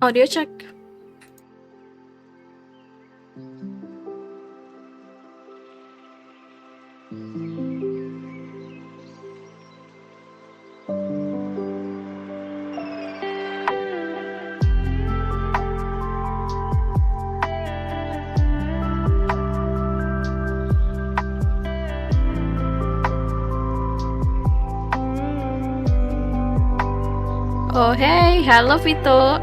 Audio check. Oh hey, halo Vito.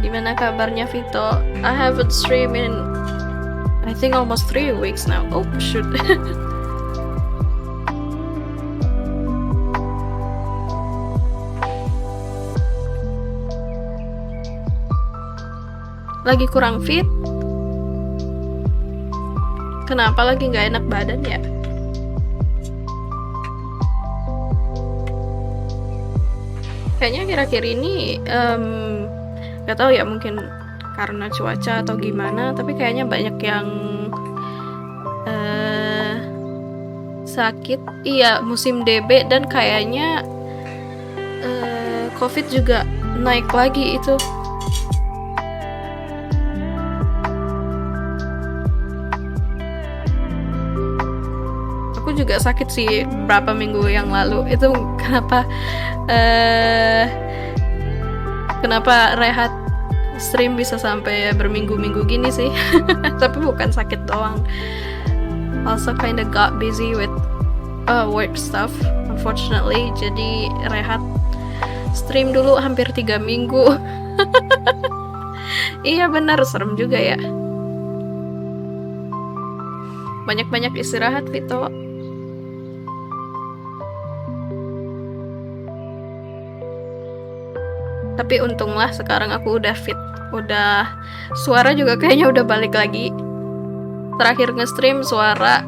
Gimana kabarnya Vito? I haven't streamed in I think almost 3 weeks now. Oh shoot. Lagi kurang fit? Kenapa lagi nggak enak badan ya? Kayaknya akhir-akhir ini gak tahu ya, mungkin karena cuaca atau gimana, tapi kayaknya banyak yang sakit. Iya, musim DB dan kayaknya COVID juga naik lagi itu. Aku juga sakit sih beberapa minggu yang lalu. Itu kenapa rehat stream bisa sampai berminggu-minggu gini sih. Tapi bukan sakit doang, also kinda got busy with work stuff unfortunately, jadi rehat stream dulu hampir 3 minggu. Iya benar, serem juga ya. Banyak-banyak istirahat Vito. Tapi untunglah sekarang aku udah fit, udah suara juga kayaknya udah balik lagi. Terakhir nge-stream suara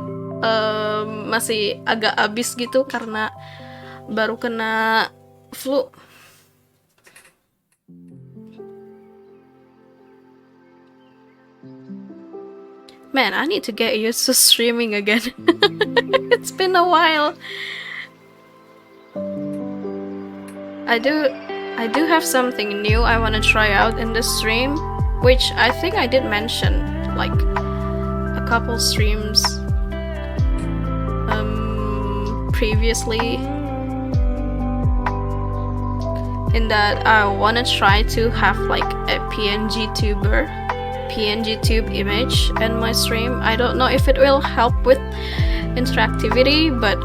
masih agak abis gitu karena baru kena flu. Man, I need to get used to streaming again. It's been a while. I do have something new I want to try out in the stream, which I think I did mention like a couple streams previously. in that I want to try to have like a PNG tube image in my stream. I don't know if it will help with interactivity, but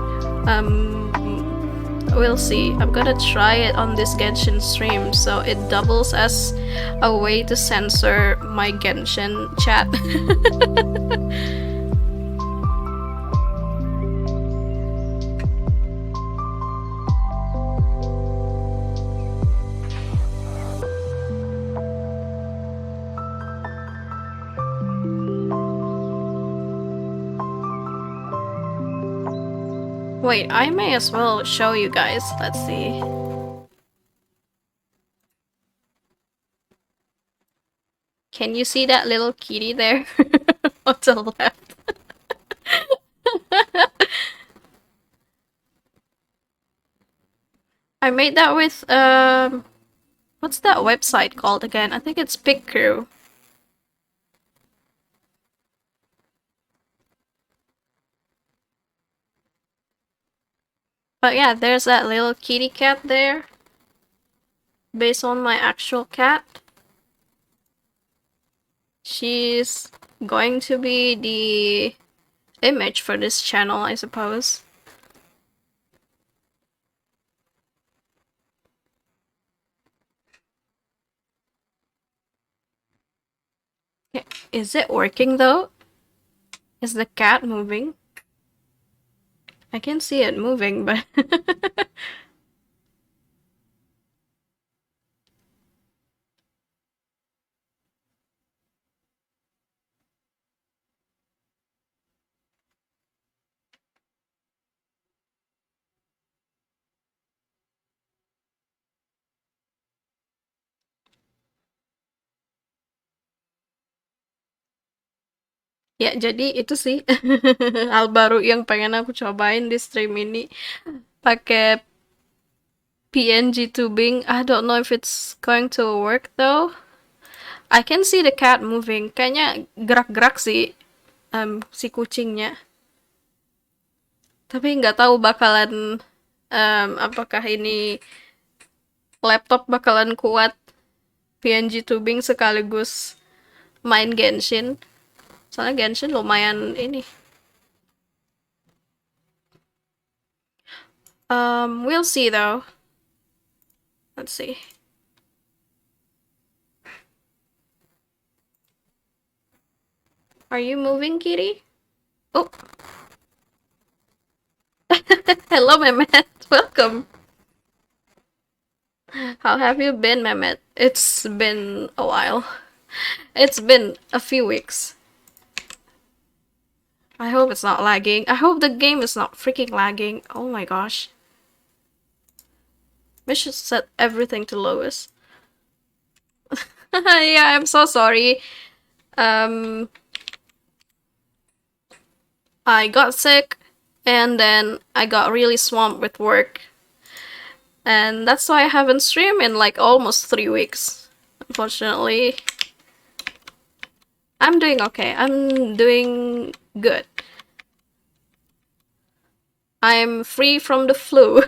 we'll see. I'm gonna try it on this Genshin stream, so it doubles as a way to censor my Genshin chat. Wait, I may as well show you guys. Let's see. Can you see that little kitty there? On the left. I made that with, what's that website called again? I think it's Pick Crew. But yeah, there's that little kitty cat there. Based on my actual cat. She's going to be the image for this channel, I suppose. Is it working though? Is the cat moving? I can see it moving, but ya, jadi itu sih hal baru yang pengen aku cobain di stream ini. Pakai PNG tubing. I don't know if it's going to work though. I can see the cat moving. Kayaknya gerak-gerak sih si kucingnya. Tapi nggak tahu bakalan apakah ini laptop bakalan kuat PNG tubing sekaligus main Genshin. Soalnya Genshin lumayan ini. We'll see though. Let's see. Are you moving, kitty? Oh. Hello, Mehmet. Welcome. How have you been, Mehmet? It's been a while. It's been a few weeks. I hope it's not lagging. I hope the game is not freaking lagging. Oh my gosh. We should set everything to lowest. Yeah, I'm so sorry. I got sick and then I got really swamped with work. And that's why I haven't streamed in like almost 3 weeks. Unfortunately. I'm doing okay. I'm doing good. I'm free from the flu.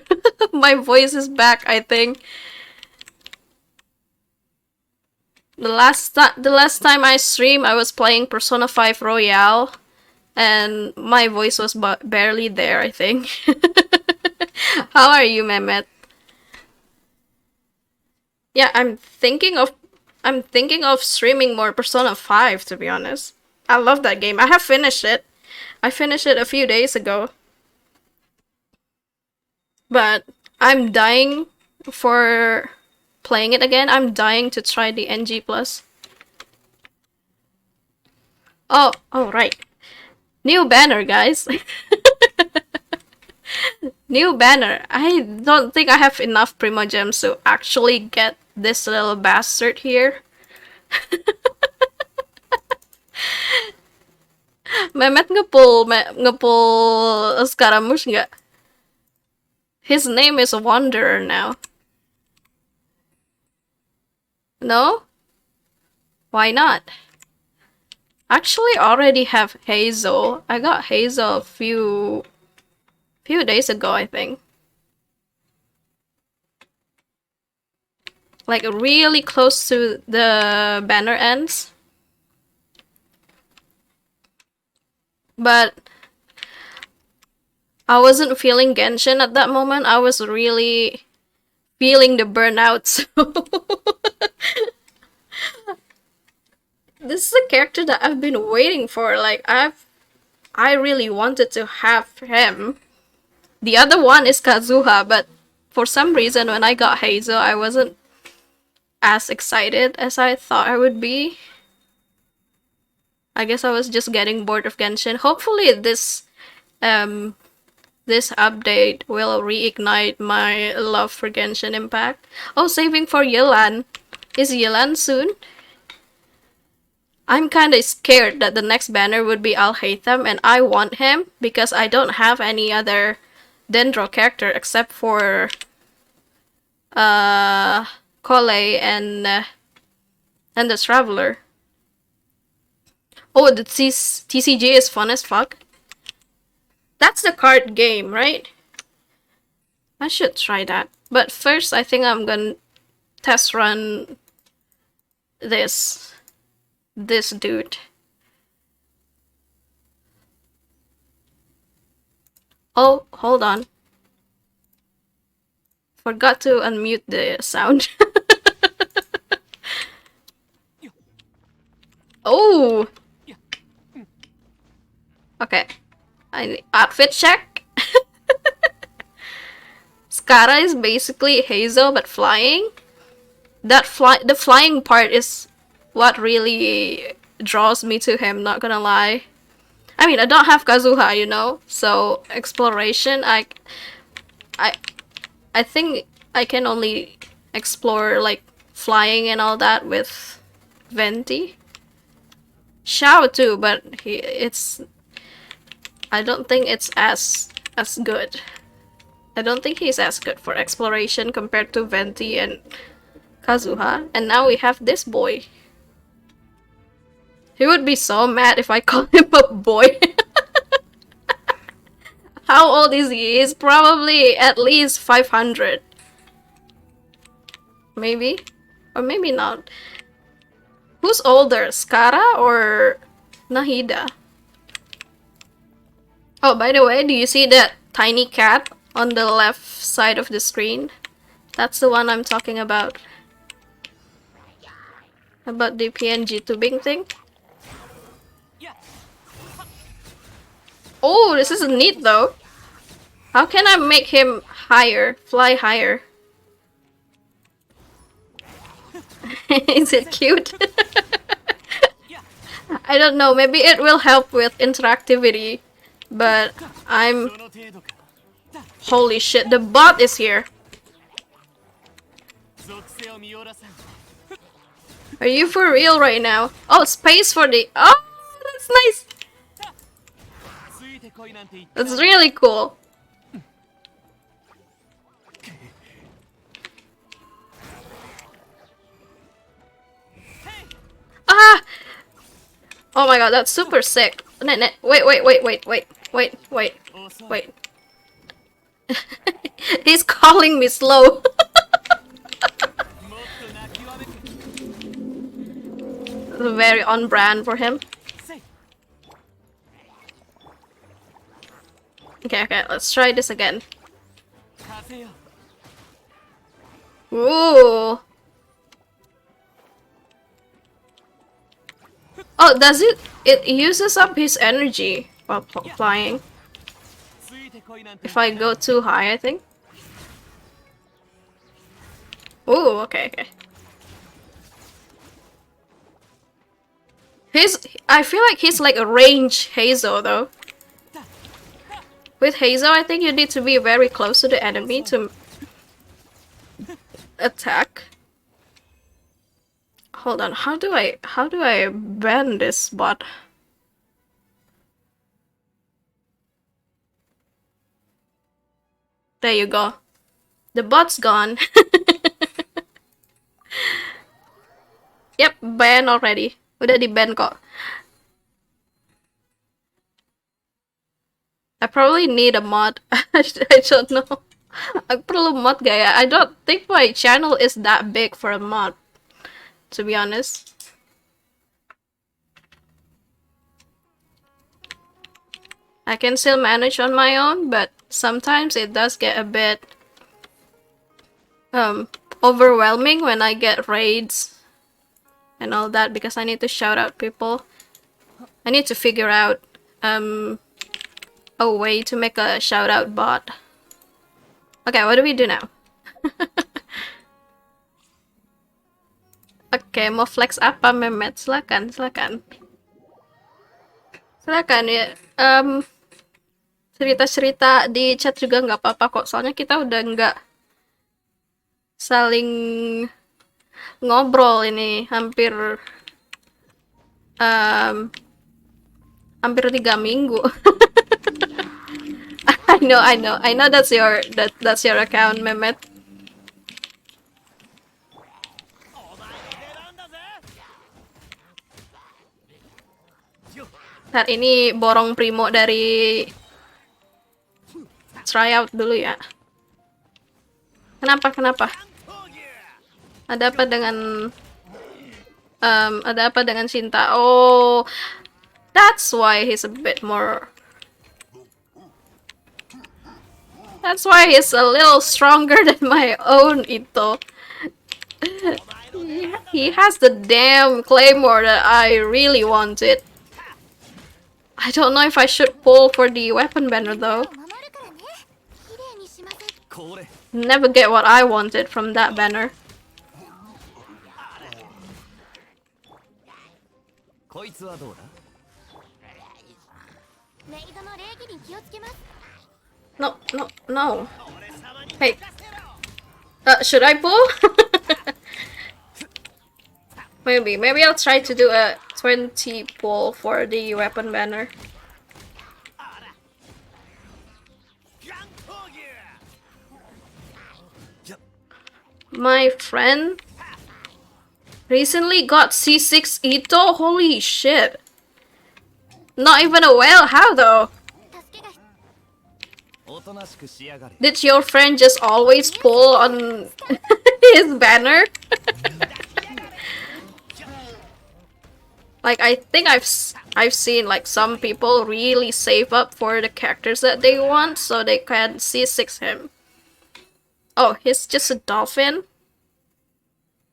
My voice is back, I think. The last time I streamed, I was playing Persona 5 Royale, and my voice was barely there, I think. How are you, Mehmet? Yeah, I'm thinking of streaming more Persona 5, to be honest. I love that game. I have finished it. I finished it a few days ago. But I'm dying for playing it again. I'm dying to try the NG+. Oh, right. New banner, guys. New banner. I don't think I have enough Primo Gems to actually get this little bastard here. Mehmet ngepull Scaramouche nggak? His name is Wanderer now. No? Why not? Actually, already have Hazel. I got Hazel a few days ago, I think. like really close to the banner ends. But I wasn't feeling Genshin at that moment. I was really feeling the burnout. So this is a character that I've been waiting for. Like I really wanted to have him. The other one is Kazuha, but for some reason when I got Hazel, I wasn't as excited as I thought I would be. I guess I was just getting bored of Genshin. Hopefully this update will reignite my love for Genshin Impact. Oh, saving for Yelan. Is Yelan soon? I'm kinda scared that the next banner would be Al-Haytham, and I want him because I don't have any other Dendro character except for Collei and the Traveler. Oh, the TCG is fun as fuck. That's the card game, right? I should try that. But first, I think I'm gonna test run this dude. Oh, hold on. Forgot to unmute the sound. Oh! Okay. I need outfit check. Skara is basically Hazel but flying. The flying part is what really draws me to him, not gonna lie. I mean, I don't have Kazuha, you know, so exploration, I think I can only explore like flying and all that with Venti. Xiao too, but I don't think it's as good. I don't think he's as good for exploration compared to Venti and Kazuha. And now we have this boy. He would be so mad if I call him a boy. How old is he? He's probably at least 500. Maybe? Or maybe not. Who's older, Skara or Nahida? Oh, by the way, do you see that tiny cat on the left side of the screen? That's the one I'm talking about. About the PNG tubing thing. Oh, this is neat though. How can I make him higher? Fly higher? Is it cute? I don't know, maybe it will help with interactivity. But I'm... Holy shit, the bot is here. Are you for real right now? Oh, space for the... Oh, that's nice! That's really cool. Ah! Oh my god, that's super sick. Wait. He's calling me slow. Very on brand for him. Okay, let's try this again. Ooh. Oh, does it? It uses up his energy while flying. If I go too high, I think. Ooh, okay. I feel like he's like a range Hazel though. With Hazel, I think you need to be very close to the enemy to attack. Hold on, how do I ban this bot? There you go. The bot's gone. Yep, ban already. Udah di-ban kok. I probably need a mod. I don't know. Aku perlu mod gak ya? I don't think my channel is that big for a mod, to be honest. I can still manage on my own, but sometimes it does get a bit overwhelming when I get raids and all that, because I need to shout out people. I need to figure out a way to make a shout out bot. Okay, what do we do now? Oke, mau flex apa, Mehmet? Silakan, silakan. Silakan ya. Cerita-cerita di chat juga nggak apa-apa kok. Soalnya kita udah nggak saling ngobrol ini hampir 3 minggu. I know that's your account, Mehmet. Saat ini borong primo dari tryout dulu ya. Kenapa? Ada apa dengan Cinta? Oh, that's why he's a bit more. That's why he's a little stronger than my own Ito. He has the damn claymore that I really wanted. I don't know if I should pull for the weapon banner though. Never get what I wanted from that banner. No. Hey. Should I pull? Maybe I'll try to do a 20 pull for the weapon banner. My friend recently got C6 Ito. Holy shit. Not even a whale. How though? Did your friend just always pull on his banner? Like, I think I've seen like some people really save up for the characters that they want so they can C6 him. Oh, he's just a dolphin.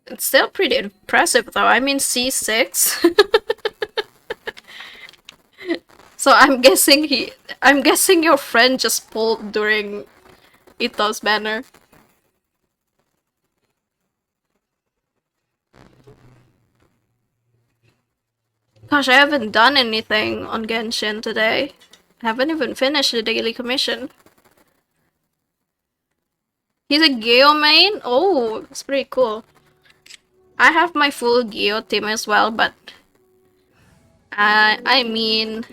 It's still pretty impressive though. I mean, C6. So I'm guessing your friend just pulled during Ito's banner. Gosh, I haven't done anything on Genshin today. I haven't even finished the daily commission. He's a Geo main? Oh, that's pretty cool. I have my full Geo team as well, but I mean,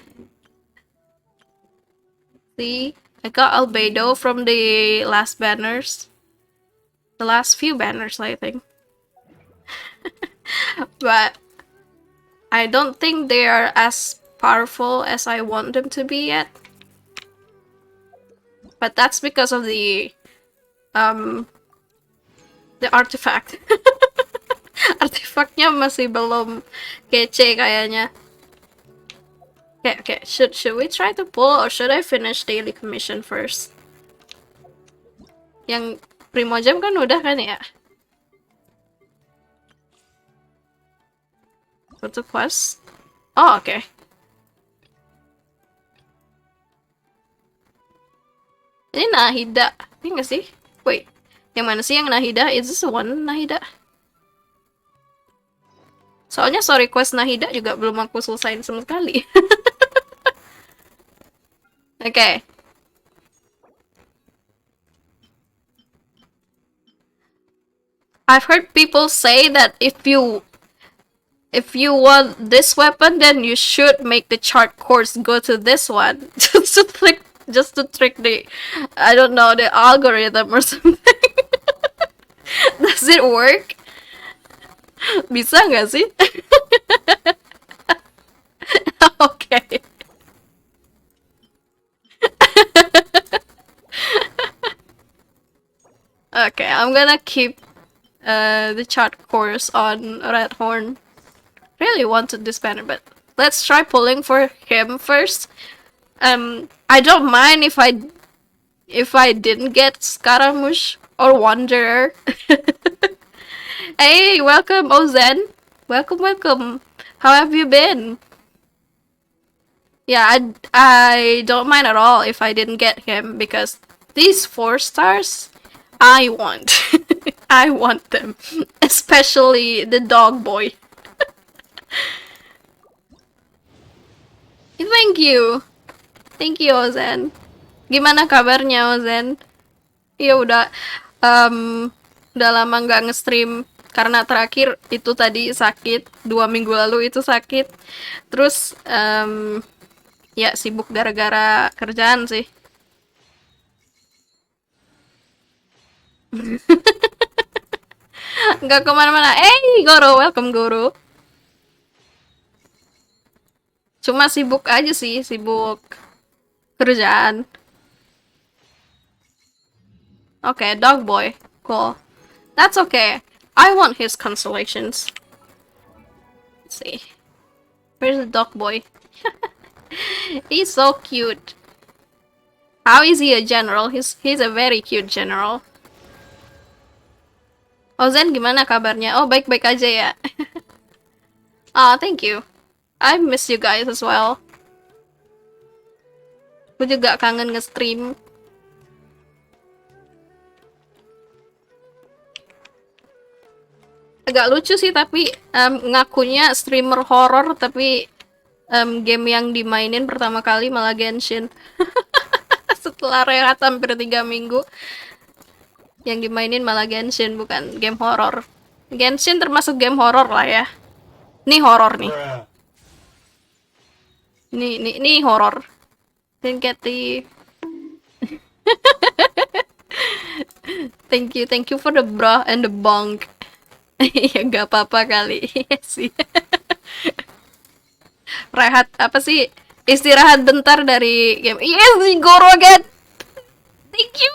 see, I got Albedo from the last banners. The last few banners, I think. But I don't think they are as powerful as I want them to be yet. But that's because of the artifact. Artifactnya masih belum kece kayaknya. Okay. Should we try to pull or should I finish daily commission first? Yang Primogem kan udah kan ya? What's the quest? Oh, okay. Ini Nahida. Ini nggak sih? Wait. Yang mana sih yang Nahida? Is this the one Nahida? Soalnya story quest Nahida juga belum aku selesain sama sekali. Okay. I've heard people say that if you want this weapon, then you should make the chart course go to this one. just to trick the, I don't know, the algorithm or something. Does it work? Bisa nggak sih? Okay. I'm gonna keep the chart course on Red Horn. Really wanted this banner, but let's try pulling for him first. I don't mind if I didn't get Scaramouche or Wanderer. Hey, welcome, Ozen. Welcome. How have you been? Yeah, I don't mind at all if I didn't get him, because these 4 stars, I want. I want them. Especially the dog boy. Thank you. Thank you, Ozen. Gimana kabarnya, Ozen? Ya udah lama nggak nge-stream karena terakhir itu tadi sakit, 2 minggu lalu itu sakit. Terus ya sibuk gara-gara kerjaan sih. Nggak kemana-mana. Goro, welcome Goro. Cuma sibuk aja sih, sibuk kerjaan. Okay, dog boy. Cool. That's okay. I want his consolations. Let's see. Where's the dog boy? He's so cute. How is he a general? He's a very cute general. Ozen, gimana kabarnya? Oh, baik-baik aja ya. Thank you. I miss you guys as well. Aku juga kangen nge-stream. Agak lucu sih, tapi ngakunya streamer horror, tapi game yang dimainin pertama kali malah Genshin. Setelah rehat hampir 3 minggu, yang dimainin malah Genshin, bukan game horror. Genshin termasuk game horror lah ya. Nih horror nih. Nih horror. Didn't get the thank you for the bra and the bong. Ya gak apa-apa kali. Sih. Rehat apa sih? Istirahat bentar dari game. Yes, Goro again. Thank you.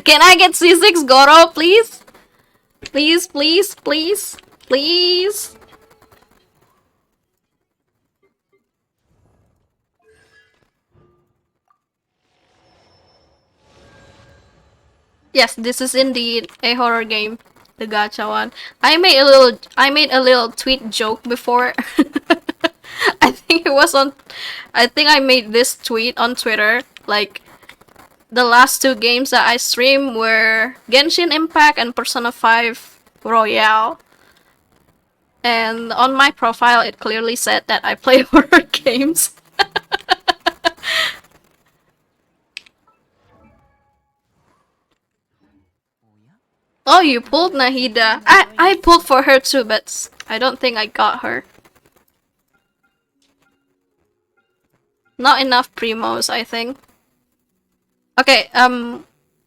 Can I get C6 Goro, please? Please. Yes, this is indeed a horror game, the gacha one. I made a little tweet joke before. I think I made this tweet on Twitter, like, the last 2 games that I streamed were Genshin Impact and Persona 5 Royale. And on my profile, it clearly said that I play horror games. Oh, you pulled Nahida. I pulled for her too, but I don't think I got her. Not enough primos, I think. Okay, I'm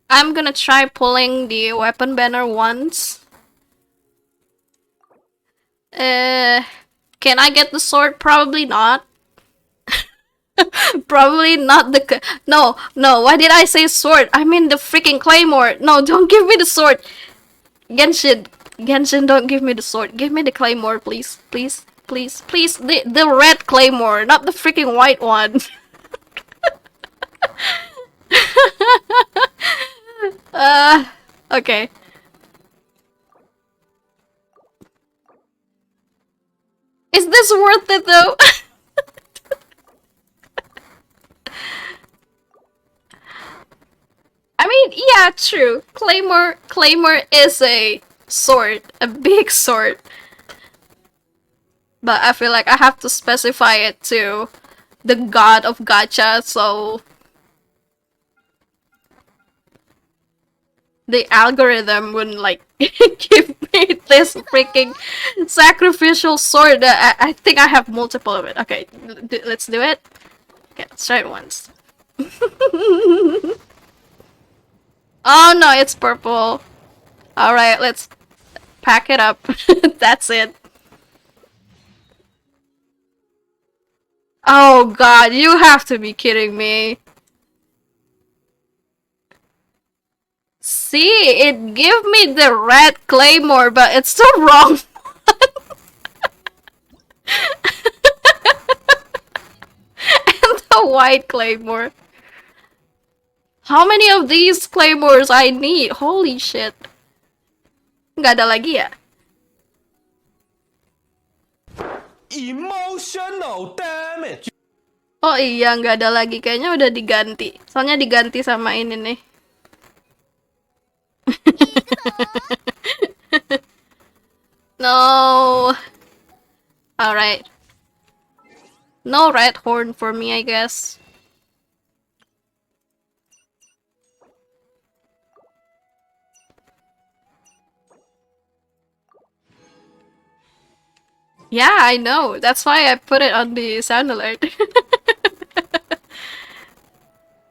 gonna try pulling the weapon banner once. Can I get the sword? Probably not. Probably not the... No, why did I say sword? I mean the freaking claymore. No, don't give me the sword. Genshin, don't give me the sword. Give me the claymore, please. Please. The red claymore, not the freaking white one. Okay. Is this worth it though? I mean, yeah, true. Claymore is a sword, a big sword. But I feel like I have to specify it to the god of gacha, so the algorithm wouldn't, like, give me this freaking sacrificial sword. I think I have multiple of it. Okay, let's do it. Okay, let's try it once. Oh no, it's purple. Alright, let's pack it up. That's it. Oh god, you have to be kidding me. See, it gave me the red claymore, but it's the wrong and the white claymore. How many of these claymores I need? Holy shit. Nggak ada lagi ya? Emotional damage. Oh iya, nggak ada lagi. Kayaknya udah diganti. Soalnya diganti sama ini nih. No. Alright. No red horn for me, I guess. Yeah, I know. That's why I put it on the sound alert.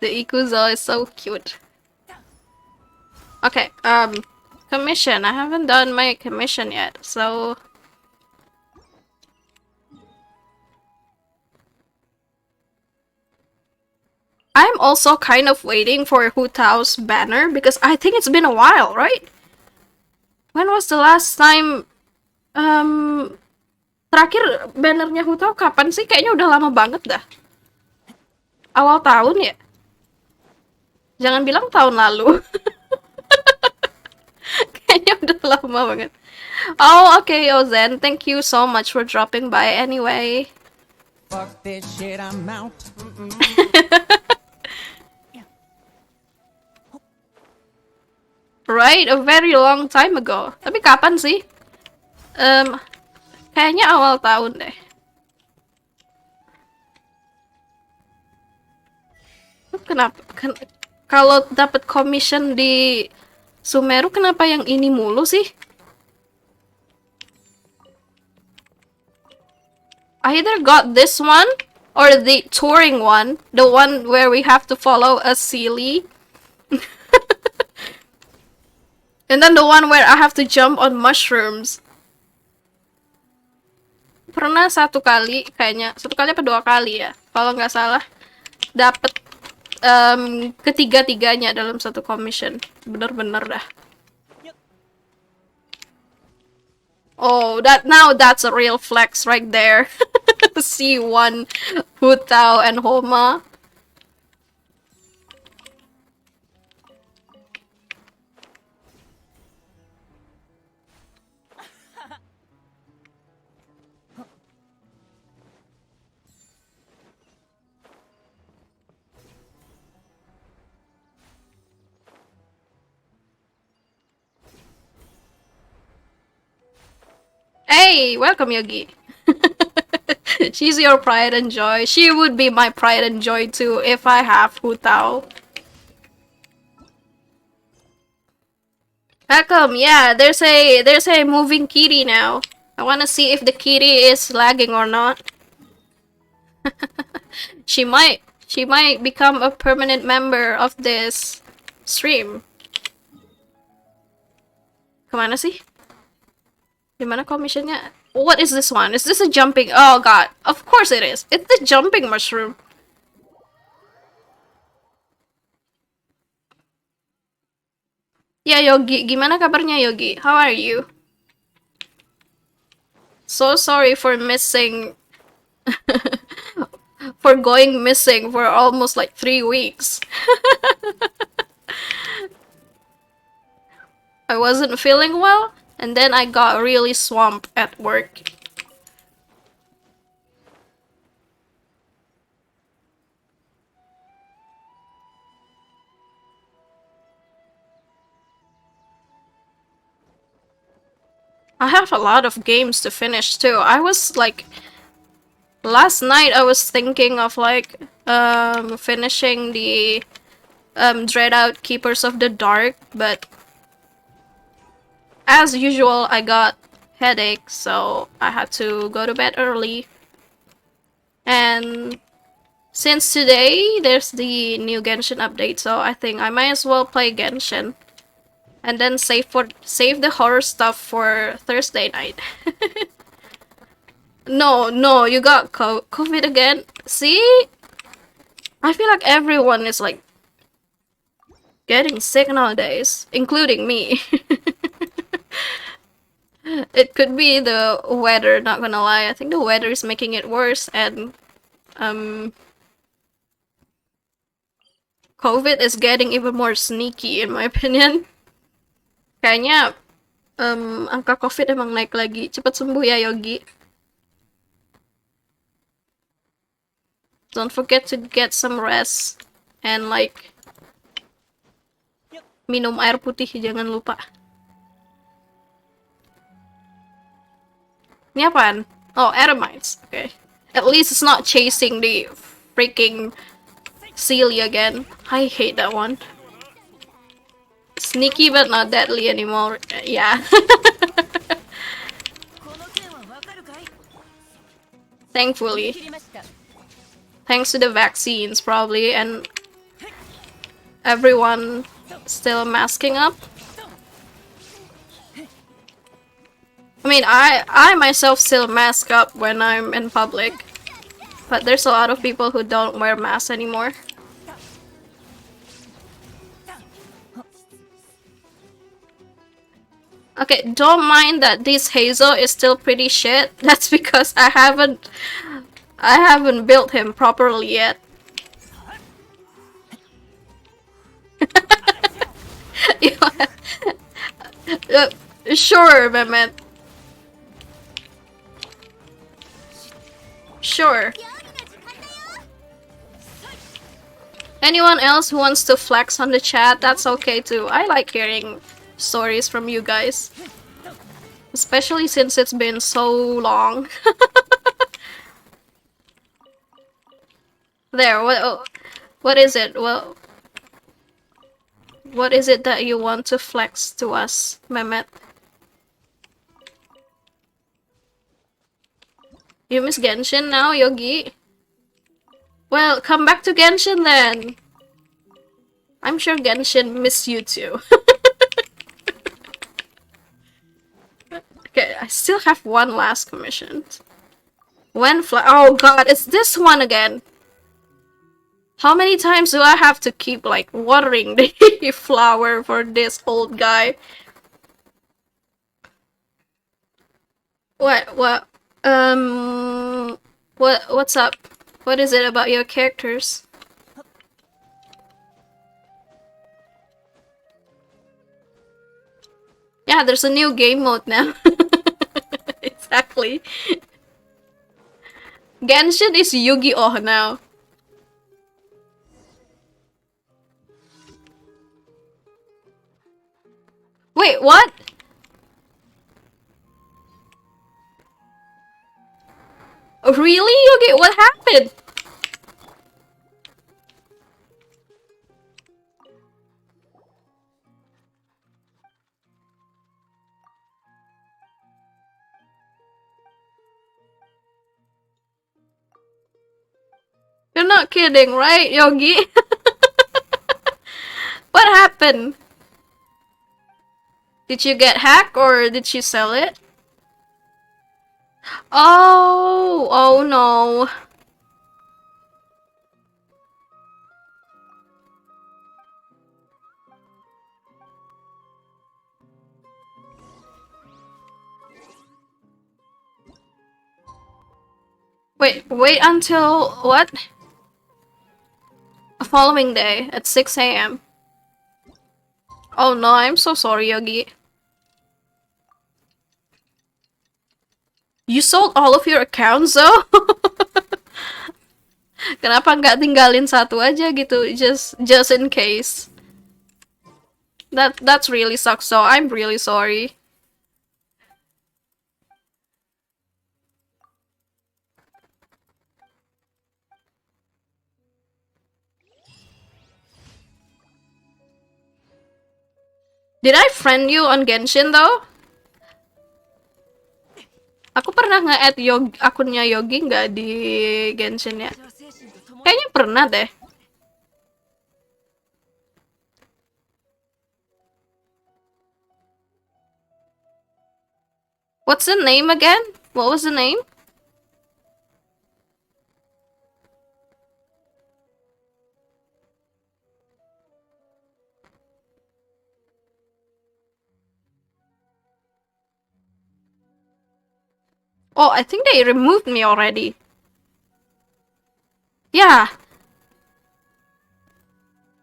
The Ikuzo is so cute. Okay, commission. I haven't done my commission yet, so... I'm also kind of waiting for Hu Tao's banner, because I think it's been a while, right? When was the last time... Terakhir bannernya Hu Tao kapan sih? Kayaknya udah lama banget dah. Awal tahun ya? Jangan bilang tahun lalu. Kayaknya udah lama banget. Oh, okay, Ozen. Thank you so much for dropping by anyway. Fuck this shit, I'm out. Right, a very long time ago. Tapi kapan sih? Kayaknya awal tahun deh. Kenapa? Kalau dapat commission di Sumeru, kenapa yang ini mulu sih? I either got this one or the touring one, the one where we have to follow a Sealy. And then the one where I have to jump on mushrooms. Pernah satu kali, kayaknya satu kali apa dua kali ya, kalau nggak salah, dapet ketiga-tiganya dalam satu commission. Bener-bener dah. Oh, that's a real flex right there. C1, Hu Tao, and Homa. Hey, welcome Yogi. She's your pride and joy. She would be my pride and joy too if I have Hu Tao. Welcome. Yeah, there's a moving kitty now. I wanna see if the kitty is lagging or not. She might become a permanent member of this stream. Kemana sih? Dimana commissionnya? What is this one? Is this a jumping? Oh god, of course it is. It's the jumping mushroom. Yeah, Yogi, gimana kabarnya Yogi? How are you? So sorry for missing... for going missing for almost like 3 weeks. I wasn't feeling well, and then I got really swamped at work. I have a lot of games to finish too. I was like... Last night I was thinking of like finishing the Dread Out Keepers of the Dark, but as usual I got headache, so I had to go to bed early. And since today there's the new Genshin update, so I think I might as well play Genshin. And then save the horror stuff for Thursday night. No, you got COVID again. See? I feel like everyone is like getting sick nowadays, including me. It could be the weather, not gonna lie. I think the weather is making it worse, and COVID is getting even more sneaky in my opinion. Kayaknya angka COVID emang naik lagi. Cepat sembuh ya Yogi. Don't forget to get some rest and like minum air putih, jangan lupa. Ini apaan? Oh, Eremites. Okay. At least it's not chasing the freaking Celia again. I hate that one. Sneaky but not deadly anymore. Yeah. Thankfully. Thanks to the vaccines, probably, and everyone still masking up. I mean, I myself still mask up when I'm in public, but there's a lot of people who don't wear masks anymore. Okay, don't mind that this Hazel is still pretty shit. That's because I haven't built him properly yet. Sure, Mehmet. Sure. Anyone else who wants to flex on the chat, that's okay too. I like hearing stories from you guys. Especially since it's been so long. There, what is it? Well, what is it that you want to flex to us, Mehmet? You miss Genshin now, Yogi? Well, come back to Genshin then. I'm sure Genshin miss you too. Okay, I still have one last commission. Oh god, it's this one again. How many times do I have to keep like watering the flower for this old guy? What's up? What is it about your characters? Yeah, there's a new game mode now. Exactly. Genshin is Yu-Gi-Oh now. Wait, what? Really, Yugi? What happened? You're not kidding, right, Yogi? What happened? Did you get hacked or did you sell it? Oh no. Wait until what? A following day at 6 a.m. Oh no, I'm so sorry, Yogi. You sold all of your accounts though? Kenapa nggak tinggalin satu aja gitu, just in case? That's really sucks. So I'm really sorry. Did I friend you on Genshin though? Aku pernah nge-add akunnya Yogi nggak di Genshin ya? Kayaknya pernah deh. What's the name again? What was the name? Oh, I think they removed me already. Ya.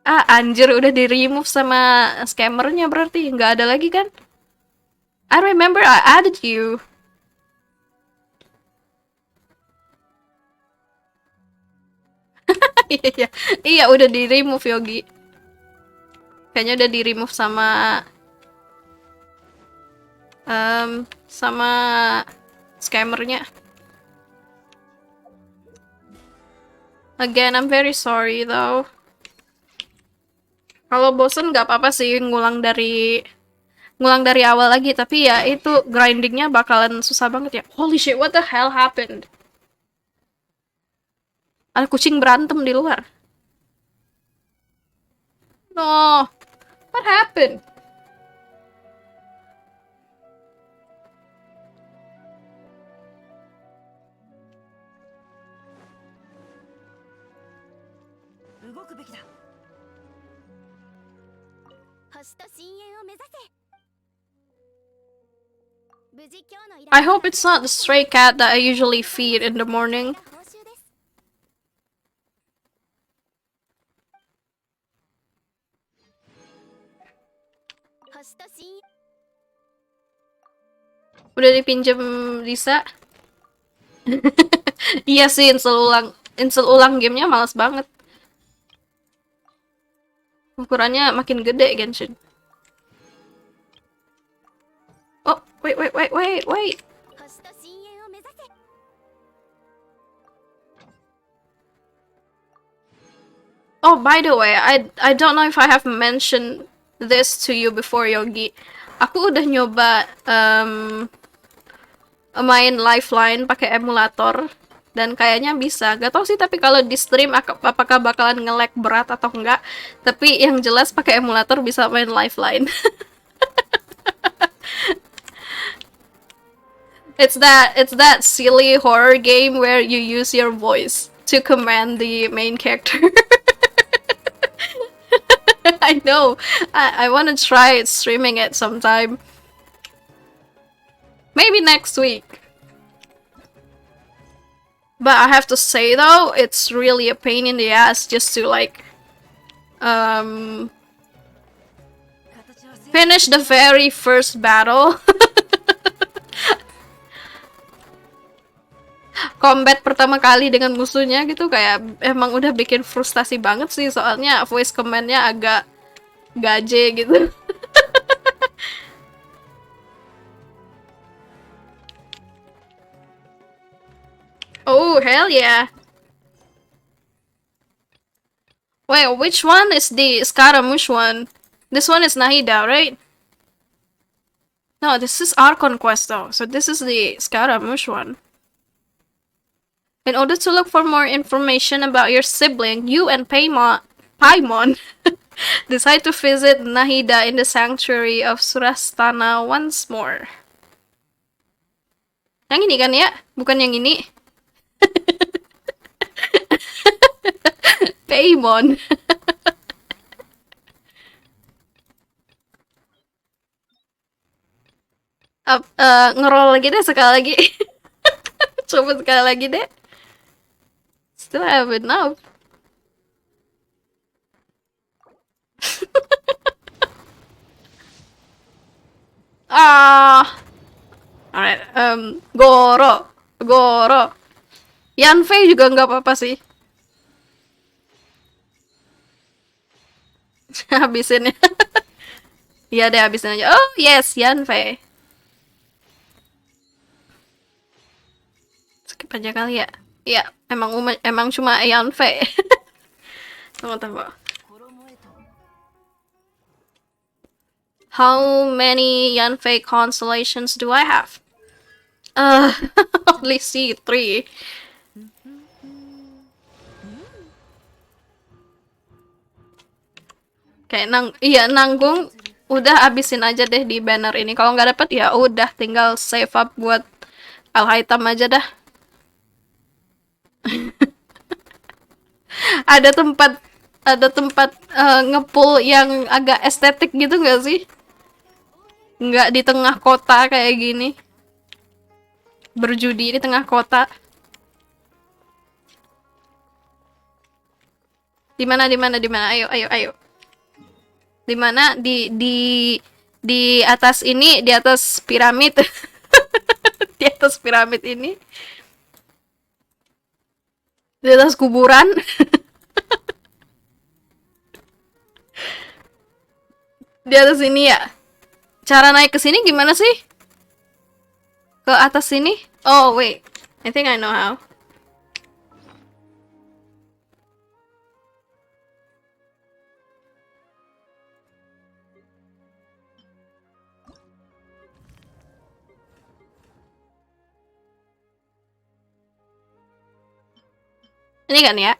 Ah, anjir udah di-remove sama scammernya berarti. Nggak ada lagi kan? I remember I added you. Iya, iya. Iya, udah di-remove Yogi. Kayaknya udah di-remove sama sama scammernya. Again, I'm very sorry though. Kalau bosen nggak apa-apa sih ngulang dari awal lagi, tapi ya itu grindingnya bakalan susah banget ya. Holy shit, what the hell happened? Ada kucing berantem di luar. No, what happened? I hope it's not the stray cat that I usually feed in the morning. Udah dipinjem Lisa. Iya sih, install ulang gamenya males banget. Ukurannya makin gede Genshin. Oh, wait. Oh, by the way, I don't know if I have mentioned this to you before, Yogi. Aku udah nyoba main Lifeline pakai emulator dan kayaknya bisa. Gak tau sih tapi kalau di stream apakah bakalan nge-lag berat atau enggak. Tapi yang jelas pakai emulator bisa main Lifeline. It's that silly horror game where you use your voice to command the main character. I know. I want to try streaming it sometime. Maybe next week. But I have to say though, it's really a pain in the ass just to like finish the very first battle. Combat pertama kali dengan musuhnya gitu kayak emang udah bikin frustasi banget sih soalnya voice command-nya agak gaje gitu. Oh, hell yeah. Wait, which one is the Scaramouche one? This one is Nahida, right? No, this is Archon quest though, so this is the Scaramouche one. In order to look for more information about your sibling, you and Paimon decide to visit Nahida in the sanctuary of Surastana once more. Yang ini kan ya? Bukan yang ini. Paimon. Ngerol lagi deh sekali lagi. Coba sekali lagi deh. Still have enough. Alright, Goro. Yanfei juga nggak apa-apa sih. Habisin ya. Iya deh, habisin aja. Oh, yes, Yanfei. Skip aja kali ya. Iya, emang cuma Yanfei. Tunggu. How many Yanfei constellations do I have? Only see 3. Kayak nanggung udah abisin aja deh di banner ini. Kalau nggak dapet ya udah tinggal save up buat Alhaitam aja dah. ada tempat ngepull yang agak estetik gitu nggak sih? Nggak di tengah kota kayak gini. berjudi di tengah kota. Di mana? Ayo, ayo, ayo. Di mana? Di atas ini, di atas piramid. Di atas piramid ini. Di atas kuburan. Di atas sini ya. Cara naik ke sini gimana sih? Ke atas sini? Oh, wait. I think I know how. Ini kan ya?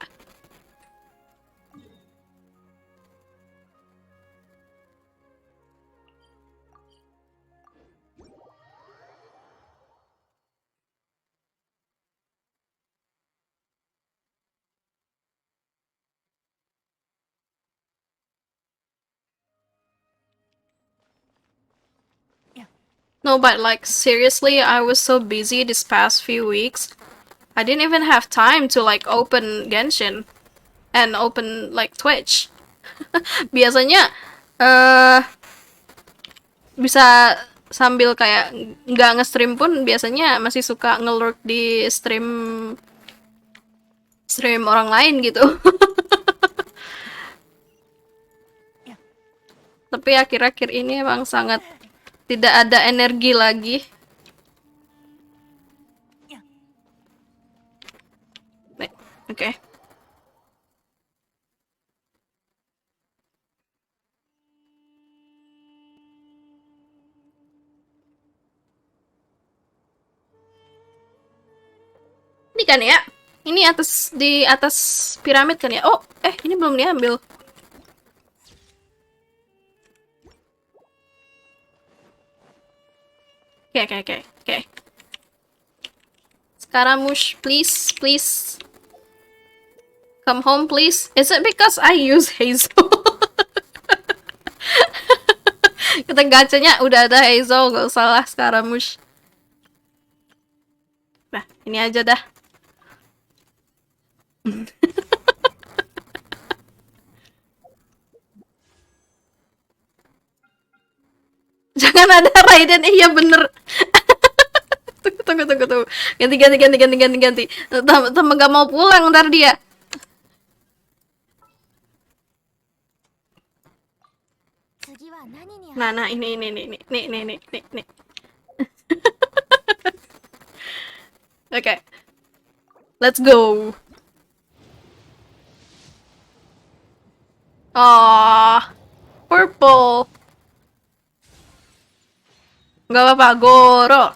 No, but like seriously, I was so busy this past few weeks. I didn't even have time to like open Genshin and open like Twitch. Biasanya bisa sambil kayak nggak nge-stream pun biasanya masih suka nge-lurk di stream orang lain gitu. Tapi akhir-akhir ini emang sangat tidak ada energi lagi. Oke. Ini kan ya? Ini di atas piramid kan ya? Oh, ini belum diambil. Oke. Scaramouche, please. Come home, please. Is it because I use Hazel? Kita gacanya udah ada Hazel, gak usah lah Scaramouche. Nah, ini aja dah. Jangan ada Raiden, iya bener. Tunggu. Ganti. Tambah gak mau pulang ntar dia. Nah, ini. Okay. Let's go. Ah, purple. Gak apa-apa, Goro.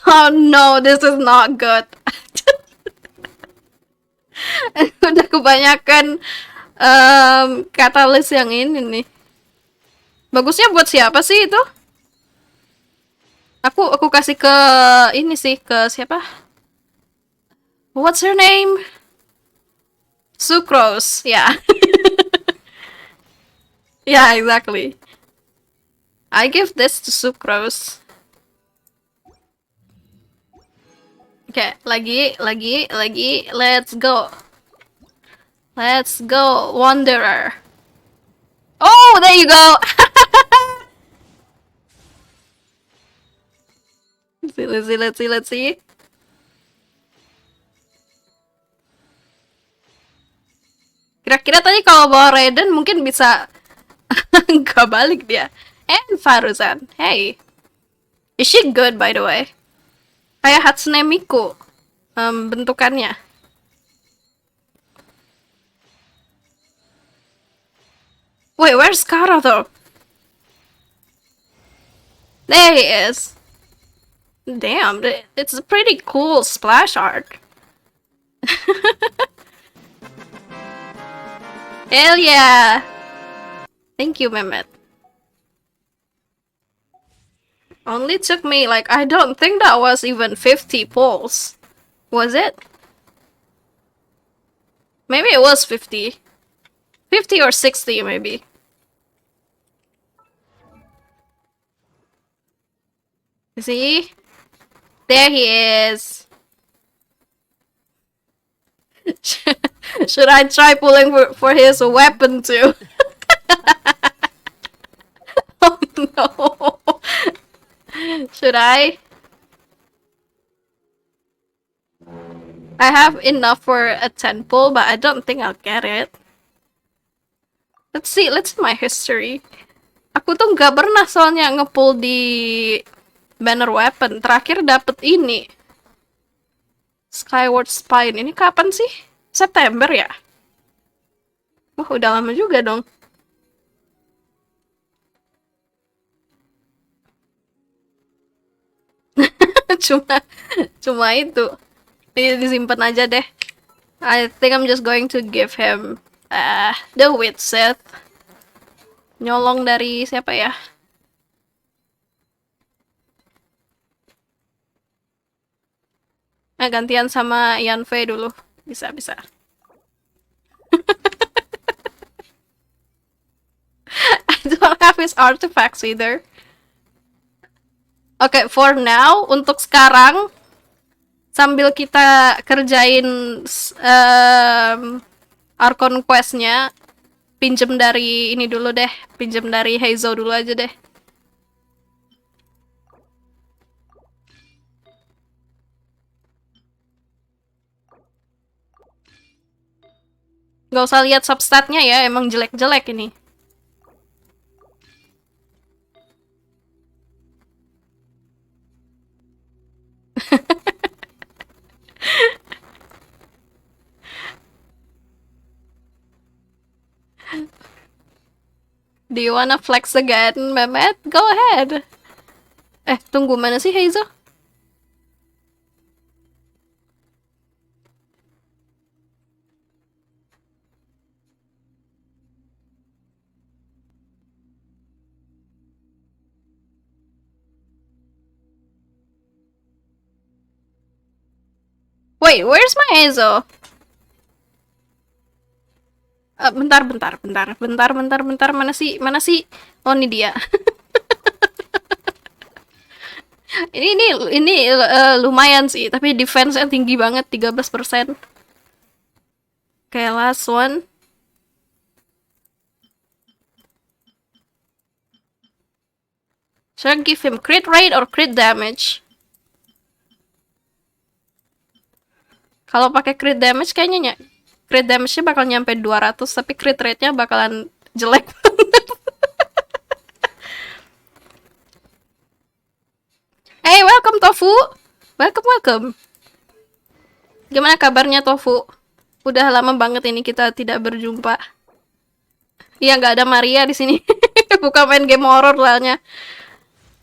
Oh no, this is not good. Udah kebanyakan katalis yang ini nih. Bagusnya buat siapa sih itu? Aku kasih ke ini sih, ke siapa? What's her name? Sucrose, yeah. Yeah, exactly. I give this to Sucrose. Okay, lagi. Let's go, Wanderer. Oh, there you go. Let's see. Kira-kira tadi kalau bawa Raiden mungkin bisa nggak balik dia. And Faruzan, hey. Is she good by the way? Kayak Hatsune Miku bentukannya. Wait, where's Kara though? There he is. Damn, it's a pretty cool splash art. Hell yeah! Thank you, Mehmet. Only took me, like, I don't think that was even 50 pulls. Was it? Maybe it was 50. 50 or 60, maybe. You see? There he is. Should I try pulling for his weapon too? Oh no. Should I? I have enough for a 10 pull, but I don't think I'll get it. Let's see my history. Aku tuh nggak pernah soalnya nge-pull di banner weapon. Terakhir dapet ini. Skyward Spine. Ini kapan sih? September ya? Wah, udah lama juga dong. cuma itu. Disimpan aja deh. I think I'm just going to give him the wit set. Nyolong dari siapa ya? Gantian sama Ian Fei dulu. Bisa. I don't have his artifacts either. Oke, for now, untuk sekarang, sambil kita kerjain Archon quest-nya, pinjem dari ini dulu deh. Pinjem dari Heizo dulu aja deh. Gak usah lihat substatnya ya, emang jelek-jelek ini. Do you wanna flex again, Mehmet? Go ahead. Tunggu, mana sih Heizo? Wait, where's my Heizo? Bentar. Mana sih? Oh, ini dia. ini lumayan sih, tapi defense-nya tinggi banget, 13%. Okay, last one. Should I give him crit rate or crit damage? Kalau pakai crit damage kayaknya crit damage-nya bakal nyampe 200, tapi crit rate-nya bakalan jelek. Hey, welcome Tofu. Welcome. Gimana kabarnya Tofu? Udah lama banget ini kita tidak berjumpa. Iya, nggak ada Maria di sini. Bukan main game horror soalnya.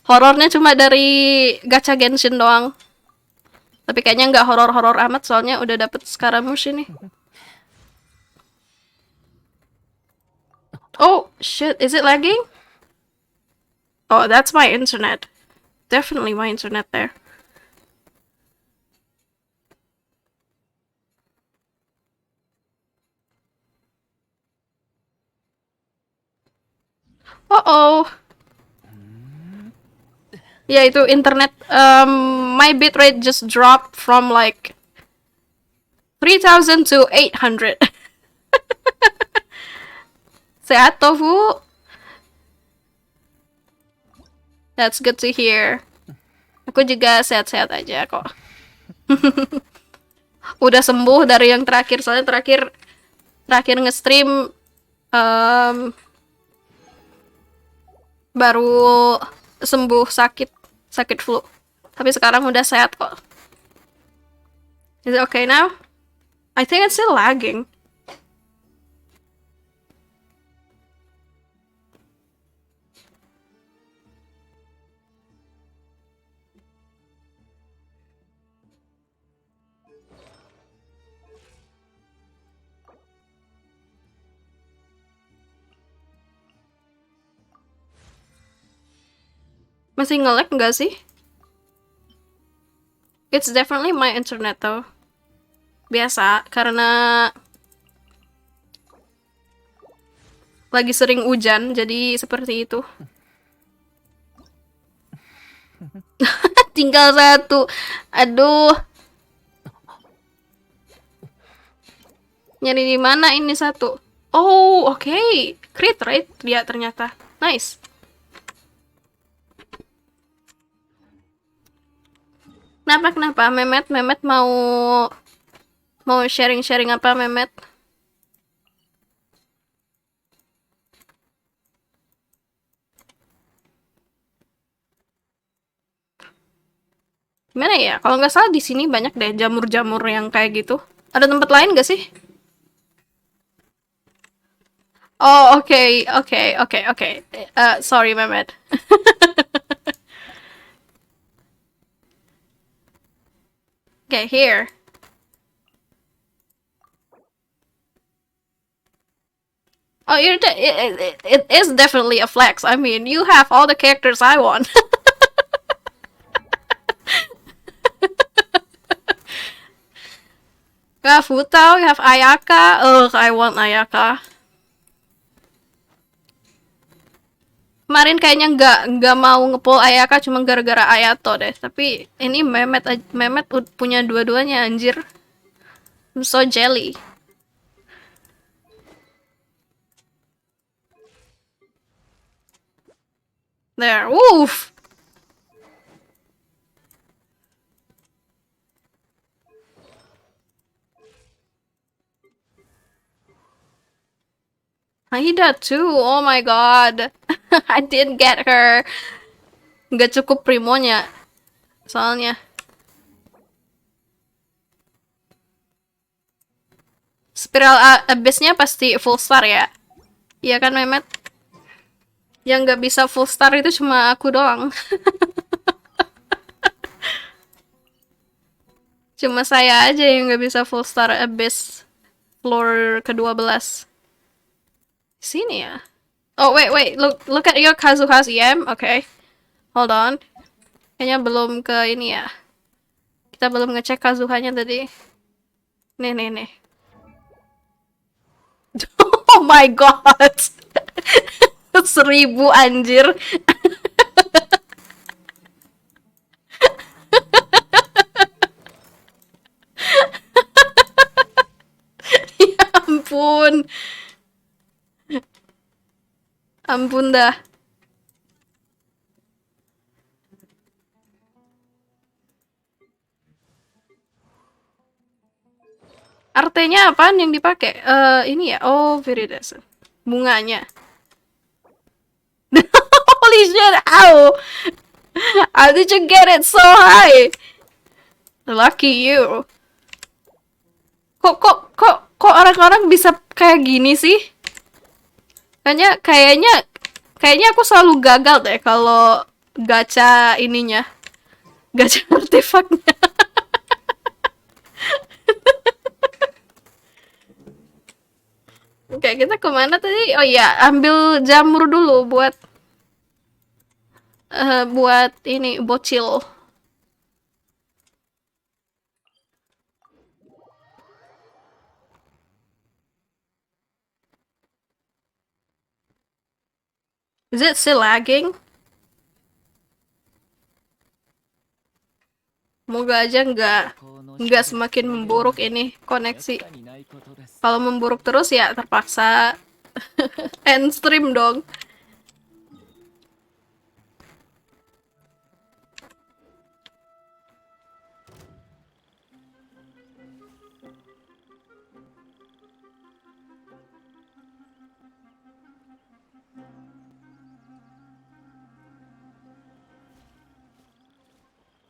Horornya cuma dari gacha Genshin doang. Tapi kayaknya nggak horor-horor amat soalnya udah dapet Scaramouche ini. Oh, shit. Is it lagging? Oh, that's my internet. Definitely my internet there. Uh-oh. Ya, itu internet. My bitrate just dropped from like 3000 to 800. Sehat, Tofu? That's good to hear. Aku juga sehat-sehat aja kok. Udah sembuh dari yang terakhir, soalnya terakhir nge-stream baru sembuh sakit flu. Tapi sekarang udah sehat kok. Is it okay now? I think it's still lagging. Masih nge-lag nggak sih? It's definitely my internet though. Biasa, karena lagi sering hujan, jadi seperti itu. Tinggal satu. Aduh. Nyari di mana ini satu? Oh, oke. Crit rate dia ternyata. Nice. Kenapa? Memet mau sharing-sharing apa, Memet? Gimana ya? Kalau nggak salah di sini banyak deh jamur-jamur yang kayak gitu. Ada tempat lain nggak sih? Oh, oke. Sorry, Mehmet. Okay, here. Oh, it is definitely a flex. I mean, you have all the characters I want. You have Futao, you have Ayaka. Ugh, I want Ayaka. Kemarin kayaknya nggak mau ngepull Ayaka cuma gara-gara Ayato deh. Tapi ini Mehmet punya dua-duanya anjir. I'm so jelly. There, woof. Aida too. Oh my god. I didn't get her. Nggak cukup primonya. Soalnya. Spiral Abyss-nya pasti full star ya? Iya kan, Mehmet? Yang nggak bisa full star itu cuma aku doang. Cuma saya aja yang nggak bisa full star Abyss floor ke-12. Sini ya? Oh, wait. Look at your Kazuha's EM. Okay. Hold on. Kayaknya belum ke ini ya. Kita belum ngecek Kazuhanya tadi. Nih. Oh my god. 1000 anjir. Ya ampun. Ampun dah. Artenya apaan yang dipakai? Ini ya. Oh, Viridian. Bunganya. Holy shit, ow! How did you get it so high? Lucky you. Kok orang-orang bisa kayak gini sih? Kayaknya aku selalu gagal deh kalau gacha ininya. Gacha artefaknya. Oke, kita kemana tadi? Oh iya, ambil jamur dulu buat ini bocil. Is it still lagging? Semoga aja nggak semakin memburuk ini koneksi. Kalau memburuk terus ya terpaksa end stream dong.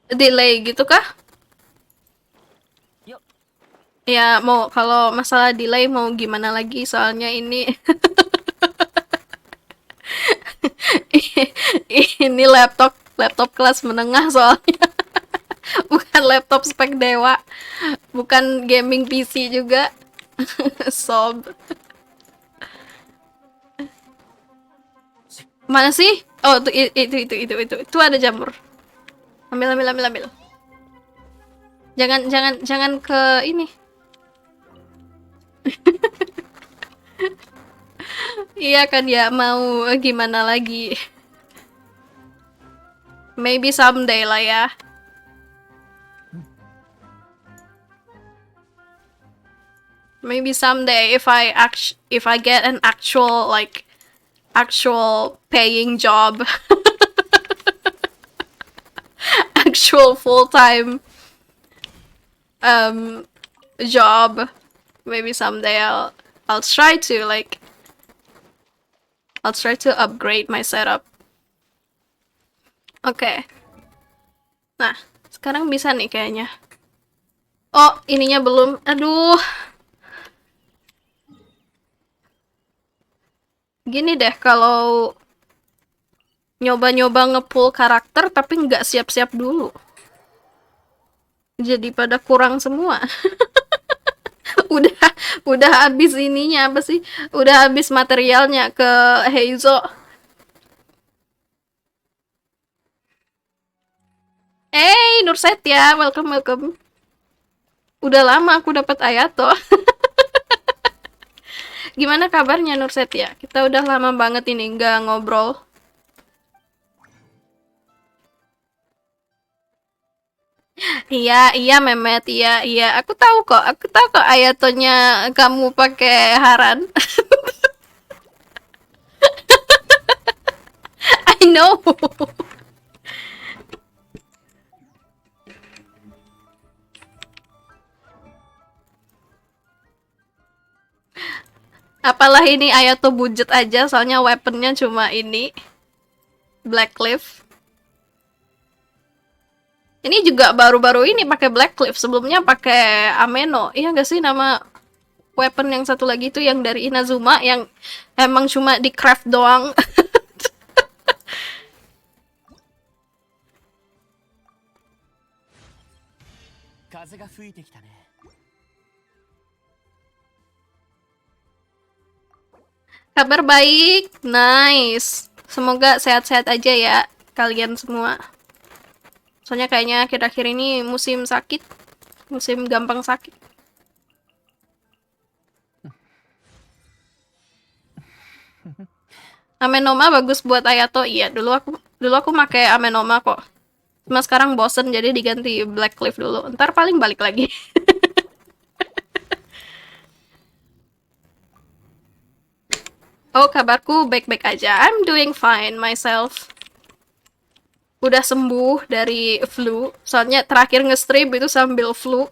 Delay gitu kah? Ya mau kalau masalah delay mau gimana lagi soalnya ini ini laptop kelas menengah soalnya. Bukan laptop spek dewa. Bukan gaming PC juga. Sob. Mana sih? Oh, itu ada jamur. Ambil. Jangan ke ini. Iya kan ya, mau gimana lagi. Maybe someday lah ya. Maybe someday if I get an actual paying job, actual full-time job, maybe someday I'll try to upgrade my setup. Oke. Nah, sekarang bisa nih kayaknya. Oh, ininya belum. Aduh. Gini deh, kalau nyoba-nyoba nge-pull karakter tapi nggak siap-siap dulu. Jadi pada kurang semua. udah habis ininya apa sih? Udah habis materialnya ke Heizo. Hey, Nursetia, welcome. Udah lama aku dapat Ayato. Gimana kabarnya Nursetia? Kita udah lama banget ini nggak ngobrol. Iya, Memet, iya. Aku tahu kok Ayatonya kamu pakai Haran. I know. Apalah ini Ayato budget aja, soalnya weaponnya cuma ini. Black Cliff. Ini juga baru-baru ini pakai Black Cliff, sebelumnya pakai Ameno. Iya nggak sih nama weapon yang satu lagi itu yang dari Inazuma yang emang cuma di craft doang. Kabar baik, nice. Semoga sehat-sehat aja ya kalian semua. Soalnya kayaknya akhir-akhir ini musim sakit, musim gampang sakit. Amenoma bagus buat Ayato, iya. Dulu aku pakai Amenoma kok. Cuma sekarang bosen jadi diganti Black Cliff dulu. Ntar paling balik lagi. Oh, kabarku baik-baik aja. I'm doing fine myself. Udah sembuh dari flu. Soalnya terakhir nge-stream itu sambil flu.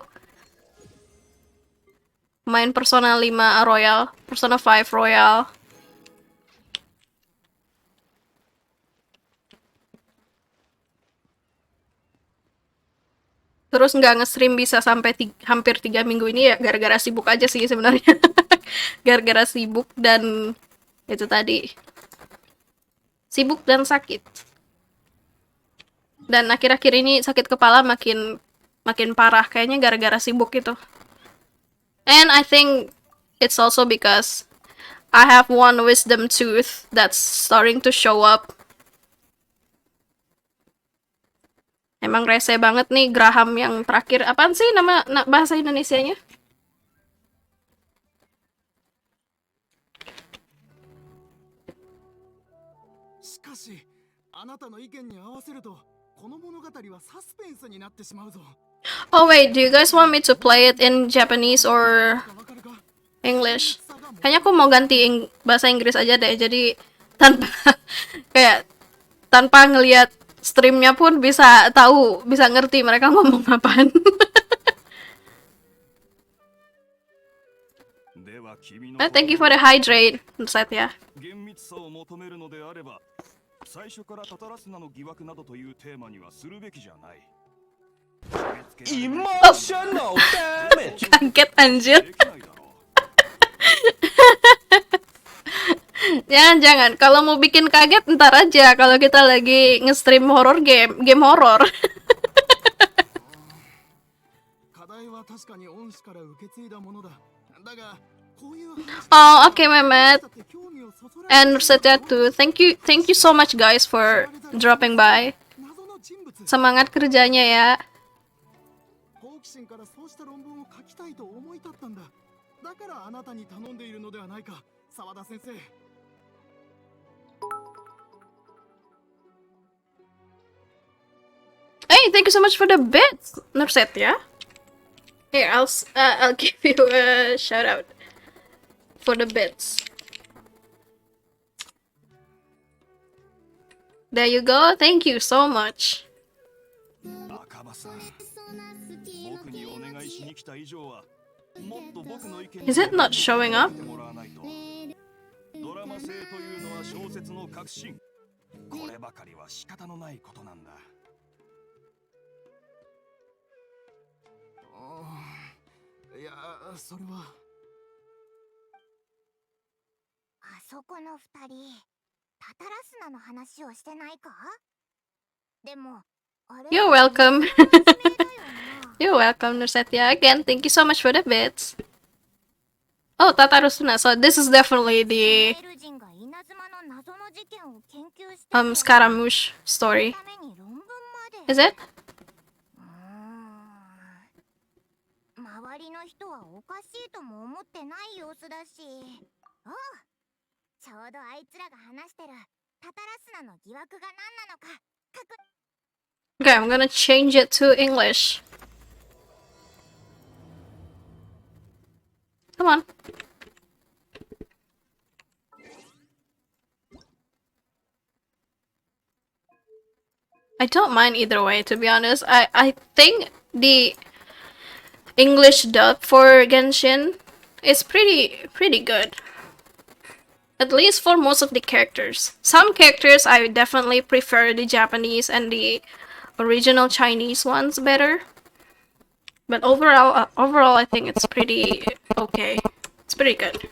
Main Persona 5 Royal, Persona 5 Royal. Terus nggak nge-stream bisa sampai hampir 3 minggu ini ya gara-gara sibuk aja sih sebenarnya. Gara-gara sibuk dan itu tadi. Sibuk dan sakit. Dan akhir-akhir ini sakit kepala makin parah. Kayaknya gara-gara sibuk itu. And I think it's also because I have one wisdom tooth that's starting to show up. Emang rese banget nih Graham yang terakhir. Apaan sih nama bahasa Indonesianya? Oh wait, do you guys want me to play it in Japanese or English? Kayaknya aku mau ganti bahasa Inggris aja deh. Jadi tanpa ngelihat streamnya pun bisa tahu, bisa ngerti mereka ngomong apaan. Thank you for the hydrate set ya. Emotional damage. Kaget anjir. Jangan. Kalau mau bikin kaget ntar aja kalau kita lagi nge-stream horror game horror. Oh, okay, Mehmet. And Setia too. Thank you so much guys for dropping by. Semangat kerjanya ya. Hey, thank you so much for the bits, Nursetia. Here, I'll give you a shout out for the bits. There you go. Thank you so much. Is it not showing up? ドラマ性というのは小説の革新。こればかりは仕方のないことなんだ。いや、それは。あそこの二人、タタラスナの話をしてないか？でも、あれ You're welcome. You're welcome, Nursetia. Again, thank you so much for the bits. Oh, Tatarusuna. So this is definitely the Scaramouche story. Is it? 周りの人はおかしいとも思ってない様子だし。おう、ちょうどあいつらが話してるタタラスナの疑惑が何なのか。Okay, I'm gonna change it to English. Come on. I don't mind either way, to be honest. I think the English dub for Genshin is pretty good. At least for most of the characters. Some characters I definitely prefer the Japanese and the original Chinese ones better. But overall I think it's pretty okay. It's pretty good.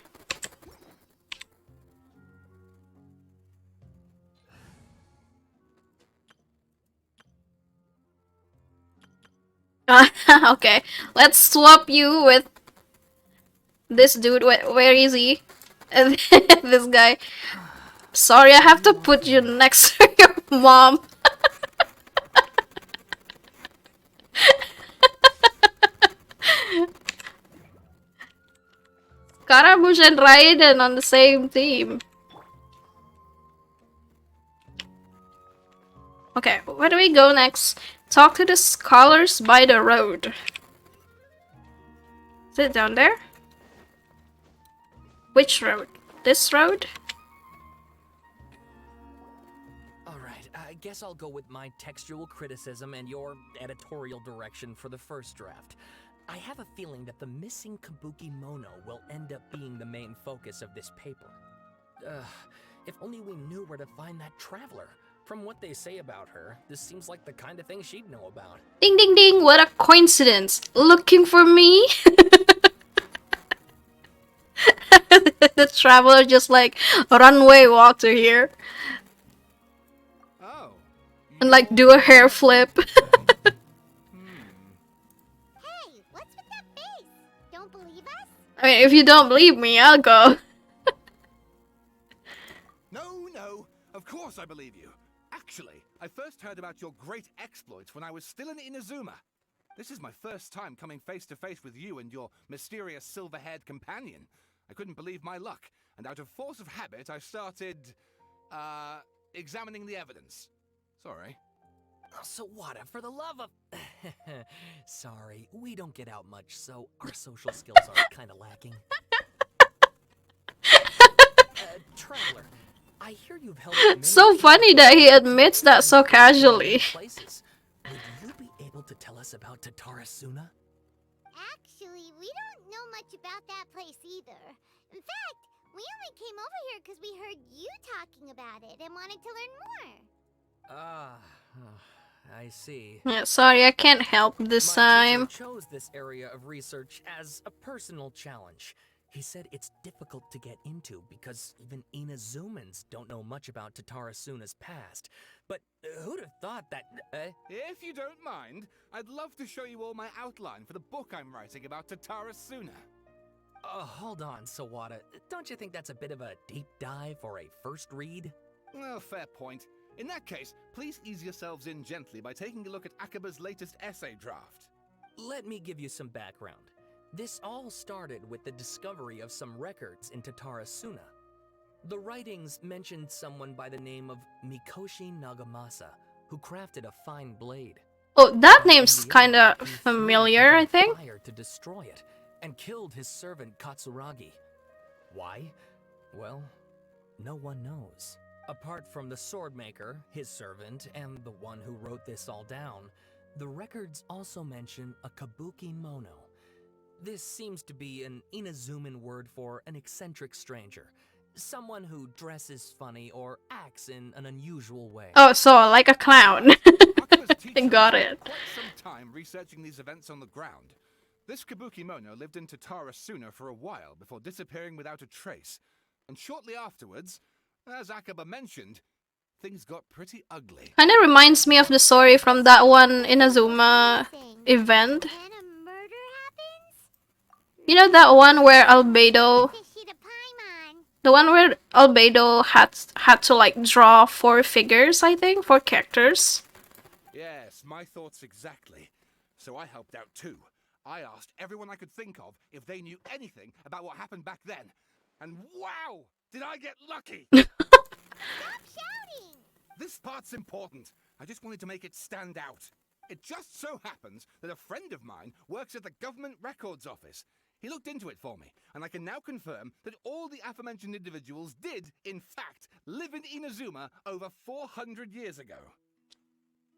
Okay, let's swap you with this dude. Where is he? This guy. Sorry, I have to put you next to your mom. Scaramouche and Raiden on the same team. Okay, where do we go next? Talk to the scholars by the road. Is it down there? Which road? This road? Alright, I guess I'll go with my textual criticism and your editorial direction for the first draft. I have a feeling that the missing Kabuki Mono will end up being the main focus of this paper. If only we knew where to find that traveler. From what they say about her, this seems like the kind of thing she'd know about. Ding ding ding, what a coincidence. Looking for me? The traveler just like runway walked to here. Oh. And like do a hair flip. Hey, what's with that face? Don't believe us? I mean, if you don't believe me, I'll go. No, of course I believe you. Actually, I first heard about your great exploits when I was still in Inazuma. This is my first time coming face to face with you and your mysterious silver-haired companion. I couldn't believe my luck, and out of force of habit, I started, examining the evidence. Sorry. So what, for the love of... Sorry, we don't get out much, so our social skills are kinda lacking. Traveler, I hear you've held It's so funny that he admits that so casually. Places. Would you be able to tell us about Tatarasuna? Actually, we don't know much about that place either. In fact, we only came over here because we heard you talking about it and wanted to learn more. I see. Yeah, sorry, I can't help this time. My teacher chose this area of research as a personal challenge. He said it's difficult to get into because even Inazumans don't know much about Tatarasuna's past. But who'd have thought that... If you don't mind, I'd love to show you all my outline for the book I'm writing about Tatarasuna. Hold on, Sawada. Don't you think that's a bit of a deep dive or a first read? Well, fair point. In that case, please ease yourselves in gently by taking a look at Akaba's latest essay draft. Let me give you some background. This all started with the discovery of some records in Tatarasuna. The writings mentioned someone by the name of Mikoshi Nagamasa, who crafted a fine blade. Oh, that But in name's the kind end, of he threw it familiar, into I think. fire to destroy it, and killed his servant Katsuragi. Why? Well, no one knows. Apart from the swordmaker, his servant, and the one who wrote this all down, the records also mention a kabuki mono. This seems to be an Inazuman word for an eccentric stranger, someone who dresses funny or acts in an unusual way. Oh, so like a clown. Akuma's teacher Got spent it. quite some time researching these events on the ground. This kabuki mono lived in Tatarasuna for a while before disappearing without a trace. And shortly afterwards, as Akaba mentioned, things got pretty ugly. Kinda reminds me of the story from that one Inazuma event. And a murder happens? You know that one where Albedo, Fishy to Paimon. the one where Albedo had to like draw 4 figures, I think, 4 characters. Yes, my thoughts exactly. So I helped out too. I asked everyone I could think of if they knew anything about what happened back then. And wow, did I get lucky! Stop shouting! This part's important. I just wanted to make it stand out. It just so happens that a friend of mine works at the Government Records Office. He looked into it for me, and I can now confirm that all the aforementioned individuals did, in fact, live in Inazuma over 400 years ago.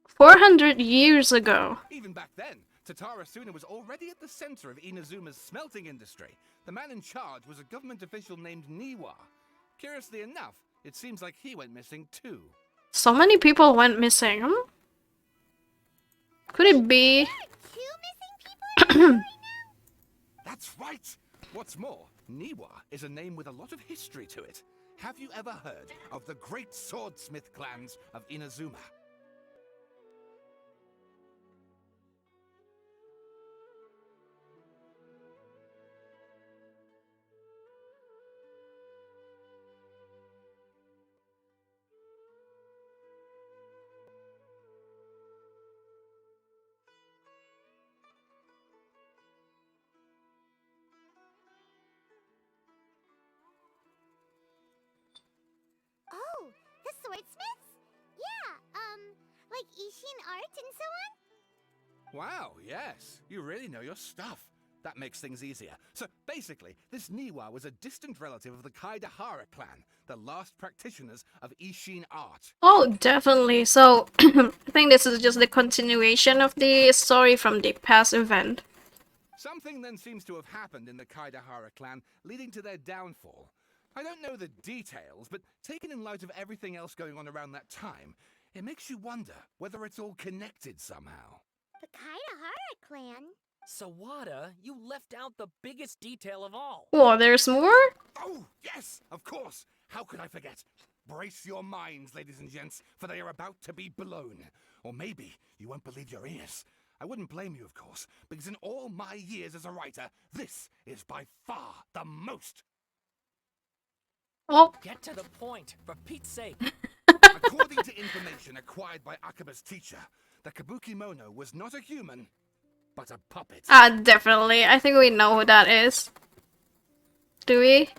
400 years ago. Even back then, Tatarasuna was already at the center of Inazuma's smelting industry. The man in charge was a government official named Niwa. Curiously enough, it seems like he went missing too. So many people went missing. Could it be? There are 2 missing people right now? That's right! What's more, Niwa is a name with a lot of history to it. Have you ever heard of the great swordsmith clans of Inazuma? Oh, the swordsmiths? Yeah, like Ishin art and so on? Wow, yes. You really know your stuff. That makes things easier. So basically, this Niwa was a distant relative of the Kaidahara clan, the last practitioners of Ishin art. Oh, definitely. So, I think this is just the continuation of the story from the past event. Something then seems to have happened in the Kaidahara clan, leading to their downfall. I don't know the details, but taken in light of everything else going on around that time, it makes you wonder whether it's all connected somehow. The Kaidahara clan? Sawada, you left out the biggest detail of all. Oh, there's more? Oh, yes, of course. How could I forget? Brace your minds, ladies and gents, for they are about to be blown. Or maybe you won't believe your ears. I wouldn't blame you, of course, because in all my years as a writer, this is by far the most. Oh, Get to the point, for Pete's sake. According to information acquired by Akaba's teacher, the Kabuki Mono was not a human, but a puppet. definitely. I think we know who that is. Do we?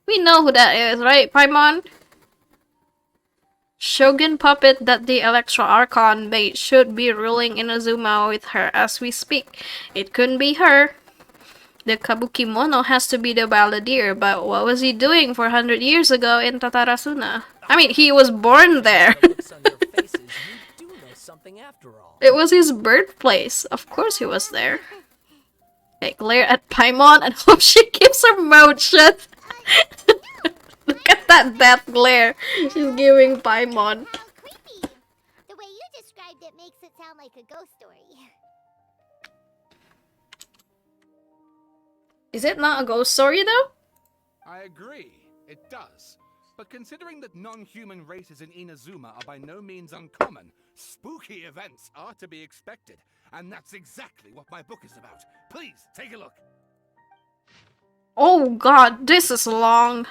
We know who that is, right, Paimon? Shogun puppet that the Electro Archon made should be ruling Inazuma with her as we speak. It couldn't be her. The Kabuki Mono has to be the balladeer, but what was he doing 400 years ago in Tatarasuna? I mean, he was born there. The looks on your faces, you do know something after all. It was his birthplace. Of course he was there. I glare at Paimon and hope she keeps her mouth shut. Look at that death glare she's giving Paimon. How creepy! The way you described it makes it sound like a ghost story. Is it not a ghost story though? I agree, it does. But considering that non-human races in Inazuma are by no means uncommon, spooky events are to be expected. And that's exactly what my book is about. Please, take a look. Oh god, this is long.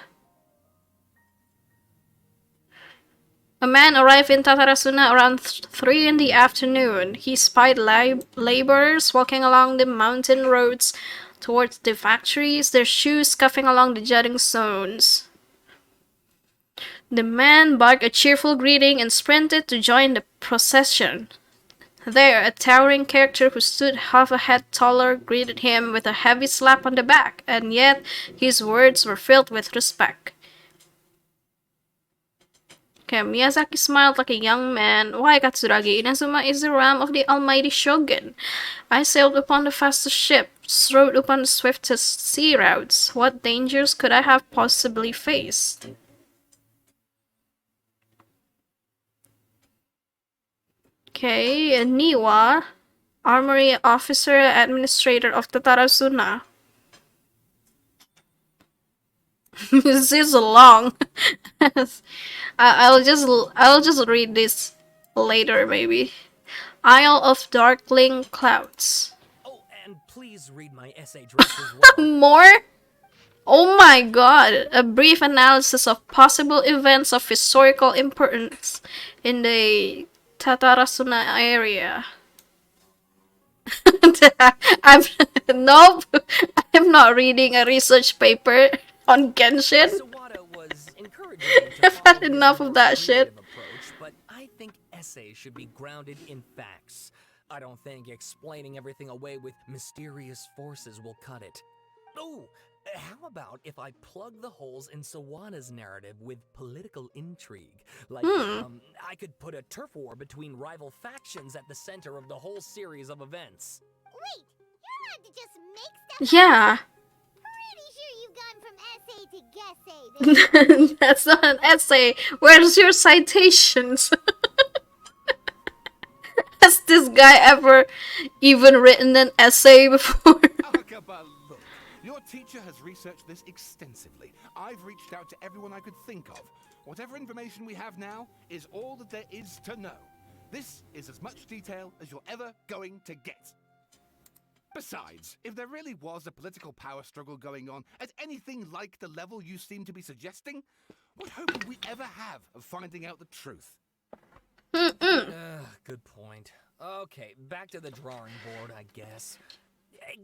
A man arrived in Tatarasuna around 3 in the afternoon. He spied laborers walking along the mountain roads towards the factories, their shoes scuffing along the jutting stones. The man barked a cheerful greeting and sprinted to join the procession. There, a towering character who stood half a head taller greeted him with a heavy slap on the back, and yet his words were filled with respect. Okay, Miyazaki smiled like a young man. Why, Katsuragi, Inazuma is the realm of the almighty Shogun. I sailed upon the fastest ship, rode upon the swiftest sea routes. What dangers could I have possibly faced? Okay, Niwa, Armory Officer Administrator of Tatarasuna. This is long. I'll just read this later, maybe. Isle of Darkling Clouds. Oh, and please read my essay draft as well. More? Oh my god! A brief analysis of possible events of historical importance in the Tatarasuna area. I'm nope. I'm not reading a research paper on Genshin. Sawada was encouraging me to I've had follow his enough more of that shit. creative approach, but I think essays should be grounded in facts. I don't think explaining everything away with mysterious forces will cut it. Oh, how about if I plug the holes in Sawada's narrative with political intrigue? Like, I could put a turf war between rival factions at the center of the whole series of events. Wait, you're allowed to just make stuff Yeah. Pretty sure you've gone from essay to guessay. That's not an essay. Where's your citations? Has this guy ever even written an essay before? Akaba, look. Your teacher has researched this extensively. I've reached out to everyone I could think of. Whatever information we have now is all that there is to know. This is as much detail as you're ever going to get. Besides, if there really was a political power struggle going on at anything like the level you seem to be suggesting, what hope would we ever have of finding out the truth? Good point. Okay, back to the drawing board, I guess.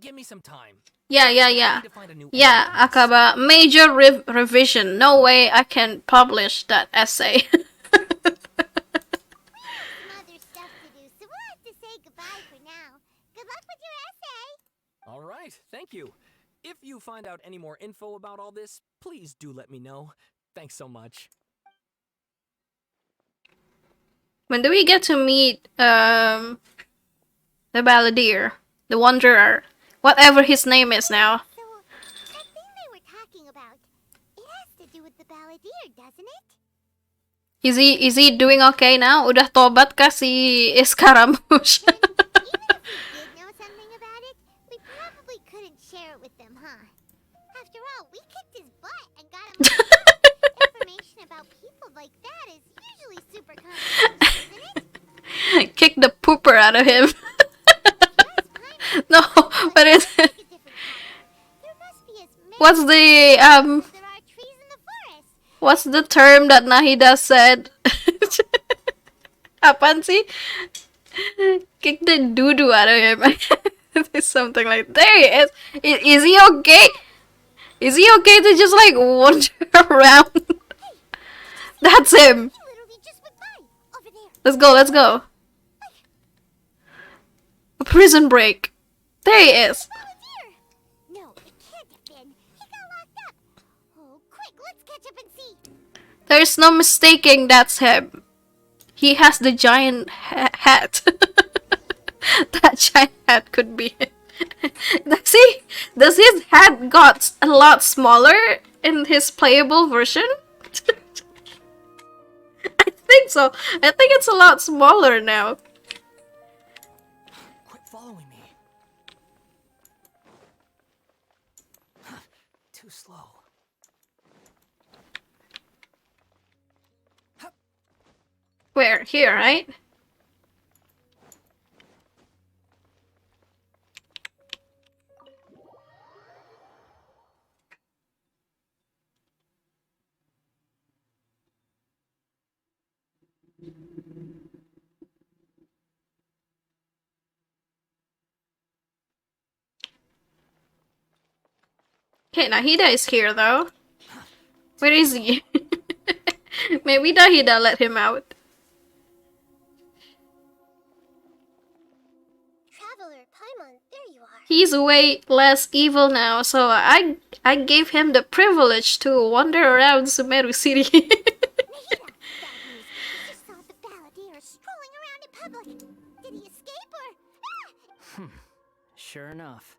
Give me some time. Yeah. I need to find a new Yeah, editor. Akaba. Major revision. No way I can publish that essay. Some other stuff to do, so we'll have to say goodbye for now. Good luck with your essay. All right, thank you. If you find out any more info about all this, please do let me know. Thanks so much. When do we get to meet the balladeer, the wanderer, whatever his name is now? So, that thing they were talking about, it has to do with the balladeer, doesn't it? Is he doing okay now? Udah tobat kah si Scaramouche? Even if we did know something about it, we probably couldn't share it with them, huh? After all, we kicked his butt and got him. Information about people like that is usually super confidential, isn't it? Kick the pooper out of him. Yes, No, but it's There must be as many what's the as there are trees in the forest. what's the term that Nahida said? Apaan sih? Kick the doo-doo out of him. It's something like there he is. Is he okay? Is he okay to just like wander around? That's him. He literally just went by over there. Let's go. A prison break. There he is. Balladeer! No, it can't have been. He got locked up. Oh, quick, let's catch up and see. There's no mistaking that's him. He has the giant hat. That giant hat could be him. Does his hat got a lot smaller in his playable version? I think so. I think it's a lot smaller now. Quit following me. Too slow. Where? Here, right? Okay, Nahida is here though. Where is he? Maybe Nahida let him out. there you are. He's way less evil now, so I gave him the privilege to wander around Sumeru City. Nahida! Bad news. We just saw the balladeer strolling around in public. Did he escape or... Ah! Sure enough,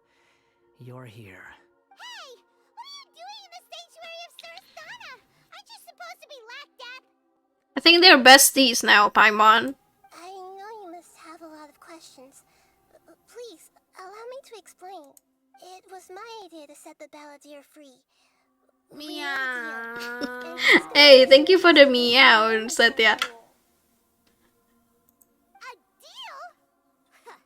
you're here. Hey! What are you doing in the sanctuary of Surasthana? Aren't you supposed to be lacked up? I think they're besties now, Paimon. I know you must have a lot of questions. Please, allow me to explain. It was my idea to set the balladeer free. Meow. Hey, thank you for the meow, Satya. A deal? Huh.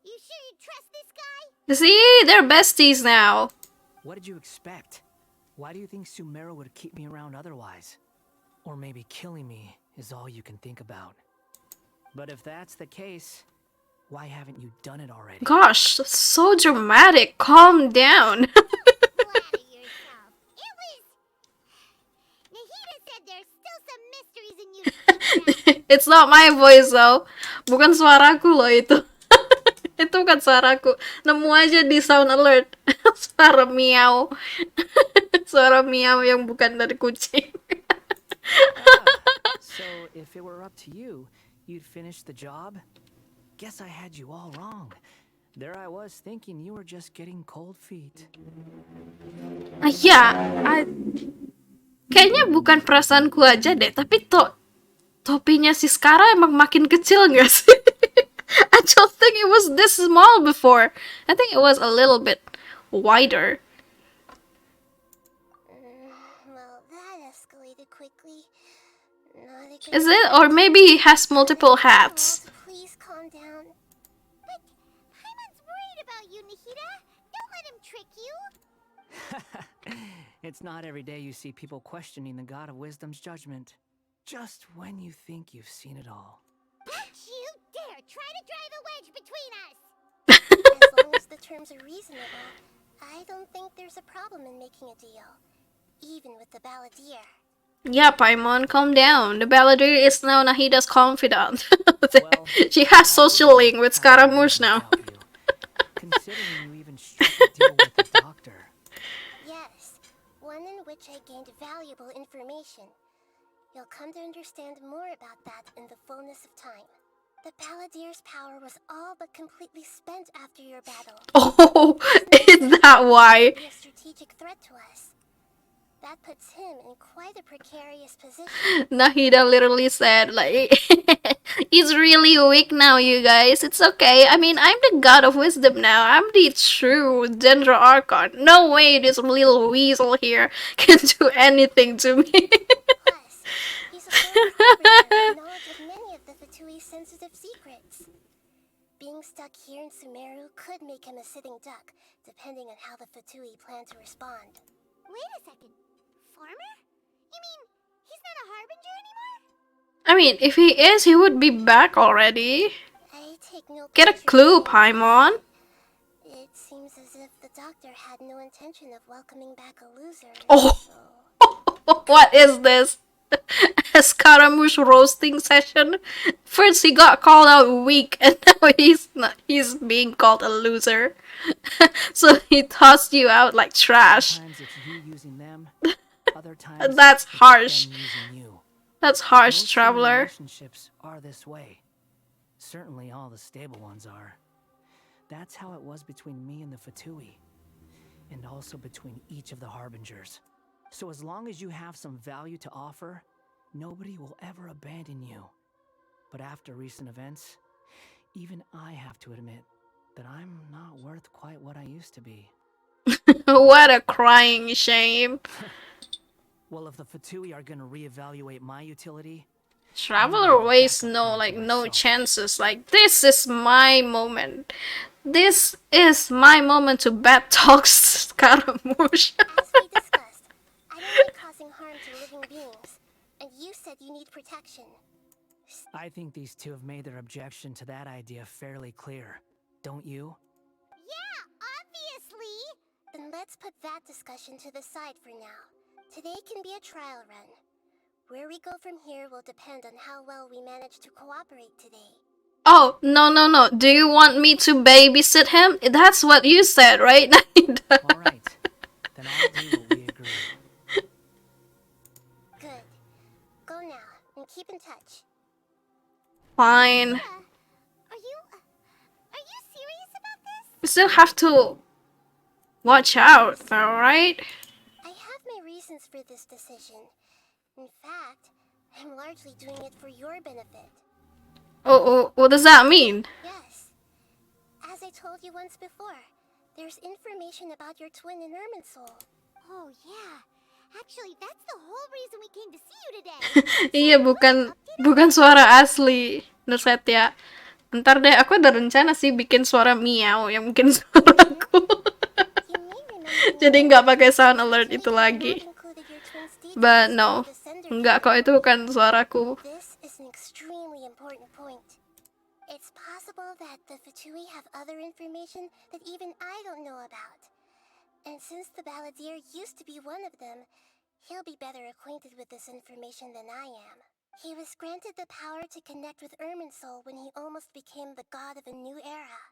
You sure you trust this guy? See, they're besties now. What did you expect? Why do you think Sumeru would keep me around otherwise? Or maybe killing me is all you can think about. But if that's the case, why haven't you done it already? Gosh, that's so dramatic. Calm down. Flatter yourself. It was... Nahida said there's still some mysteries in you. It's not my voice though. Bukan suaraku loh itu. Itu bukan suaraku. Nemu aja di sound alert. Suara miau. Suara miau yang bukan dari kucing. So if it were up to you, you'd finish the job? Guess I had you all wrong. There I was thinking you were just getting cold feet. Ya, kayaknya bukan perasaanku aja deh, tapi topinya si Skara emang makin kecil nggak sih? I don't think it was this small before. I think it was a little bit wider. Well, that escalated quickly. Not a good Is it? Or maybe he has multiple hats. Please calm down. But Paimon's worried about you, Nahida. Don't let him trick you. It's not every day you see people questioning the God of Wisdom's judgment. Just when you think you've seen it all. Don't you dare try to drive a wedge between us. As long as the terms are reasonable, I don't think there's a problem in making a deal, even with the balladeer. Yeah, Paimon, calm down. The balladeer is now Nahida's confidant. Well, She has social link with Scaramouche now. Considering you even struck a deal with the doctor. Yes, one in which I gained valuable information. You'll come to understand more about that in the fullness of time. The balladeer's power was all but completely spent after your battle. Oh, is that why? Be a strategic threat to us. That puts him in quite a precarious position. Nahida literally said, like, he's really weak now, you guys. It's okay. I mean, I'm the god of wisdom now. I'm the true Dendro Archon. No way this little weasel here can do anything to me. Plus, he's a former harbinger with knowledge of many of the Fatui's sensitive secrets. Being stuck here in Sumeru could make him a sitting duck, depending on how the Fatui plan to respond. Wait a second. Farmer? You mean he's not a harbinger anymore? I mean, if he is, he would be back already. I take no Get a pleasure clue, in saying Paimon. this. It seems as if the doctor had no intention of welcoming back a loser. Oh. So... What is this? A Scaramouche roasting session? First he got called out weak, and now he's being called a loser. So he tossed you out like trash. Sometimes it's you using them, other times That's it's harsh. them using you. That's harsh, Most human traveler. relationships are this way. Certainly all the stable ones are. That's how it was between me and the Fatui. And also between each of the harbingers. So as long as you have some value to offer, nobody will ever abandon you. But after recent events, even I have to admit that I'm not worth quite what I used to be. What a crying shame. Well, if the Fatui are gonna reevaluate my utility, Traveler wastes no chances. Like, this is my moment. This is my moment to bad talk Scaramouche. As we discussed, I don't like causing harm to living beings, and you said you need protection. I think these two have made their objection to that idea fairly clear. Don't you? Yeah, obviously! Then let's put that discussion to the side for now. Today can be a trial run. Where we go from here will depend on how well we manage to cooperate today. Oh, no. Do you want me to babysit him? That's what you said, right? All right. Then I'll do what we agreed. Good. Go now and keep in touch. Fine. Are you serious about this? We still have to watch out, though, right? I have my reasons for this decision. In fact, I'm largely doing it for your benefit. Oh, what does that mean? Yes. As I told you once before, there's information about your twin in Irminsul. Oh yeah. Actually, that's the whole reason we came to see you today. Iya, bukan suara asli, Nursetia. Ntar deh, aku ada rencana sih bikin suara miau yang mungkin suaraku. You may remember Jadi nggak pakai sound alert itu lagi. included your twin's details But in no, the sender nggak kok, itu bukan suaraku. This is an extremely important point. It's possible that the Fatui have other information that even I don't know about. And since the Balladeer used to be one of them, he'll be better acquainted with this information than I am. He was granted the power to connect with Irminsul when he almost became the god of a new era.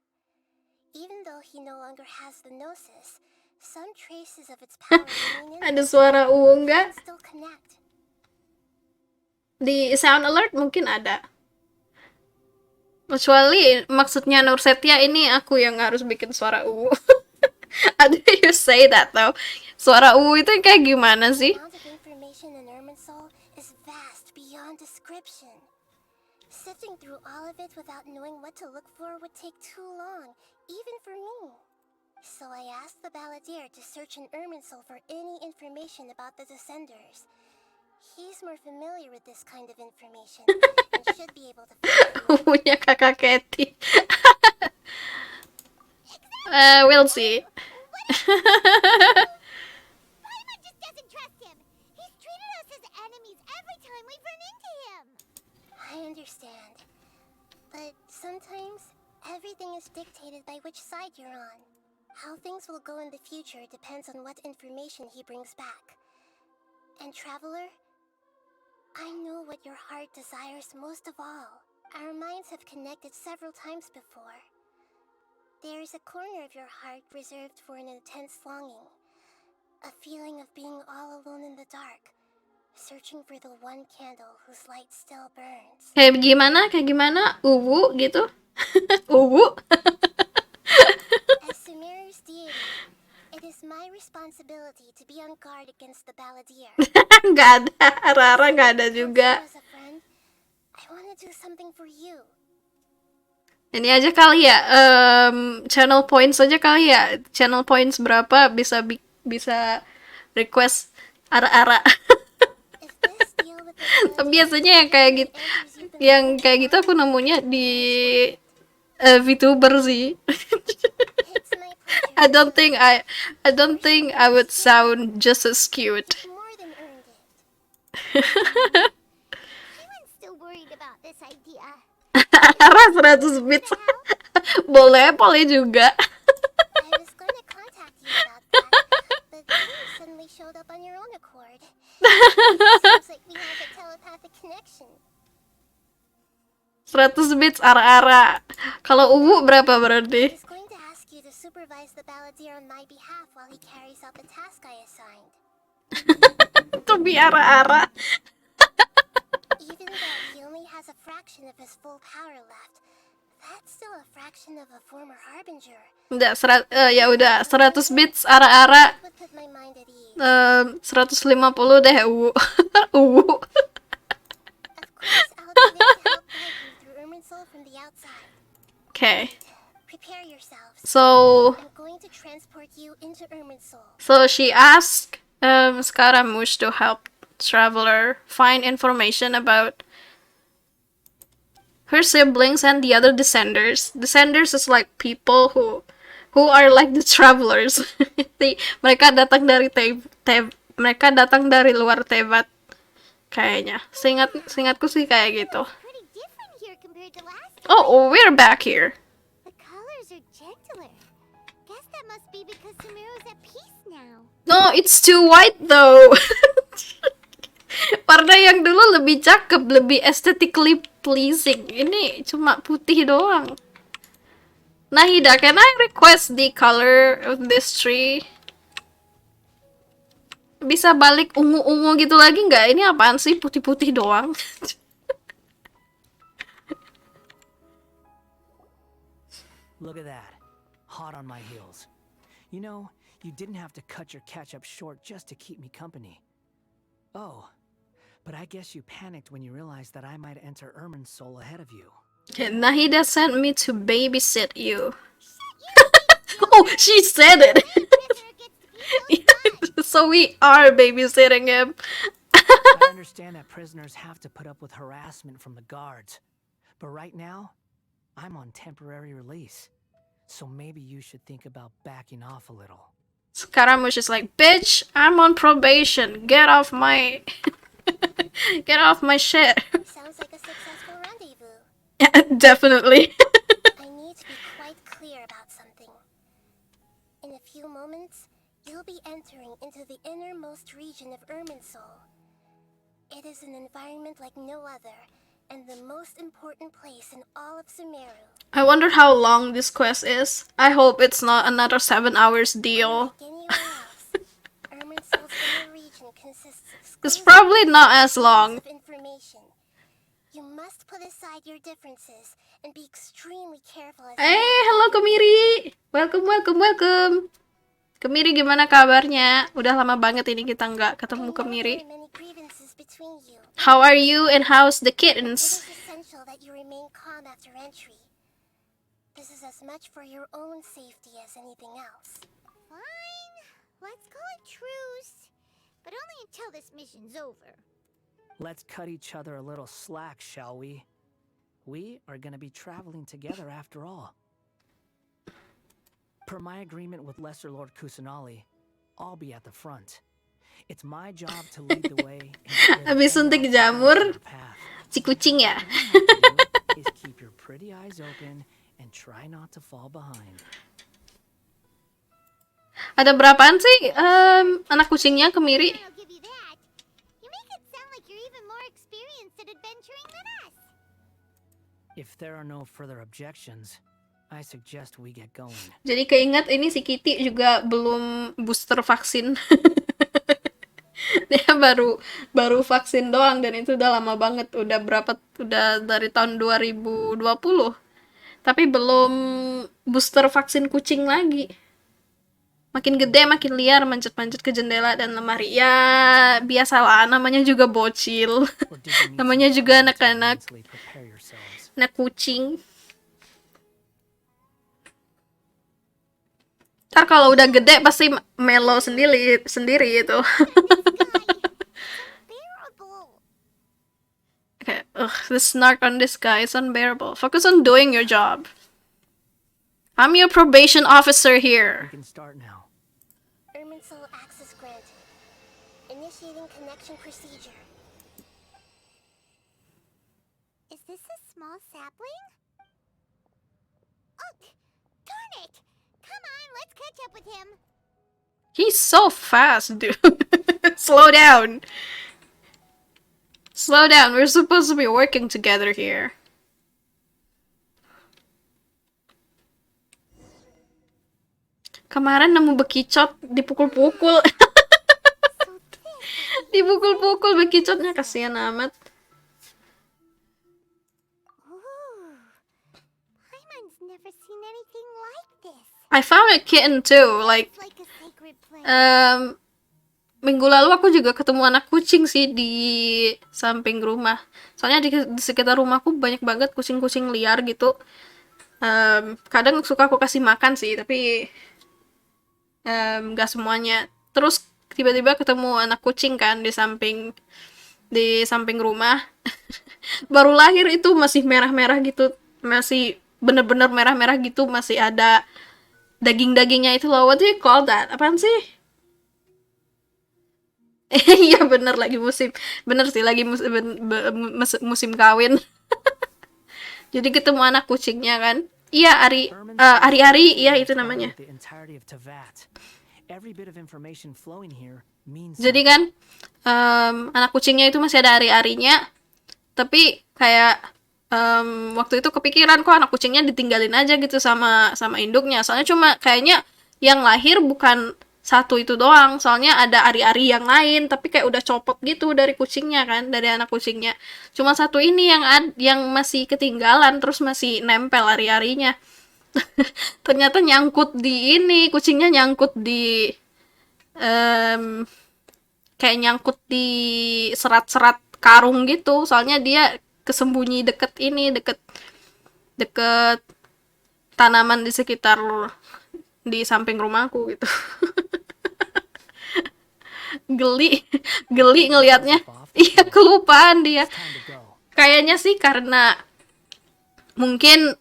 Even though he no longer has the Gnosis, some traces of its power remain in Ada him suara and nggak? can still connect. Di sound alert mungkin ada. Kecuali maksudnya Nursetia ini aku yang harus bikin suara uwu. How do you say that though? Suara uwu itu kayak gimana sih? The amount of information in Irminsul is vast beyond description. Sifting through all of it without knowing what to look for would take too long, even for me. So I asked the Balladeer to search in Irminsul for any information about the Descenders. He's more familiar with this kind of information and should be able to find it. Uwunya kakak Katie. We'll see. Paimon just doesn't trust him. He's treated us as enemies every time we've run into him. I understand. But sometimes everything is dictated by which side you're on. How things will go in the future depends on what information he brings back. And Traveler, I know what your heart desires most of all. Our minds have connected several times before. There is a corner of your heart reserved for an intense longing. A feeling of being all alone in the dark, searching for the one candle whose light still burns. Kayak gimana? Uwu gitu? Uwu? As Sumeru's deity, it is my responsibility to be on guard against the Balladeer. Nggak ada, Rara nggak ada juga. As a friend, I want to do something for you. Ini aja kali ya, channel points aja kali ya. Channel points berapa bisa request ara-ara. If this deal with the Biasanya yang kayak gitu aku nemunya di VTuber sih. it's my pleasure. I don't think I would sound just as cute. More than earned it. Paimon's still worried about this idea. Arah 100 bits. boleh juga. I was going to contact you about that, but then you suddenly showed up on your own accord. Seems like we have a telepathic connection. 100 bits ara-ara. Kalau Uwu berapa I berarti? was going to ask you to supervise the Balladeer on my behalf while he carries out the task I assigned. Itu bi ara-ara. Even though he only has a fraction of his full power left, that's still a fraction of a former Harbinger. Udah, ya udah 100 bits ara-ara. That would put my mind at ease. 150 deh Uwu. Uwu. Of course, I'll be there to help guide you through Irminsul from the outside. Okay. Prepare yourselves. So I'm going to transport you into Irminsul. she asked Scaramouche to help Traveler find information about her siblings and the other Descenders. Descenders is like people who are like the Travelers. Mereka datang dari mereka datang dari luar Tevat kayaknya. Seingatku sih kayak gitu. Pretty different here compared to last time. Oh, we're back here. The colors are gentler. Guess that must be because Sumeru's at peace now. No, it's too white though. Warna yang dulu lebih cakep, lebih aesthetically pleasing. Ini cuma putih doang. Nahida, can I request the color of this tree? Bisa balik ungu-ungu gitu lagi nggak? Ini apaan sih putih-putih doang? Look at that. Hot on my heels. You know, you didn't have to cut your catch-up short just to keep me company. Oh, but I guess you panicked when you realized that I might enter Ermin's soul ahead of you. Nahida sent me to babysit you. Oh, she said it! So we are babysitting him. I understand that prisoners have to put up with harassment from the guards. But right now, I'm on temporary release. So maybe you should think about backing off a little. Scaramouche is like, bitch, I'm on probation. Get off my... Get off my shit. Sounds like a successful rendezvous. Definitely. I need to be quite clear about something. In a few moments, you'll be entering into the innermost region of Irminsul. It is an environment like no other, and the most important place in all of Sumeru. I wonder how long this quest is. I hope it's not another 7 hours deal. Like anywhere else, Irminsul's inner region consists It's exclusively probably not as long. of information. You must put aside your differences and be extremely careful as Eh, hello Kemiri. Welcome. Kemiri gimana kabarnya? Udah lama banget ini kita nggak ketemu Kemiri. There are many grievances between you. How are you and how's the It kittens? is essential that you remain calm after entry. This is as much for your own safety as anything else. Fine. Let's call it truce. But only until this mission's over. Let's cut each other a little slack, shall we? We are gonna be traveling together after all. Per my agreement with Lesser Lord Kusanali, I'll be at the front. It's my job to lead the way. and clear Habis anyone suntik else who jamur. comes in our path. Si kucing ya? Is keep your pretty eyes open and try not to fall behind. Ada berapaan sih anak kucingnya Kemiri? I'll give you that. You make it sound like you're even more experienced at adventuring than us. If there are no further objections, I suggest we get going. Jadi keinget ini si Kitty juga belum booster vaksin. Dia baru vaksin doang dan itu udah lama banget. Udah dari tahun 2020. Tapi belum booster vaksin kucing lagi. Makin gede, makin liar, manjat-manjat ke jendela dan lemari. Ya, biasalah, namanya juga bocil. Or did you need Namanya some juga time to anak-anak. mentally prepare yourselves? Anak kucing. Ntar kalau udah gede pasti melo sendiri itu. Bearable. Okay, the snark on this guy is unbearable. Focus on doing your job. I'm your probation officer We here. can start now. Irminsul access granted. Initiating connection procedure. Is this a small sapling? Oh, darn it! Come on, let's catch up with him. He's so fast, dude. Slow down. Slow down. We're supposed to be working together here. Kemarin nemu bekicot dipukul-pukul. So thick. Dipukul-pukul bekicotnya, kasihan amat. Ooh. Paimon's never seen anything like this. I found a kitten too. Like, It's like a sacred place. minggu lalu aku juga ketemu anak kucing sih di samping rumah. Soalnya di sekitar rumahku banyak banget kucing-kucing liar gitu. Kadang suka aku kasih makan sih, tapi nggak semuanya. Terus tiba-tiba ketemu anak kucing kan di samping rumah. Baru lahir itu masih merah-merah gitu, masih bener-bener merah-merah gitu, masih ada daging-dagingnya itu loh. What do you call that? Apaan sih? Iya bener lagi musim. Bener sih lagi musim kawin. Jadi ketemu anak kucingnya kan. Iya, Ari-Ari, iya itu namanya. The entirety of Tavat. Every bit of information flowing here means Jadi kan anak kucingnya itu masih ada ari-arinya, tapi kayak waktu itu kepikiran kok anak kucingnya ditinggalin aja gitu sama induknya. Soalnya cuma kayaknya yang lahir bukan satu itu doang. Soalnya ada ari-ari yang lain, tapi kayak udah copot gitu dari kucingnya kan, dari anak kucingnya. Cuma satu ini yang masih ketinggalan, terus masih nempel ari-arinya. Ternyata nyangkut di ini, kucingnya nyangkut di kayak nyangkut di serat-serat karung gitu. Soalnya dia kesembunyi deket deket tanaman di sekitar di samping rumahku gitu. geli geli ngelihatnya. Iya, kelupaan dia. Kayaknya sih karena mungkin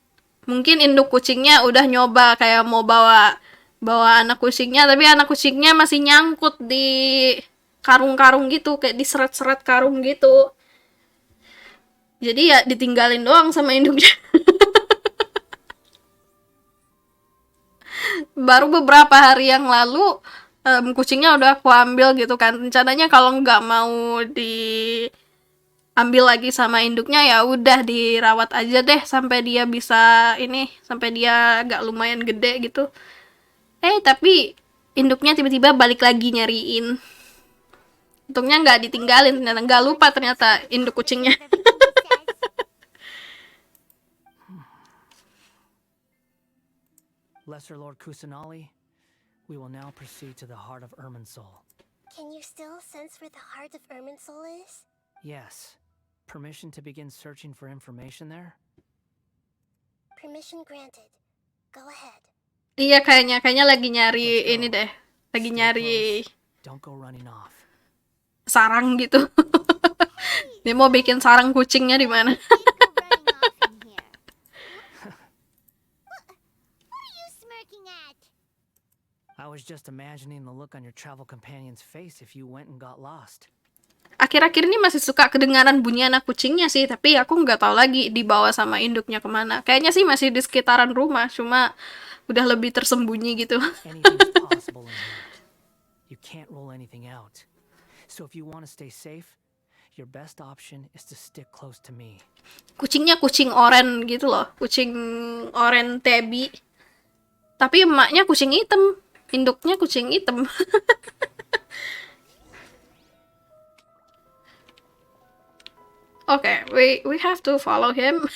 induk kucingnya udah nyoba kayak mau bawa anak kucingnya, tapi anak kucingnya masih nyangkut di karung-karung gitu, kayak di serat-serat karung gitu. Jadi ya ditinggalin doang sama induknya. Baru beberapa hari yang lalu kucingnya udah aku ambil gitu kan. Rencananya kalau nggak mau diambil lagi sama induknya, ya udah dirawat aja deh sampai dia bisa sampai dia agak lumayan gede gitu. Tapi induknya tiba-tiba balik lagi nyariin. Untungnya nggak ditinggalin, ternyata nggak lupa ternyata induk kucingnya. Lesser Lord Kusanali, we will now proceed to the heart of Irminsul. Can you still sense where the heart of Irminsul is? Yes. Permission to begin searching for information there? Permission granted. Go ahead. Iya, kayaknya lagi nyari ini deh. Lagi Stay nyari close. Don't go running off. sarang gitu. Dia mau bikin sarang kucingnya di mana? Can't go running off in here. What are you smirking at? I was just imagining the look on your travel companion's face if you went and got lost. Akhir-akhir ini masih suka kedengaran bunyi anak kucingnya sih, tapi aku nggak tahu lagi dibawa sama induknya kemana. Kayaknya sih masih di sekitaran rumah, cuma udah lebih tersembunyi gitu. Anything's possible in here. You can't rule anything out. So if you want to stay safe, your best option is to stick close to me. Kucingnya kucing oren gitu loh, kucing oren tabby. Tapi emaknya kucing hitam, induknya kucing hitam. Okay, we have to follow him.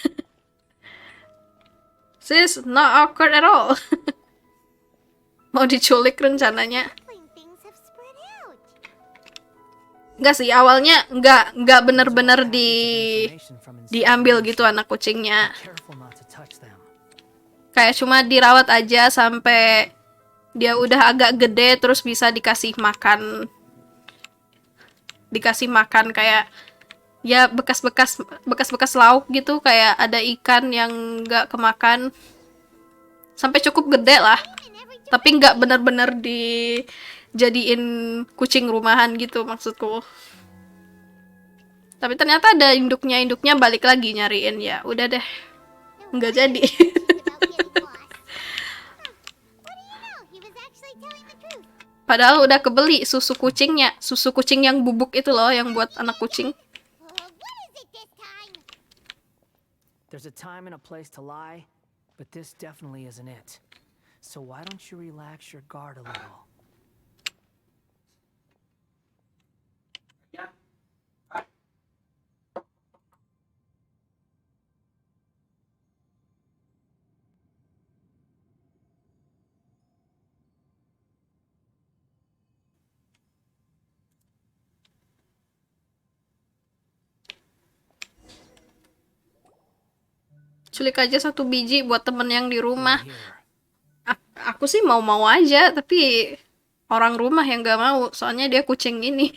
This is not awkward at all. Mau diculik rencananya. Plain things have spread out. Enggak sih, awalnya enggak bener-bener diambil gitu anak kucingnya. Careful not to touch them. Kayak cuma dirawat aja sampai dia udah agak gede, terus bisa dikasih makan kayak ya bekas-bekas lauk gitu, kayak ada ikan yang nggak kemakan sampai cukup gede lah, tapi nggak bener-bener dijadiin kucing rumahan gitu maksudku. Tapi ternyata ada induknya balik lagi nyariin, ya udah deh, nggak jadi. Padahal udah kebeli susu kucingnya, susu kucing yang bubuk itu loh, yang buat anak kucing. There's a time and a place to lie, but this definitely isn't it. So why don't you relax your guard a little? Culik aja 1 biji buat temen yang di rumah. Here. Aku sih mau-mau aja, tapi orang rumah yang gak mau, soalnya dia kucing ini.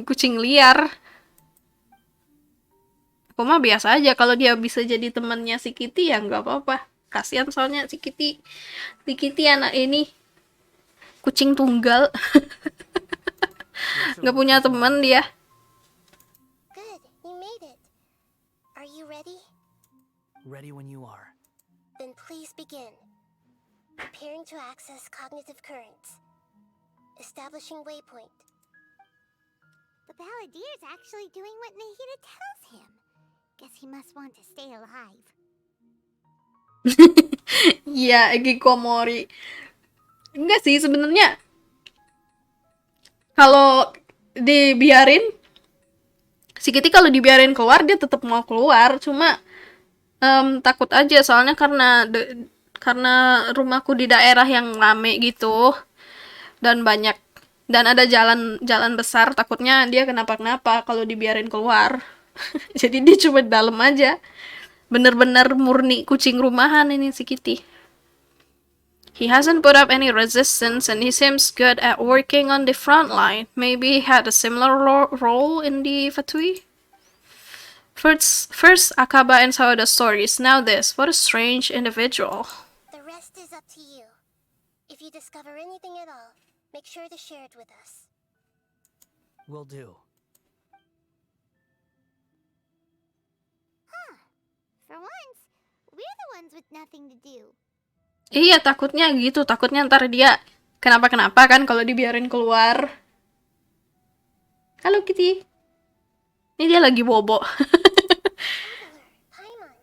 kucing liar. Aku mah biasa aja kalau dia bisa jadi temannya si Kitty, ya nggak apa-apa. Kasihan soalnya si Kitty anak ini kucing tunggal. Nggak punya teman dia. Good, you made it. Are you ready? Ready when you are. Then please begin. Preparing to access cognitive currents. Establishing waypoint. The Balladeer's actually doing what Nahida tells him. Guess he must want to stay alive. Iya, Hikikomori. Enggak sih sebenarnya. Kalau dibiarin, si Kitty kalau dibiarin keluar dia tetap mau keluar, cuma takut aja soalnya karena rumahku di daerah yang rame gitu dan ada jalan besar, takutnya dia kenapa-kenapa kalau dibiarin keluar. Jadi dia cuma di dalam aja. Bener-bener murni kucing rumahan ini si Kitty. He hasn't put up any resistance and he seems good at working on the front line. Maybe he had a similar role in the Fatui? First Akaba and Sawada stories, now this. What a strange individual. The rest is up to you. If you discover anything at all, make sure to share it with us. Will do. For once, we're the ones with nothing to do. Iya, takutnya gitu. Takutnya ntar dia kenapa-kenapa kan kalau dibiarin keluar. Halo Kitty. Ini dia lagi bobo. Paimon,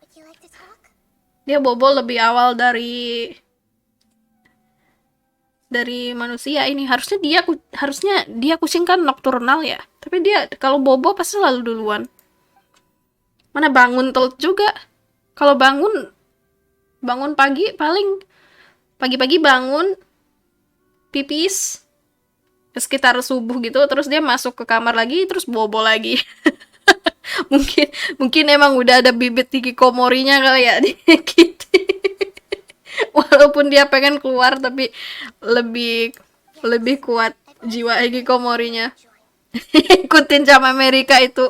would you like to talk? Dia bobo lebih awal dari manusia ini. Harusnya dia kucing kan nocturnal ya. Tapi dia kalau bobo pasti selalu duluan. Mana bangun telat juga. Kalau bangun pagi paling pagi-pagi bangun pipis sekitar subuh gitu, terus dia masuk ke kamar lagi terus bobo lagi. mungkin emang udah ada bibit hikikomorinya kali ya di Kitty. Walaupun dia pengen keluar tapi lebih kuat jiwa hikikomorinya. Ikutin sama Amerika itu.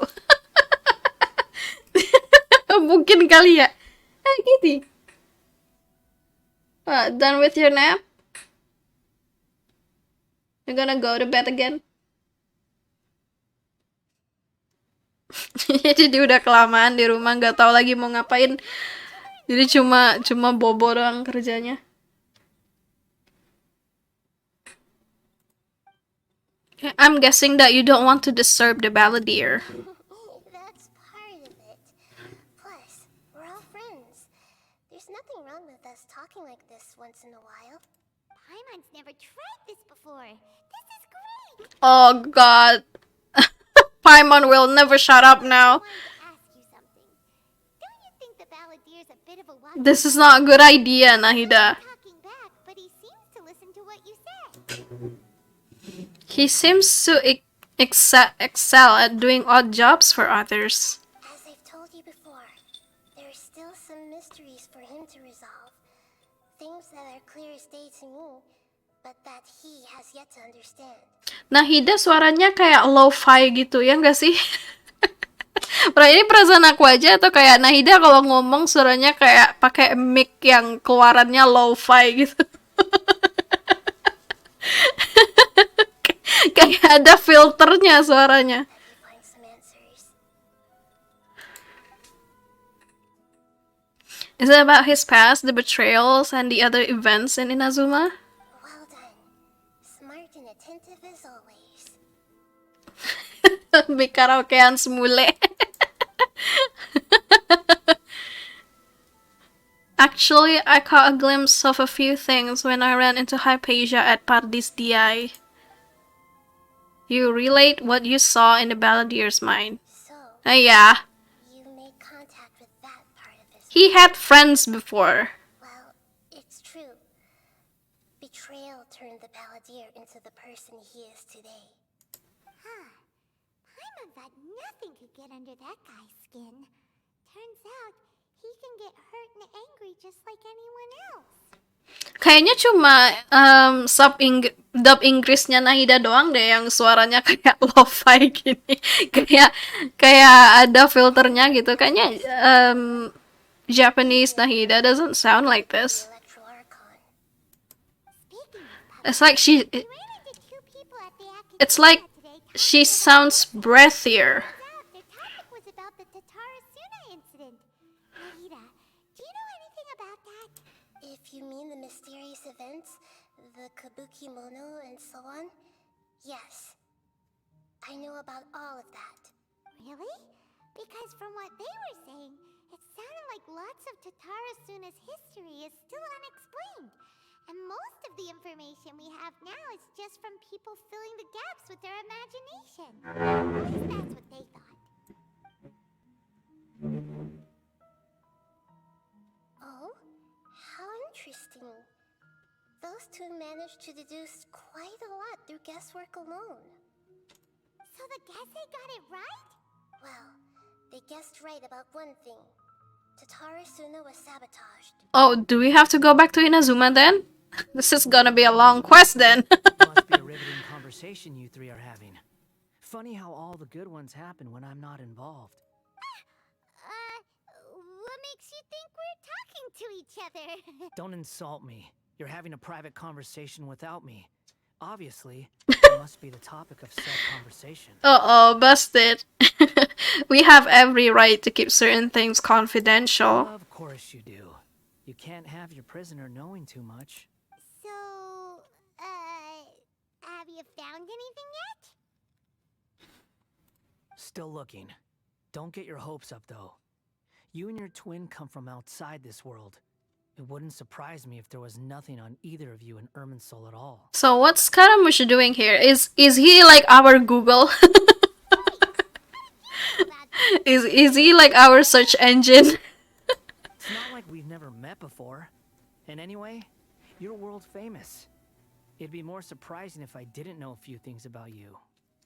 Mungkin kali ya. Kitty. Done with your nap? You're gonna go to bed again? Jadi udah kelamaan di rumah, nggak tahu lagi mau ngapain. Jadi cuma bobo doang kerjanya. I'm guessing that you don't want to disturb the balladeer. That's part of it. Plus, we're all friends. There's nothing wrong with us talking like this once in a while. Paimon's never tried this before. This is great. Oh god. Paimon will never shut up now. I wanted to ask you something. Don't you think the Balladeer's a bit of a wacky? This is not a good idea, Nahida. Talking back, but he seems to listen to what you say. He seems to excel at doing odd jobs for others. As I've told you before, there are still some mysteries for him to resolve. Things that are clear as day to me, but that he has yet to understand. Nahida suaranya kayak Lofi gitu, ya nggak sih? Ini perasaan aku aja atau kayak Nahida kalau ngomong suaranya kayak pakai mic yang keluarannya Lofi gitu. Kayak ada filternya suaranya. Have you find some answers? Is it about his past, the betrayals, and the other events in Inazuma? Well done. Smart and attentive as always. Bikaraokean semule. Actually, I caught a glimpse of a few things when I ran into Hypatia at Pardis Di. You relate what you saw in the Balladeer's mind. So, Yeah, you made contact with that part of his. he had friends before. Well, it's true. Betrayal turned the Balladeer into the person he is today. Huh. Paimon thought nothing could get under that guy's skin. Turns out, he can get hurt and angry just like anyone else. Kayaknya cuma dub Inggrisnya Nahida doang deh yang suaranya kayak lo-fi gini. kayak ada filternya gitu. Kayaknya Japanese Nahida doesn't sound like this. Electro Archon. Speaking of It's like we ran into two people at the it's like today. she sounds breathier. Their topic was about the Tatarasuna incident. Nahida, do you know anything about that? If you mean the mysterious events, the Kabuki Mono and so on, yes. I know about all of that. Really? Because from what they were saying, it sounded like lots of Tatarasuna's history is still unexplained. And most of the information we have now is just from people filling the gaps with their imagination. At least that's what they thought. Oh? How interesting. Those two managed to deduce quite a lot through guesswork alone. So the Gese got it right? Well, they guessed right about one thing. Tatarasuna was sabotaged. Oh, do we have to go back to Inazuma then? This is gonna be a long quest then. Must be a riveting conversation you three are having. Funny how all the good ones happen when I'm not involved. What makes you think we're talking to each other? Don't insult me. You're having a private conversation without me. Obviously, it must be the topic of said conversation. Uh-oh, busted. We have every right to keep certain things confidential. Of course you do. You can't have your prisoner knowing too much. So, have you found anything yet? Still looking. Don't get your hopes up, though. You and your twin come from outside this world. It wouldn't surprise me if there was nothing on either of you in Irminsul at all. So what's Scaramush doing here? Is he like our Google? Is he like our search engine? It's not like we've never met before. And anyway, you're world famous. It'd be more surprising if I didn't know a few things about you.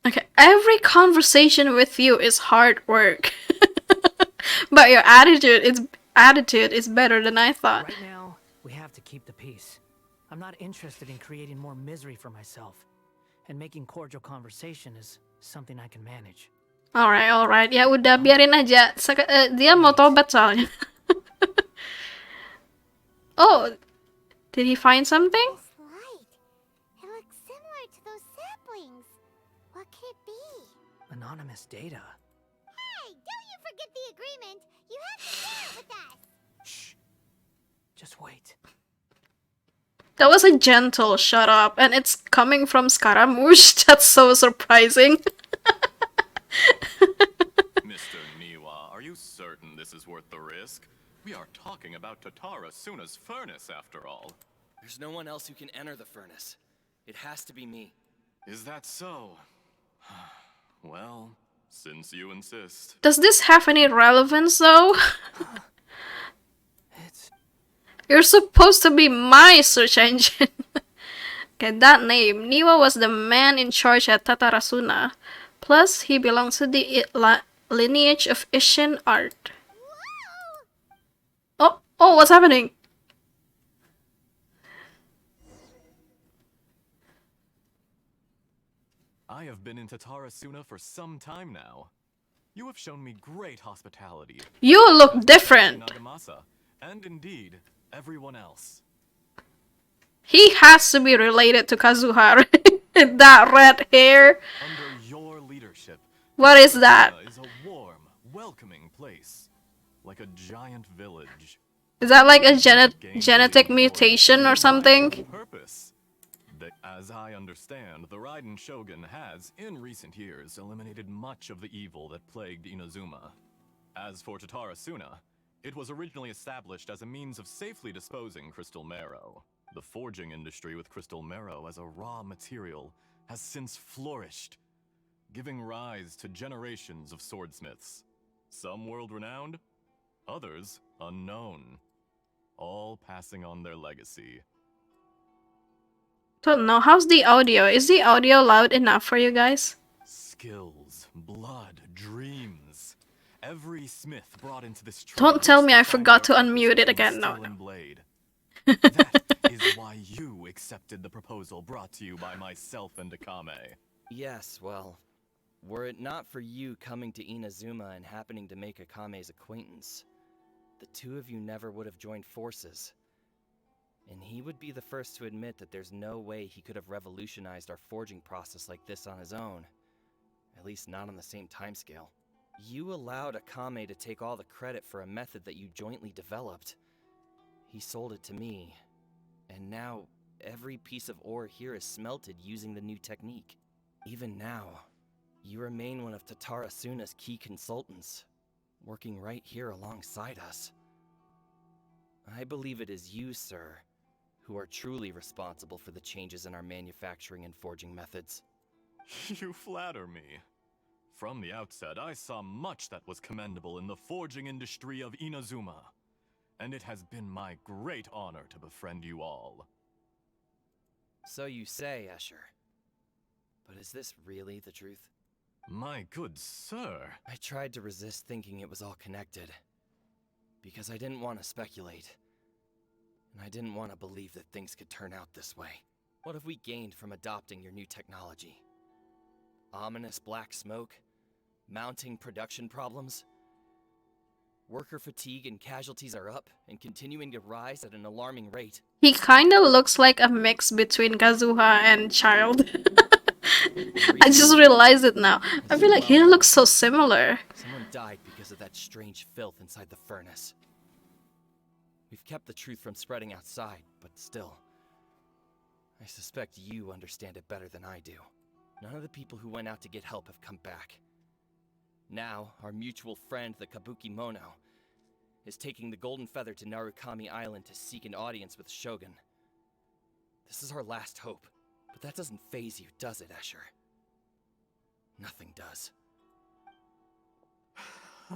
Okay, every conversation with you is hard work. But your attitude is better than I thought. Right now, we have to keep the peace. I'm not interested in creating more misery for myself. And making cordial conversation is something I can manage. Alright. Ya udah, biarin aja. Dia mau tobat soalnya. Oh, did he find something? This light. It looks similar to those saplings. What could it be? Anonymous data. Hey, don't you forget the agreement. You have to share it with us. Shh. Just wait. That was a gentle shut up, and it's coming from Scaramouche. That's so surprising. Mr. Niwa, are you certain this is worth the risk? We are talking about Tatarasuna's furnace, after all. There's no one else who can enter the furnace. It has to be me. Is that so? Well, since you insist. Does this have any relevance though? It's... You're supposed to be my search engine. Okay, that name. Niwa was the man in charge at Tatarasuna. Plus, he belongs to the lineage of Ishin art. Oh, what's happening? I have been in Tatarasuna for some time now. You have shown me great hospitality. You look different. Nagamasa, and indeed, everyone else. He has to be related to Kazuha. That red hair. Under your leadership, What is that? Tatarasuna is a warm, welcoming place. Like a giant village. Is that like a genetic mutation or something? Purpose. As I understand, the Raiden Shogun has, in recent years, eliminated much of the evil that plagued Inazuma. As for Tatarasuna, it was originally established as a means of safely disposing crystal marrow. The forging industry with crystal marrow as a raw material has since flourished, giving rise to generations of swordsmiths. Some world-renowned, others unknown, all passing on their legacy. Don't know. How's the audio? Is the audio loud enough for you guys? Skills, blood, dreams. Every smith brought into this Don't tell me I find forgot to their unmute it purpose in again. No. steel and blade. That is why you accepted the proposal brought to you by myself and Akame. Yes, well, were it not for you coming to Inazuma and happening to make Akame's acquaintance, the two of you never would have joined forces. And he would be the first to admit that there's no way he could have revolutionized our forging process like this on his own. At least not on the same timescale. You allowed Akame to take all the credit for a method that you jointly developed. He sold it to me, and now every piece of ore here is smelted using the new technique. Even now, You remain one of Tatara Suna's key consultants, working right here alongside us. I believe it is you, sir, who are truly responsible for the changes in our manufacturing and forging methods. You flatter me. From the outset, I saw much that was commendable in the forging industry of Inazuma, and it has been my great honor to befriend you all. So you say, Escher. But is this really the truth? My good sir. I tried to resist thinking it was all connected, because I didn't want to speculate, and I didn't want to believe that things could turn out this way. What have we gained from adopting your new technology? Ominous black smoke? Mounting production problems? Worker fatigue and casualties are up and continuing to rise at an alarming rate. He kinda looks like a mix between Kazuha and Child. I just realized it now. I feel like he looks so similar. Someone died because of that strange filth inside the furnace. We've kept the truth from spreading outside, but still, I suspect you understand it better than I do. None of the people who went out to get help have come back. Now, our mutual friend, the Kabuki Mono, is taking the Golden Feather to Narukami Island to seek an audience with Shogun. This is our last hope, but that doesn't faze you, does it, Escher? Nothing does.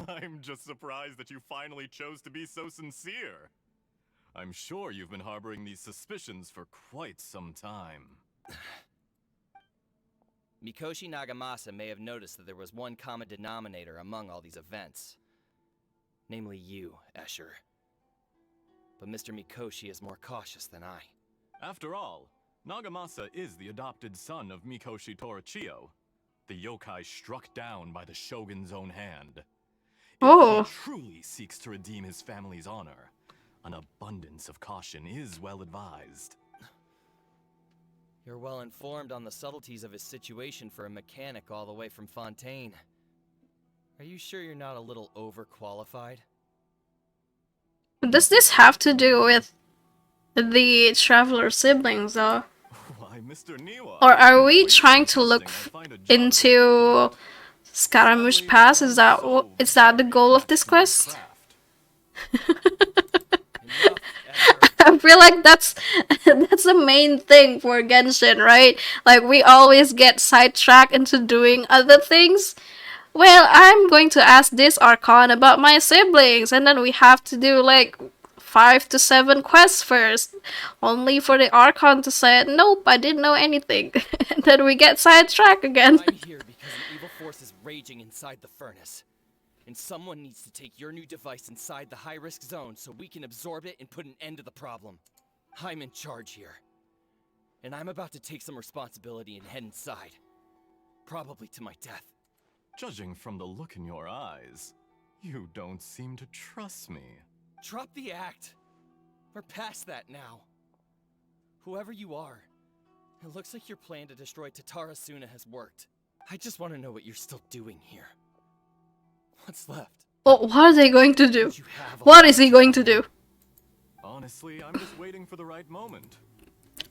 I'm just surprised that you finally chose to be so sincere. I'm sure you've been harboring these suspicions for quite some time. Mikoshi Nagamasa may have noticed that there was one common denominator among all these events. Namely you, Escher. But Mr. Mikoshi is more cautious than I. After all, Nagamasa is the adopted son of Mikoshi Torichio, the yokai struck down by the Shogun's own hand. Oh. If he truly seeks to redeem his family's honor, an abundance of caution is well advised. You're well informed on the subtleties of his situation for a mechanic all the way from Fontaine. Are you sure you're not a little overqualified? Does this have to do with the Traveler siblings, though? Why, Mr. Niwa, Or are we trying to look into Scaramouche Pass? Is that the goal of this quest? I feel like that's the main thing for Genshin, right? Like, we always get sidetracked into doing other things. Well, I'm going to ask this Archon about my siblings, and then we have to do like 5 to 7 quests first, only for the Archon to say, nope, I didn't know anything. And then we get sidetracked again. I'm here because an evil force is raging inside the furnace. And someone needs to take your new device inside the high-risk zone so we can absorb it and put an end to the problem. I'm in charge here. And I'm about to take some responsibility and head inside. Probably to my death. Judging from the look in your eyes, you don't seem to trust me. Drop the act. We're past that now. Whoever you are, it looks like your plan to destroy Tatara Suna has worked. I just want to know what you're still doing here. What's left? Well, what are they going to do? What is he going to do? Honestly, I'm just waiting for the right moment.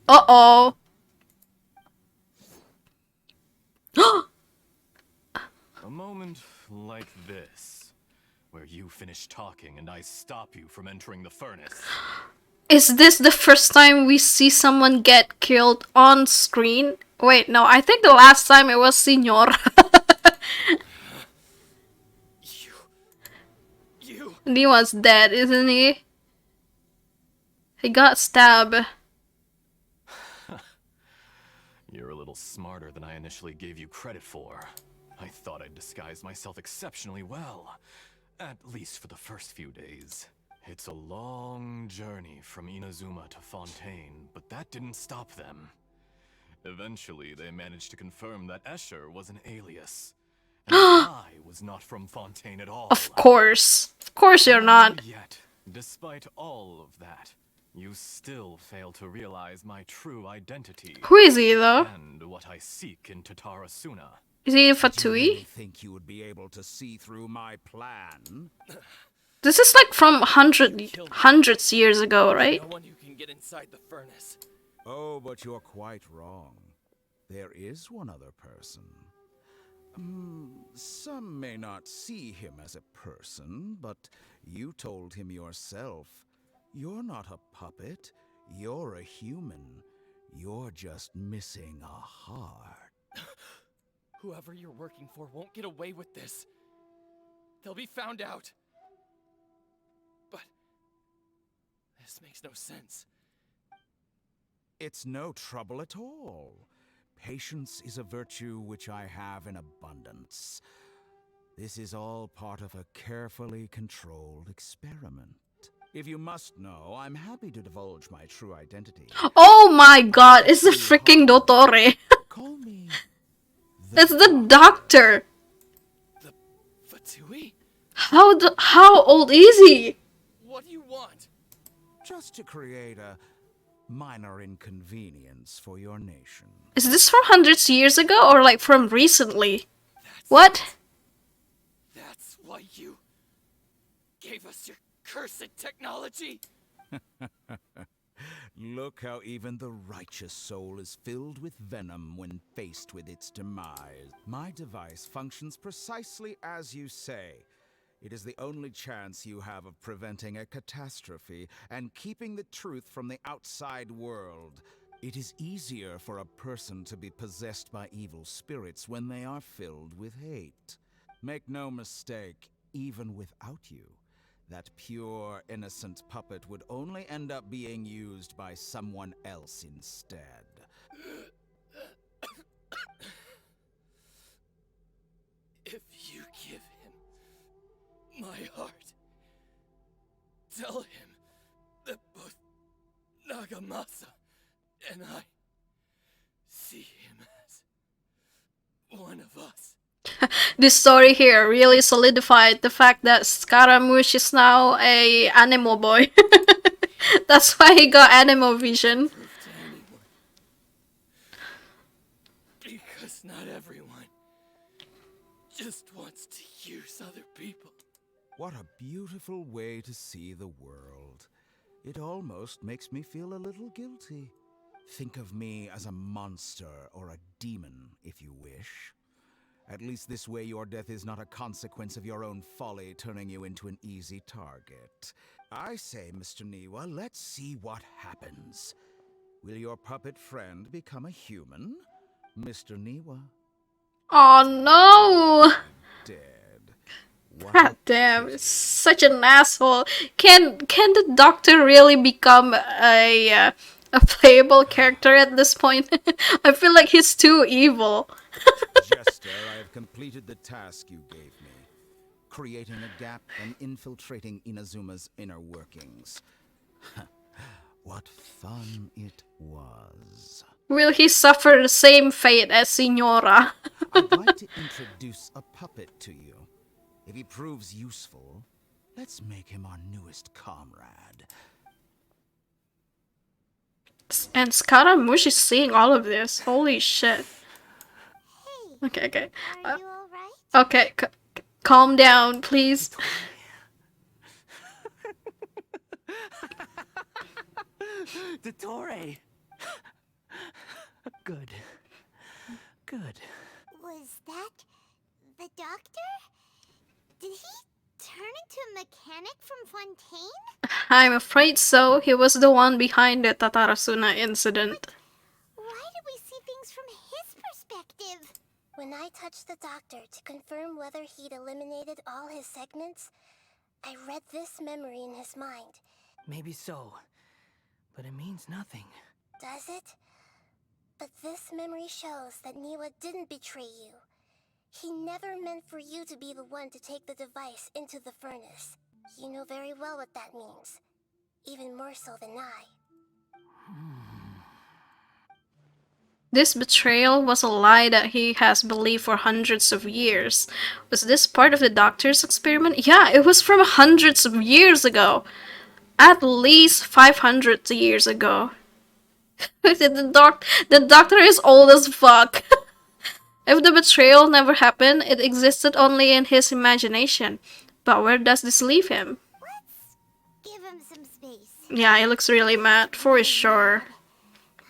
Uh-oh. A moment like this, where you finish talking and I stop you from entering the furnace. Is this the first time we see someone get killed on screen? Wait, no, I think the last time it was Signor. Niwa's dead, isn't he? He got stabbed. You're a little smarter than I initially gave you credit for. I thought I'd disguised myself exceptionally well, at least for the first few days. It's a long journey from Inazuma to Fontaine, but that didn't stop them. Eventually, they managed to confirm that Escher was an alias, and I was not from Fontaine at all. Of course you're not. Yet, despite all of that, you still fail to realize my true identity. Who is he, though? And what I seek in Tatara Suna. Is he Did you Fatui? really think you would be able to see through my plan? This is like from hundreds years ago, right? No one who can get inside the furnace. Oh, but you're quite wrong. There is one other person. Some may not see him as a person, but you told him yourself. You're not a puppet. You're a human. You're just missing a heart. Whoever you're working for won't get away with this. They'll be found out. But this makes no sense. It's no trouble at all. Patience is a virtue which I have in abundance. This is all part of a carefully controlled experiment. If you must know, I'm happy to divulge my true identity. Oh my god, it's the freaking Dottore. Call me That's the doctor. The Fatui? How old is he? What do you want? just to create a minor inconvenience for your nation. Is this from hundreds of years ago or like from recently? What? That's why you gave us your cursed technology? Look how even the righteous soul is filled with venom when faced with its demise. My device functions precisely as you say. It is the only chance you have of preventing a catastrophe and keeping the truth from the outside world. It is easier for a person to be possessed by evil spirits when they are filled with hate. Make no mistake, even without you, that pure, innocent puppet would only end up being used by someone else instead. If you give him my heart, tell him that both Nagamasa and I see him as one of us. This story here really solidified the fact that Scaramouche is now a animal boy. That's why he got animal vision. Prove to anyone. Because not everyone just wants to use other people. What a beautiful way to see the world. It almost makes me feel a little guilty. Think of me as a monster or a demon, if you wish. At least this way your death is not a consequence of your own folly turning you into an easy target. I say, Mr. Niwa, let's see what happens. Will your puppet friend become a human? Mr. Niwa? Oh no! Dead. What God damn, it's such an asshole. Can the Doctor really become a playable character at this point? I feel like he's too evil. Jester, I have completed the task you gave me. Creating a gap and infiltrating Inazuma's inner workings. What fun it was. Will he suffer the same fate as Signora? I'd like to introduce a puppet to you. If he proves useful, let's make him our newest comrade. And Scaramouche is seeing all of this. Holy shit. Okay. Are you alright? Okay, calm down, please. Dottore! Good. Was that the doctor? Did he turn into a mechanic from Fontaine? I'm afraid so. He was the one behind the Tatarasuna incident. Why did we see things from his perspective? When I touched the doctor to confirm whether he'd eliminated all his segments, I read this memory in his mind. Maybe so, but it means nothing. Does it? But this memory shows that Niwa didn't betray you. He never meant for you to be the one to take the device into the furnace. You know very well what that means. Even more so than I. This betrayal was a lie that he has believed for hundreds of years. Was this part of the Doctor's experiment? Yeah, it was from hundreds of years ago. At least 500 years ago. The Doctor is old as fuck. If the betrayal never happened, it existed only in his imagination. But where does this leave him? Let's give him some space. Yeah, he looks really mad, for sure.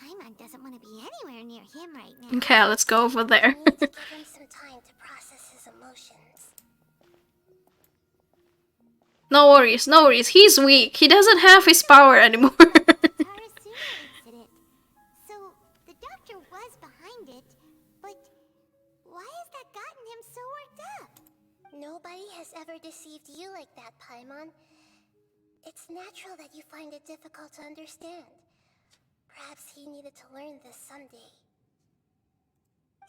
Paimon doesn't want to be anywhere near him right now. Okay, let's go over there. I need to give him some time to No worries, no worries. He's weak. He doesn't have his power anymore. Tarasuna incident. So, the doctor was behind it, but why has that gotten him so worked up? Nobody has ever deceived you like that, Paimon. It's natural that you find it difficult to understand. Perhaps he needed to learn this someday.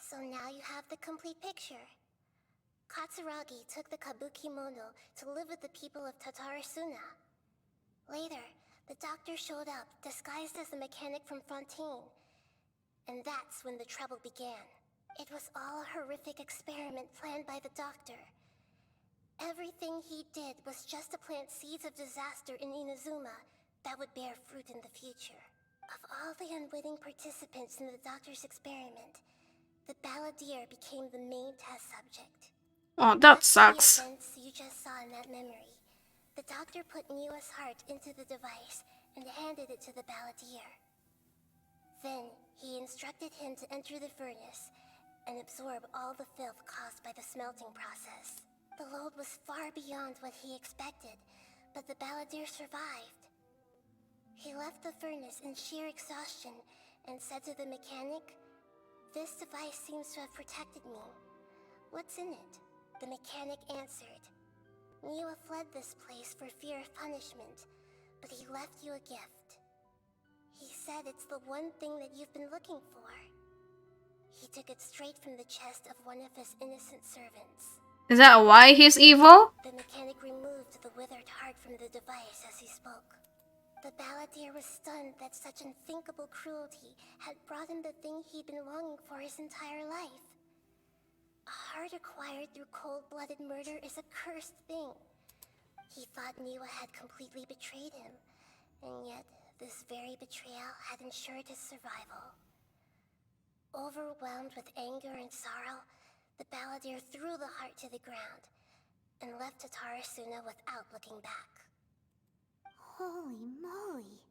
So now you have the complete picture. Katsuragi took the Kabuki Mono to live with the people of Tatarasuna. Later, the doctor showed up, disguised as a mechanic from Fontaine. And that's when the trouble began. It was all a horrific experiment planned by the doctor. Everything he did was just to plant seeds of disaster in Inazuma that would bear fruit in the future. Of all the unwitting participants in the doctor's experiment, the balladeer became the main test subject. Oh, that After sucks. the events you just saw in that memory, the doctor put Niwa's heart into the device and handed it to the balladeer. Then, he instructed him to enter the furnace and absorb all the filth caused by the smelting process. The load was far beyond what he expected, but the balladeer survived. He left the furnace in sheer exhaustion and said to the mechanic, "This device seems to have protected me. What's in it?" The mechanic answered, "Niwa fled this place for fear of punishment, but he left you a gift. He said it's the one thing that you've been looking for." He took it straight from the chest of one of his innocent servants. Is that why he's evil? The mechanic removed the withered heart from the device as he spoke. The balladeer was stunned that such unthinkable cruelty had brought him the thing he'd been longing for his entire life. A heart acquired through cold-blooded murder is a cursed thing. He thought Niwa had completely betrayed him, and yet this very betrayal had ensured his survival. Overwhelmed with anger and sorrow, the balladeer threw the heart to the ground and left Tatarasuna without looking back. Holy moly.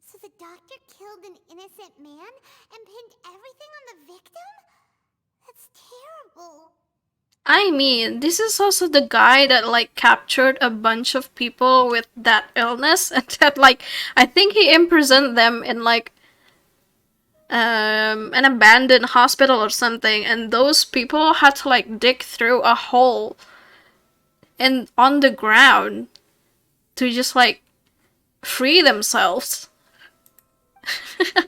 So the doctor killed an innocent man and pinned everything on the victim? That's terrible. I mean, this is also the guy that like captured a bunch of people with that illness and that like I think he imprisoned them in like an abandoned hospital or something, and those people had to like dig through a hole and on the ground to just like free themselves.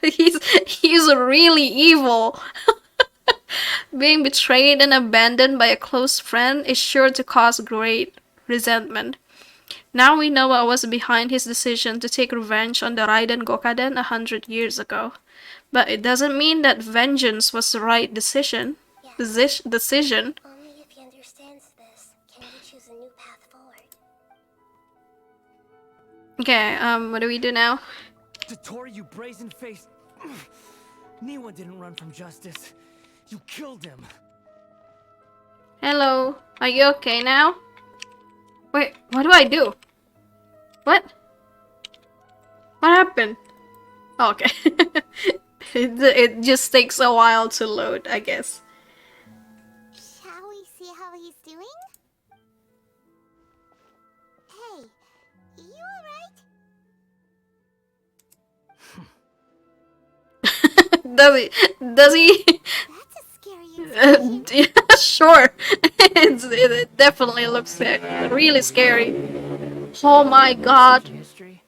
he's really evil. Being betrayed and abandoned by a close friend is sure to cause great resentment. Now we know what was behind his decision to take revenge on the Raiden Gokaden 100 years ago. But it doesn't mean that vengeance was the right decision. Decision. Only if he understands this can he choose a new path forward. Okay, what do we do now? Dotori, you brazen-faced... Niwa didn't run from justice. You killed him. Hello, are you okay now? Wait, what do I do? What? What happened? Oh, okay. It just takes a while to load, I guess. Shall we see how he's doing? Hey, you alright? Does he? That's a scary expression. Yeah, sure. It definitely looks really scary. Oh my god. History?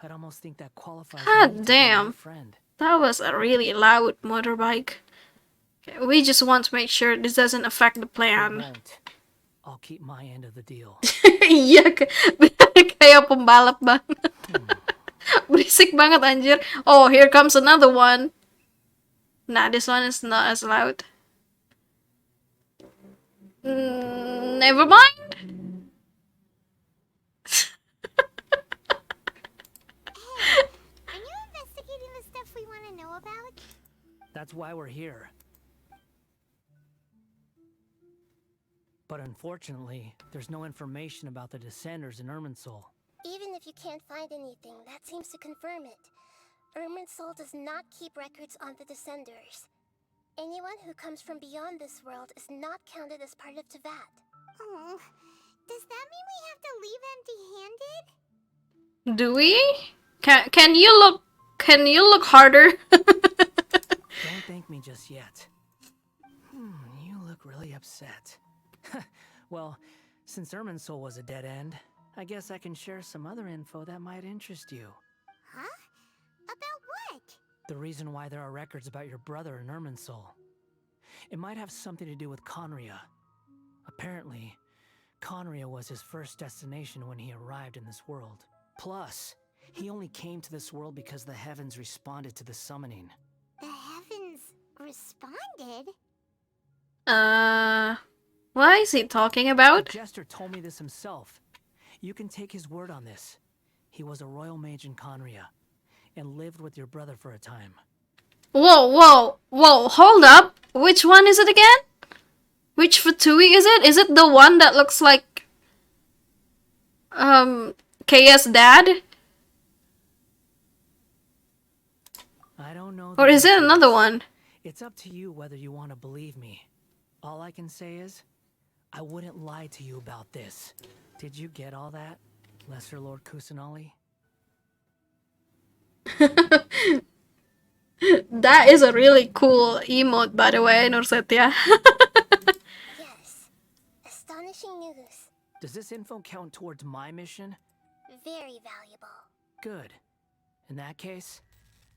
I'd almost think that qualifies God me to be damn. your friend. That was a really loud motorbike. Okay, we just want to make sure this doesn't affect the It plan. won't. I'll keep my end of the deal. Iya, kayak pembalap banget. Berisik banget anjir. Oh, here comes another one. Nah, this one is not as loud. Never mind. Are you investigating the stuff we want to know about? That's why we're here. But unfortunately, there's no information about the Descenders in Irminsul. Even if you can't find anything, that seems to confirm it. Irminsul does not keep records on the Descenders. Anyone who comes from beyond this world is not counted as part of Teyvat. Oh, Does that mean we have to leave empty-handed? Do we? Can you look harder? Don't thank me just yet. You look really upset. Well, since Irminsul was a dead end, I guess I can share some other info that might interest you. Huh? About what? The reason why there are records about your brother in Irminsul. It might have something to do with Conria. Apparently, Conria was his first destination when he arrived in this world. Plus, he only came to this world because the heavens responded to the summoning. The heavens responded? What is he talking about? The jester told me this himself. You can take his word on this. He was a royal mage in Conria, and lived with your brother for a time. Whoa, hold up. Which one is it again? Which Fatui is it? Is it the one that looks like Kaya's dad? I don't know. Or is it another one? It's up to you whether you want to believe me. All I can say is, I wouldn't lie to you about this. Did you get all that, Lesser Lord Kusanali? That is a really cool emote, by the way, Nursetia. Yes. Astonishing news. Does this info count towards my mission? Very valuable. Good. In that case,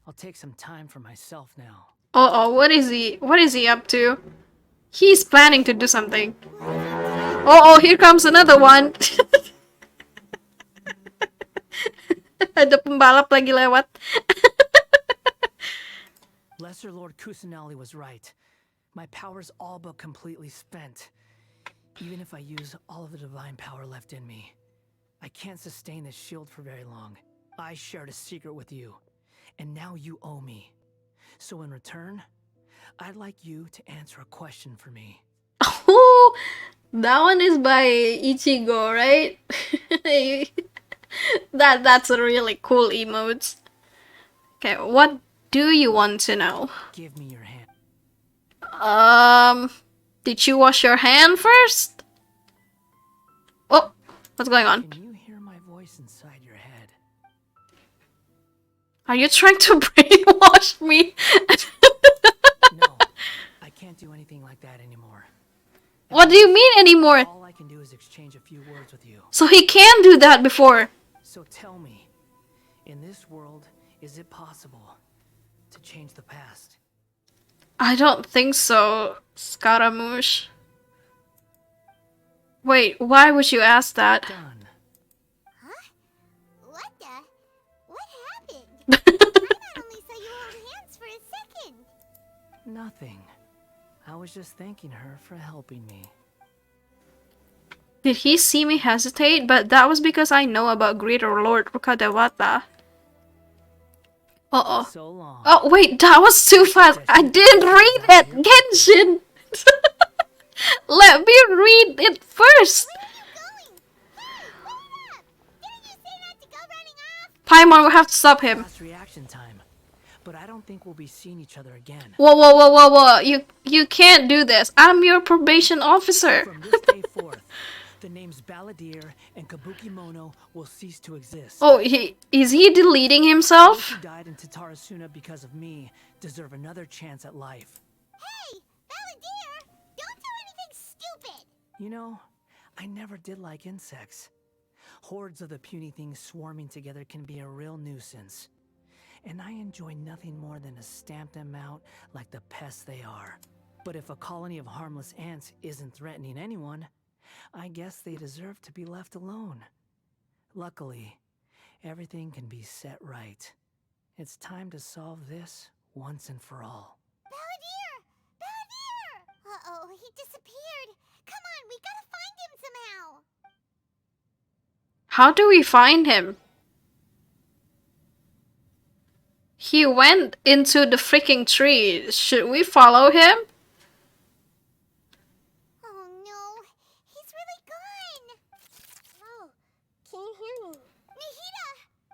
I'll take some time for myself now. Uh-oh, what is he up to? He's planning to do something. Uh-oh, here comes another one. Ada pembalap lagi lewat. Lesser Lord Kusanali was right. My power's all but completely spent. Even if I use all of the divine power left in me, I can't sustain this shield for very long. I shared a secret with you, and now you owe me. So in return, I'd like you to answer a question for me. Oh, that one is by Ichigo, right? That's a really cool emote. Okay, what do you want to know? Give me your hand. Did you wash your hand first? Oh, what's going on? Can you hear my voice inside your head? Are you trying to brainwash me? No, I can't do anything like that anymore. What do you mean anymore? All I can do is exchange a few words with you. So he can do that before. So tell me, in this world, is it possible to change the past? I don't think so, Scaramouche. Wait, why would you ask that? Done. Huh? What happened? I only saw you hold hands for a second. Nothing. I was just thanking her for helping me. Did he see me hesitate? But that was because I know about Greater Lord Rukadewata. Uh-oh. So long. Oh, wait, that was too fast. I didn't read it, Genshin. Let me read it first. Where are you going? Hey, wait up! Didn't you say not to go running off? Paimon will have to stop him. Fast reaction time. But I don't think we'll be seeing each other again. Whoa. You can't do this. I'm your probation officer. From this day forth, the names Balladeer and Kabuki Mono will cease to exist. Oh, is he deleting Those himself? who died in Tatarasuna because of me deserve another chance at life. Hey, Balladeer! Don't do anything stupid! You know, I never did like insects. Hordes of the puny things swarming together can be a real nuisance. And I enjoy nothing more than to stamp them out like the pests they are. But if a colony of harmless ants isn't threatening anyone, I guess they deserve to be left alone. Luckily, everything can be set right. It's time to solve this once and for all. Balladeer! Balladeer! Uh-oh, he disappeared. Come on, we gotta find him somehow. How do we find him? He went into the freaking tree. Should we follow him? Oh no, he's really gone. Oh, can you hear me? Nahida!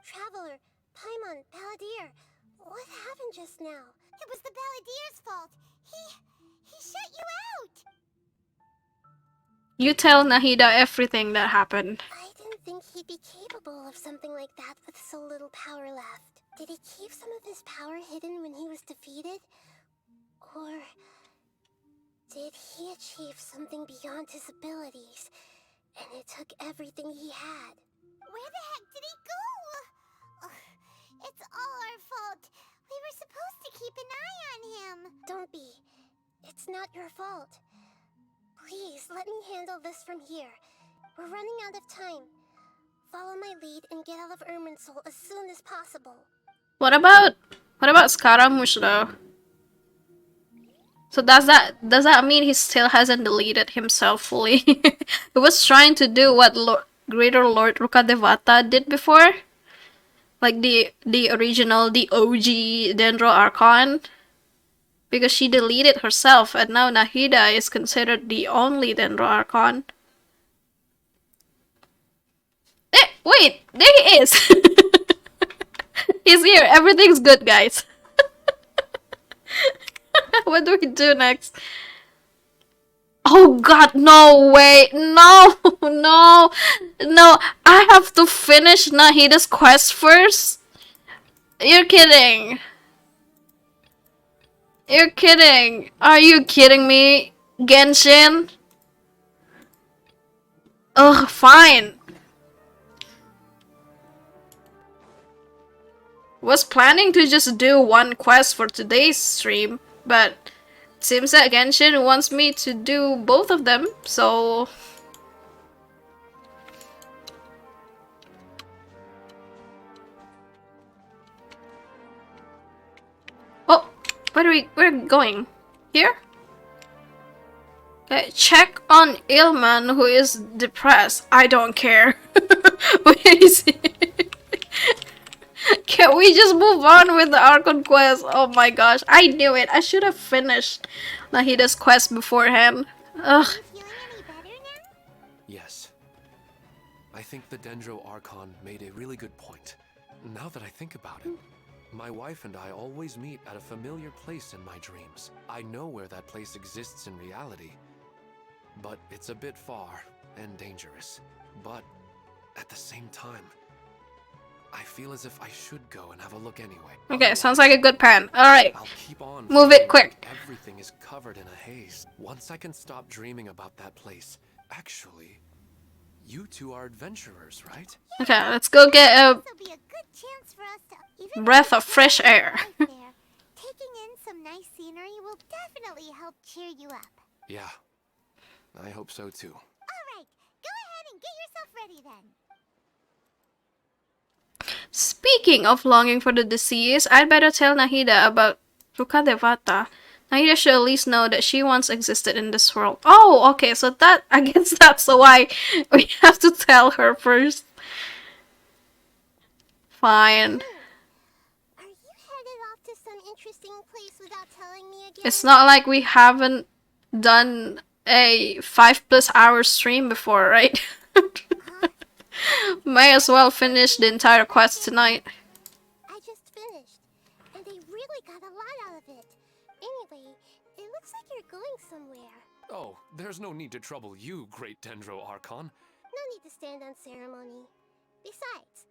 Traveler, Paimon, Balladeer, what happened just now? It was the Balladeer's fault. He shut you out. You tell Nahida everything that happened. I didn't think he'd be capable of something like that with so little power left. Did he keep some of his power hidden when he was defeated? Or did he achieve something beyond his abilities, and it took everything he had? Where the heck did he go? Ugh, it's all our fault. We were supposed to keep an eye on him. Don't be. It's not your fault. Please, let me handle this from here. We're running out of time. Follow my lead and get out of Irminsul as soon as possible. What about Scaramouche though? So does that mean he still hasn't deleted himself fully? He was trying to do what Greater Lord Rukadevata did before? Like the original, the OG Dendro Archon? Because she deleted herself and now Nahida is considered the only Dendro Archon. Wait, there he is! He's here, everything's good, guys. What do we do next? Oh god, no way! No! No! No! I have to finish Nahida's quest first? You're kidding! You're kidding! Are you kidding me, Genshin? Ugh, fine. Was planning to just do one quest for today's stream, but it seems that Genshin wants me to do both of them, so... Oh, where are we going? Here? Okay, check on Ilman who is depressed. I don't care. Where is he? Can we just move on with the Archon quest? Oh my gosh, I knew it. I should have finished Nahida's quest beforehand. Ugh. Feeling any better now? Yes. I think the Dendro Archon made a really good point. Now that I think about it, my wife and I always meet at a familiar place in my dreams. I know where that place exists in reality, but it's a bit far and dangerous. But at the same time, I feel as if I should go and have a look anyway. Okay, sounds like a good plan. Alright, I'll keep on move it feeling quick. like everything is covered in a haze. Once I can stop dreaming about that place. Actually, you two are adventurers, right? Okay, let's go get a This will be a good chance for us to even breath of fresh air. there. Taking in some nice scenery will definitely help cheer you up. Yeah, I hope so too. All right, go ahead and get yourself ready then. Speaking of longing for the deceased, I'd better tell Nahida about Rukadevata. Nahida should at least know that she once existed in this world. Oh, okay, so that, I guess that's why we have to tell her first. Fine. Are you headed off to some interesting place without telling me again? It's not like we haven't done a 5+ hour stream before, right? May as well finish the entire quest tonight. I just finished, and they really got a lot out of it. Anyway, it looks like you're going somewhere. Oh, there's no need to trouble you, great Dendro Archon. No need to stand on ceremony. Besides,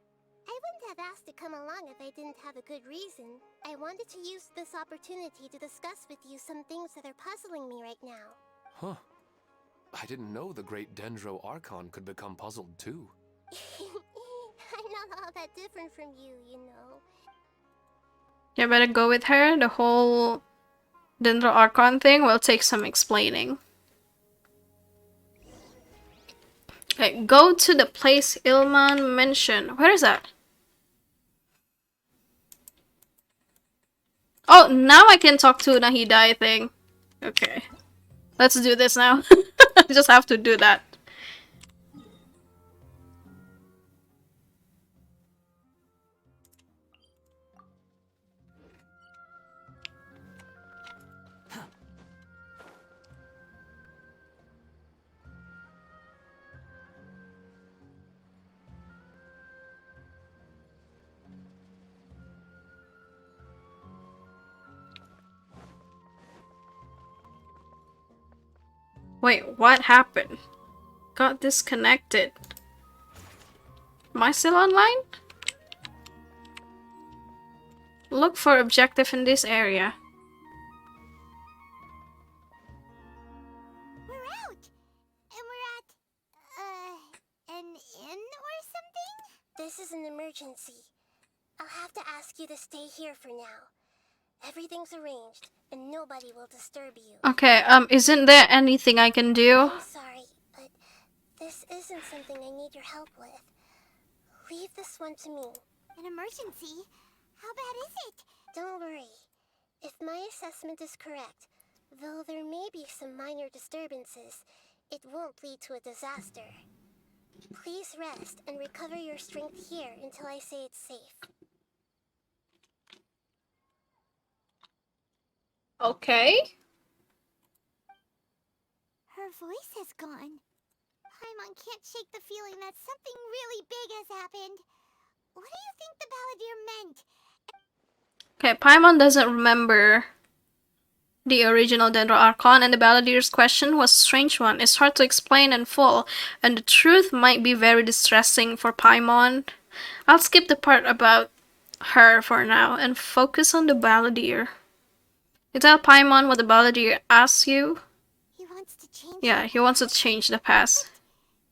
I wouldn't have asked to come along if I didn't have a good reason. I wanted to use this opportunity to discuss with you some things that are puzzling me right now. Huh. I didn't know the great Dendro Archon could become puzzled too. I'm not all that different from you, you know. You better go with her. The whole Dendro Archon thing will take some explaining. Okay, go to the place Ilman mentioned. Where is that? Oh, now I can talk to Nahida, I think. Okay. Let's do this now. I just have to do that. Wait, what happened? got disconnected. Am I still online? Look for objective in this area. We're out! And we're at, an inn or something? This is an emergency. I'll have to ask you to stay here for now. Everything's arranged, and nobody will disturb you. Okay, isn't there anything I can do? I'm sorry, but this isn't something I need your help with. Leave this one to me. An emergency? How bad is it? Don't worry. If my assessment is correct, though there may be some minor disturbances, it won't lead to a disaster. Please rest and recover your strength here until I say it's safe. Okay. Her voice has gone. Paimon can't shake the feeling that something really big has happened. What do you think the Balladeer meant? Okay, Paimon doesn't remember the original Dendro Archon, and the Balladeer's question was a strange one. It's hard to explain in full, and the truth might be very distressing for Paimon. I'll skip the part about her for now and focus on the Balladeer. You tell Paimon what the Balladeer asks you? He wants to change. Yeah, he wants to change the past.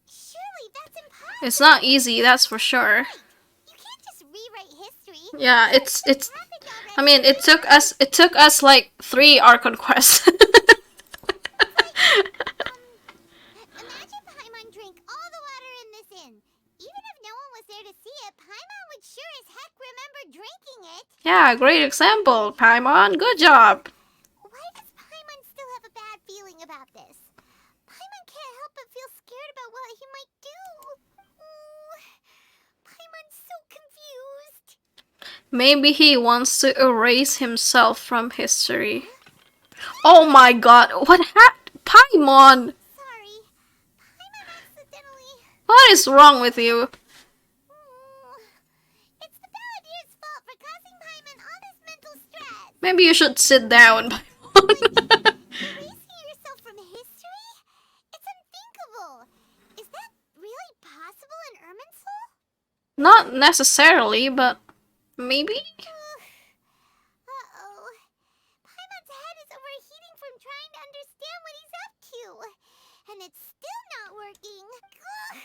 Surely that's impossible. It's not easy, that's for sure. You can't just rewrite history. Yeah, it's happened I already. mean, it took us like 3 Archon quests. Imagine Paimon drank all the water in this inn. Even if no one was there to see it, Paimon would sure as heck remember drinking it. Yeah, great example, Paimon. Good job. Why does Paimon still have a bad feeling about this? Paimon can't help but feel scared about what he might do. Ooh, Paimon's so confused. Maybe he wants to erase himself from history. Oh my god, what happened? Paimon! Sorry, Paimon accidentally. What is wrong with you? It's the Balladeer's fault for causing Paimon all this mental stress. Maybe you should sit down, Paimon. Erasing yourself from history? It's unthinkable. Is that really possible in Irminsul? Not necessarily, but maybe? Uh-oh. Paimon's head is overheating from trying to understand what he's up to. And it's still not working. Ugh.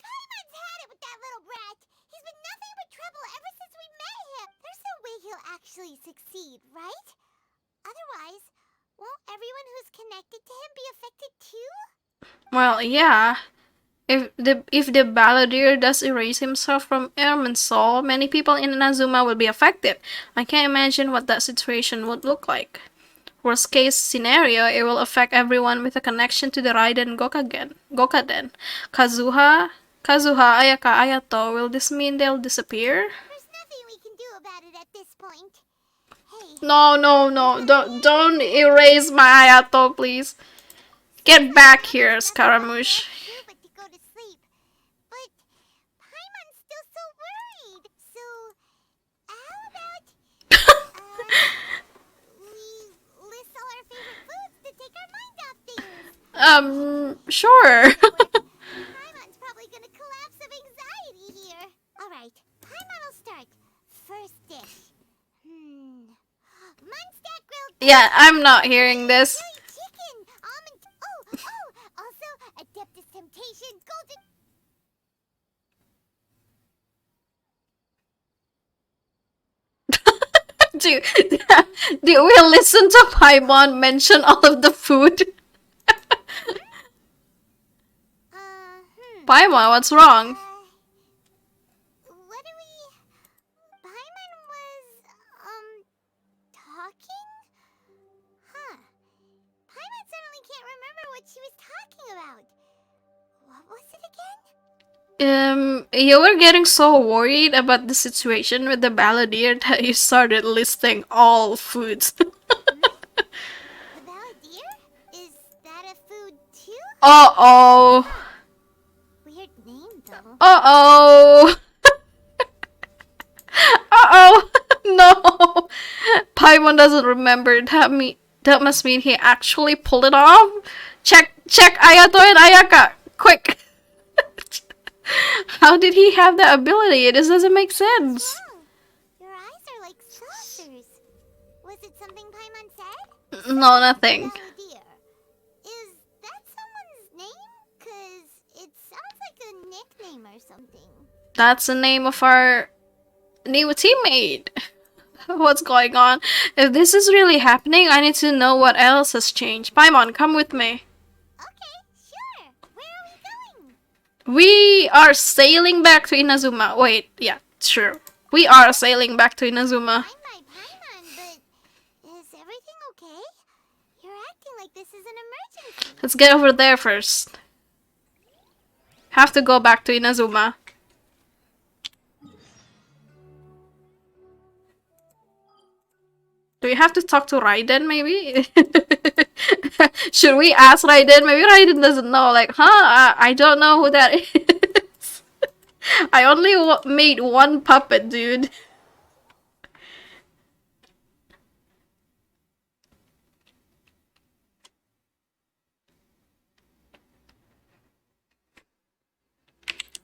Paimon's had it with that little brat. He's been nothing but trouble ever since we met him. There's no way he'll actually succeed, right? Otherwise, won't everyone who's connected to him be affected too? Well, yeah. If the Balladeer does erase himself from Irminsul, many people in Inazuma will be affected. I can't imagine what that situation would look like. Worst case scenario, it will affect everyone with a connection to the Raiden Gokaden. Kazuha, Ayaka, Ayato, will this mean they'll disappear? There's nothing we can do about it at this point. Hey, No, don't erase my Ayato, please. Get back here, Scaramouche. but to go to sleep. But Paimon's still so worried. So, how about we list all our favorite foods to take our mind off things? Sure. Paimon's probably gonna collapse of anxiety here. All right, Paimon will start. First dish. Munstack grilled Yeah, I'm not hearing this. chili chicken, almond. Also Adeptus Temptations golden. Dude, do we listen to Paimon mention all of the food? Paimon, what's wrong? What do we? Paimon was talking? Huh. Paimon suddenly can't remember what she was talking about. What was it again? You were getting so worried about the situation with the Balladeer that you started listing all foods. The Balladeer? Is that a food too? Uh-oh. Weird name though. Uh-oh. Uh-oh. No. Paimon doesn't remember. That must mean he actually pulled it off. Check Ayato and Ayaka. quick. How did he have that ability? This doesn't make sense. Wow, your eyes are like saucers. Was it something Paimon said? No, nothing. Dear, is that someone's name? 'Cause it sounds like a nickname or something. That's the name of our new teammate. What's going on? If this is really happening, I need to know what else has changed. Paimon, come with me. Okay, sure. Where are we going? We are sailing back to Inazuma. Wait, yeah, sure. We are sailing back to Inazuma. I'm my Paimon, but is everything okay? You're acting like this is an emergency. Let's get over there first. Have to go back to Inazuma. Do we have to talk to Raiden, maybe? Should we ask Raiden? Maybe Raiden doesn't know. Like, I don't know who that is. I only made one puppet, dude.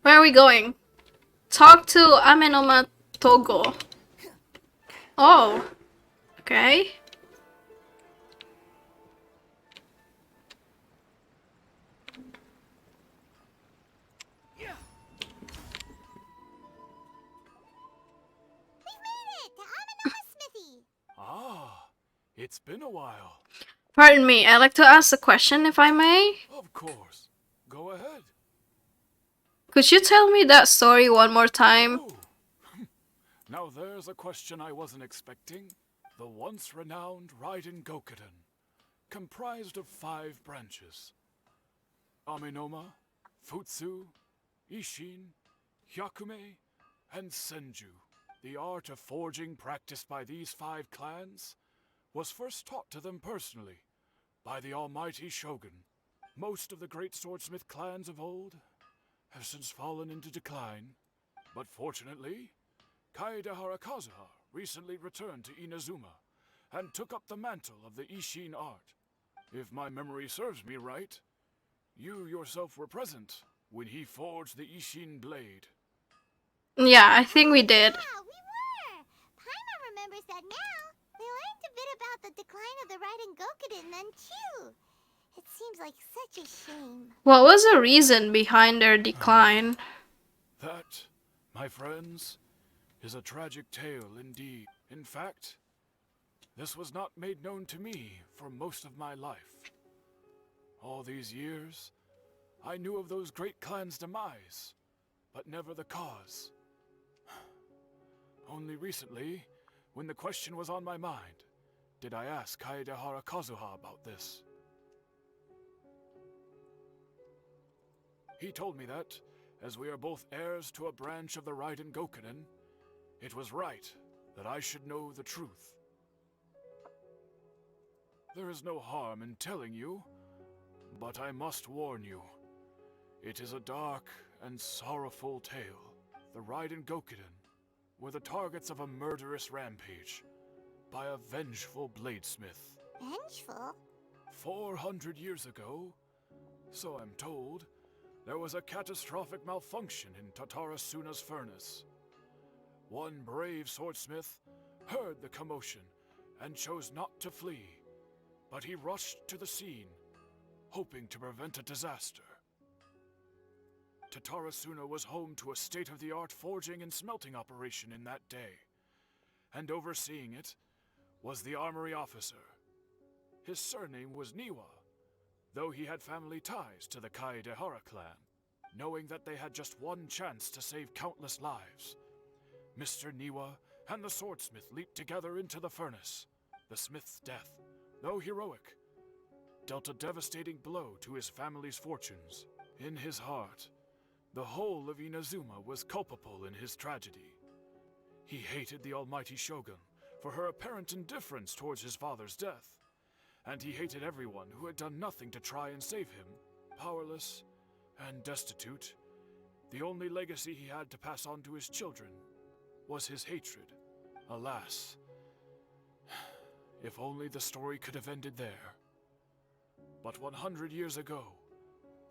Where are we going? Talk to Amenoma Togo. Oh. Okay. Ah, it's been a while. Pardon me, I'd like to ask a question, if I may. Of course. Go ahead. Could you tell me that story one more time? Oh. Now there's a question I wasn't expecting. The once renowned Raiden Gokuden, comprised of 5 branches. Amenoma, Futsu, Ishin, Hyakume, and Senju. The art of forging practiced by these 5 clans was first taught to them personally by the almighty Shogun. Most of the great swordsmith clans of old have since fallen into decline, but fortunately, Kaedehara Kazuha recently returned to Inazuma and took up the mantle of the Ishin art. If my memory serves me right, you yourself were present when he forged the Ishin blade. Yeah, I think we did. Yeah, we were. Paimon remembers that now. They learned a bit about the decline of the Raiden Gokuden then too. It seems like such a shame. What was the reason behind their decline? That, my friends, is a tragic tale indeed. In fact, this was not made known to me for most of my life. All these years, I knew of those great clans' demise, but never the cause. Only recently, when the question was on my mind, did I ask Kaedehara Kazuha about this. He told me that, as we are both heirs to a branch of the Raiden Gokuden, it was right that I should know the truth. There is no harm in telling you, but I must warn you. It is a dark and sorrowful tale. The Raiden Gokuden were the targets of a murderous rampage by a vengeful bladesmith. Vengeful? 400 years ago, so I'm told, there was a catastrophic malfunction in Tatarasuna's furnace. One brave swordsmith heard the commotion and chose not to flee, but he rushed to the scene, hoping to prevent a disaster. Tatarasuna was home to a state-of-the-art forging and smelting operation in that day, and overseeing it was the armory officer. His surname was Niwa, though he had family ties to the Kaedehara clan. Knowing that they had just one chance to save countless lives, Mr. Niwa and the swordsmith leaped together into the furnace. The smith's death, though heroic, dealt a devastating blow to his family's fortunes. In his heart, the whole of Inazuma was culpable in his tragedy. He hated the almighty Shogun for her apparent indifference towards his father's death, and he hated everyone who had done nothing to try and save him. Powerless and destitute, the only legacy he had to pass on to his children was his hatred. Alas, if only the story could have ended there. But 100 years ago,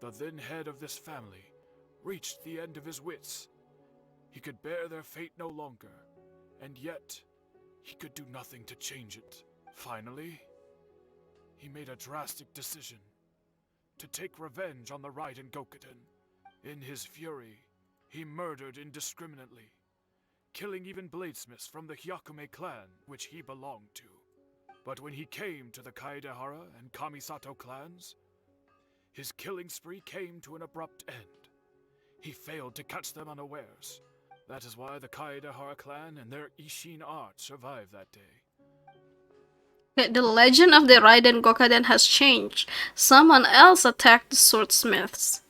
The then head of this family reached the end of his wits. He could bear their fate no longer, and yet he could do nothing to change it. Finally, he made a drastic decision to take revenge on the Raiden Gokuden. In his fury, he murdered indiscriminately, killing even bladesmiths from the Hyakume clan, which he belonged to. But when he came to the Kaedehara and Kamisato clans, his killing spree came to an abrupt end. He failed to catch them unawares. That is why the Kaedehara clan and their Ishin art survived that day. The legend of the Raiden Gokuden has changed. Someone else attacked the swordsmiths.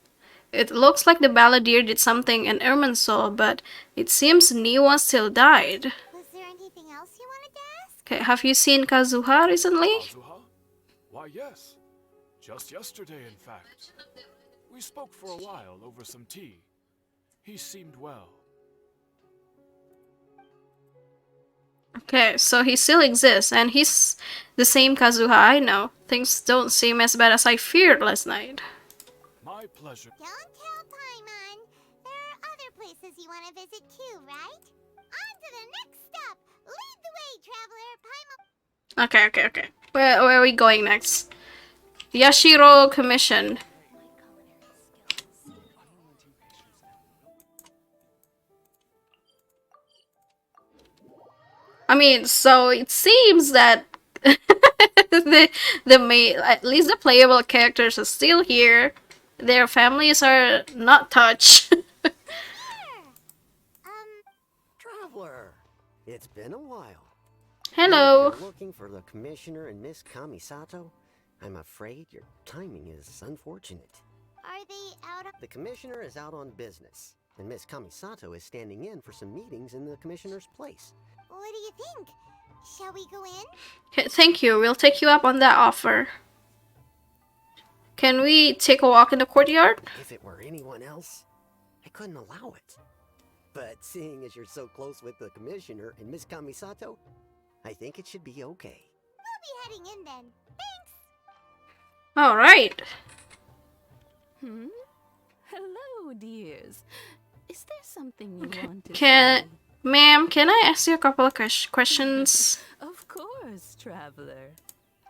It looks like the balladeer did something in Irminsul, but it seems Niwa still died. Was there anything else you wanted to ask? Okay, have you seen Kazuha recently? Kazuha? Why, yes. Just yesterday, in fact. We spoke for a while over some tea. He seemed well. Okay, so he still exists, and he's the same Kazuha I know. Things don't seem as bad as I feared last night. My pleasure. Don't tell Paimon. There are other places you want to visit too, right? On to the next stop. Lead the way, traveler. Paimon. Okay. Where are we going next? Yashiro Commission. I mean, so it seems that the main, at least the playable characters are still here. Their families are not touched. Traveler, it's been a while. Hello. If you're looking for the commissioner and Miss Kamisato, I'm afraid your timing is unfortunate. Are they out of... The commissioner is out on business, and Miss Kamisato is standing in for some meetings in the commissioner's place. What do you think? Shall we go in? Okay, thank you. We'll take you up on that offer. Can we take a walk in the courtyard? If it were anyone else, I couldn't allow it. But seeing as you're so close with the commissioner and Miss Kamisato, I think it should be okay. We'll be heading in then. Thanks! Alright. Hello, dears. Is there something you want to Can... say? Ma'am, can I ask you a couple of questions? Of course, traveler.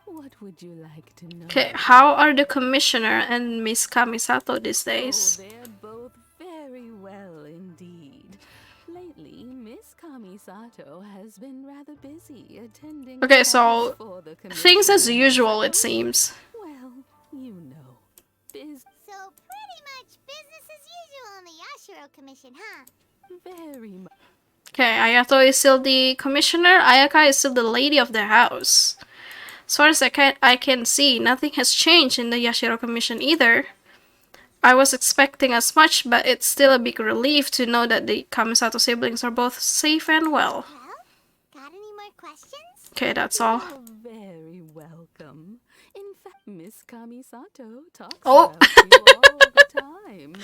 What would you like to know? Okay, how are the commissioner and Miss Kamisato these days? Oh, they're both very well indeed. Lately, Miss Kamisato has been rather busy attending. Okay, so for the things as commissioner. usual, it seems. Well, you know, So pretty much business as usual in the Yashiro Commission, huh? very much. Okay, Ayato is still the commissioner. Ayaka is still the lady of the house. As far as I can see, nothing has changed in the Yashiro Commission either. I was expecting as much, but it's still a big relief to know that the Kamisato siblings are both safe and well. Got any more questions? Okay, that's all. You're very welcome. In fact, Miss Kamisato talks Oh. about you all the time.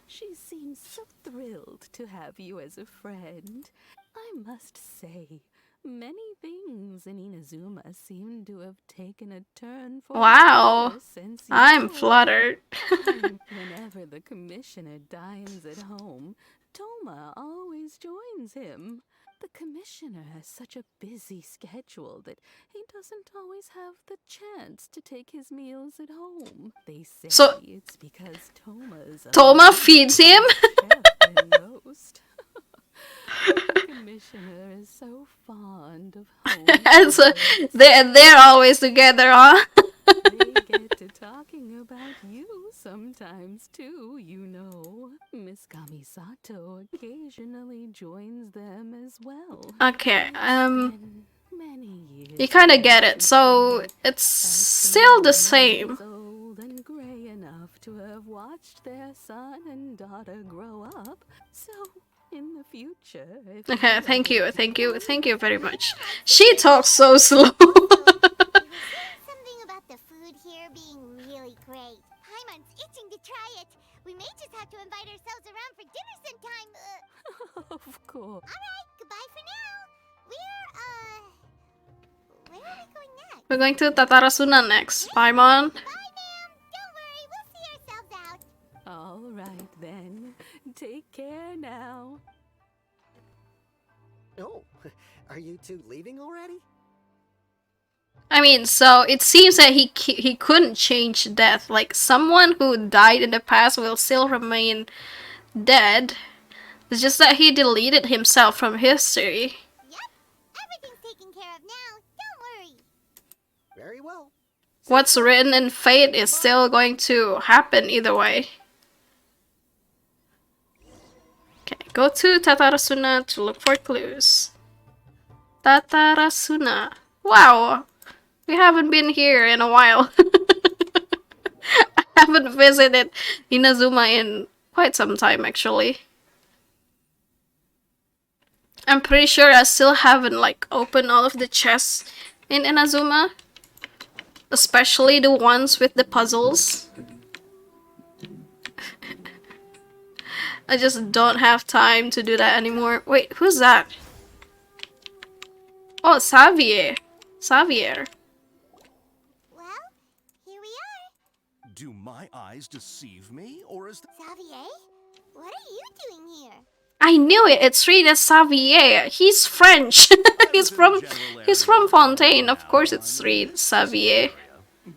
She seems so thrilled to have you as a friend. I must say, many things in Inazuma seem to have taken a turn for Wow. the better since I'm you- flattered. And whenever the commissioner dines at home, Toma always joins him. The commissioner has such a busy schedule that he doesn't always have the chance to take his meals at home. They say So- it's because Toma's a Toma feeds him? chef and roast. The commissioner is so fond of home. And so they're always together, huh? They get to talking about you sometimes too, you know. Miss Kamisato occasionally joins them as well. Okay, Been many years you kind of get it. since So we- it's as still the someone same. is old and gray enough to have watched their son and daughter grow up. So in the future, if Okay, you thank ever you, thank you very much. She talks so slow. Something about the food here being really great. Paimon's itching to try it. We may just have to invite ourselves around for dinner sometime. Of course. Alright, goodbye for now. Where are we going next? We're going to Tatarasuna next. Paimon. Bye, ma'am. Don't worry, we'll see ourselves out. leaving already? I mean, so it seems that he couldn't change death. Like, someone who died in the past will still remain dead. It's just that he deleted himself from history. Yep, everything's taken care of now. Don't worry. Very well. What's written in fate is still going to happen either way. Okay, go to Tatarasuna to look for clues. Tatarasuna. Wow, we haven't been here in a while. I haven't visited Inazuma in quite some time, actually. I'm pretty sure I still haven't, like, opened all of the chests in Inazuma. Especially the ones with the puzzles. I just don't have time to do that anymore. Wait, who's that? Oh, Xavier. Xavier. Well, here we are. Do my eyes deceive me, or is Xavier, what are you doing here? I knew it. It's read Xavier. He's French. he's from Fontaine. Of course, it's read Xavier.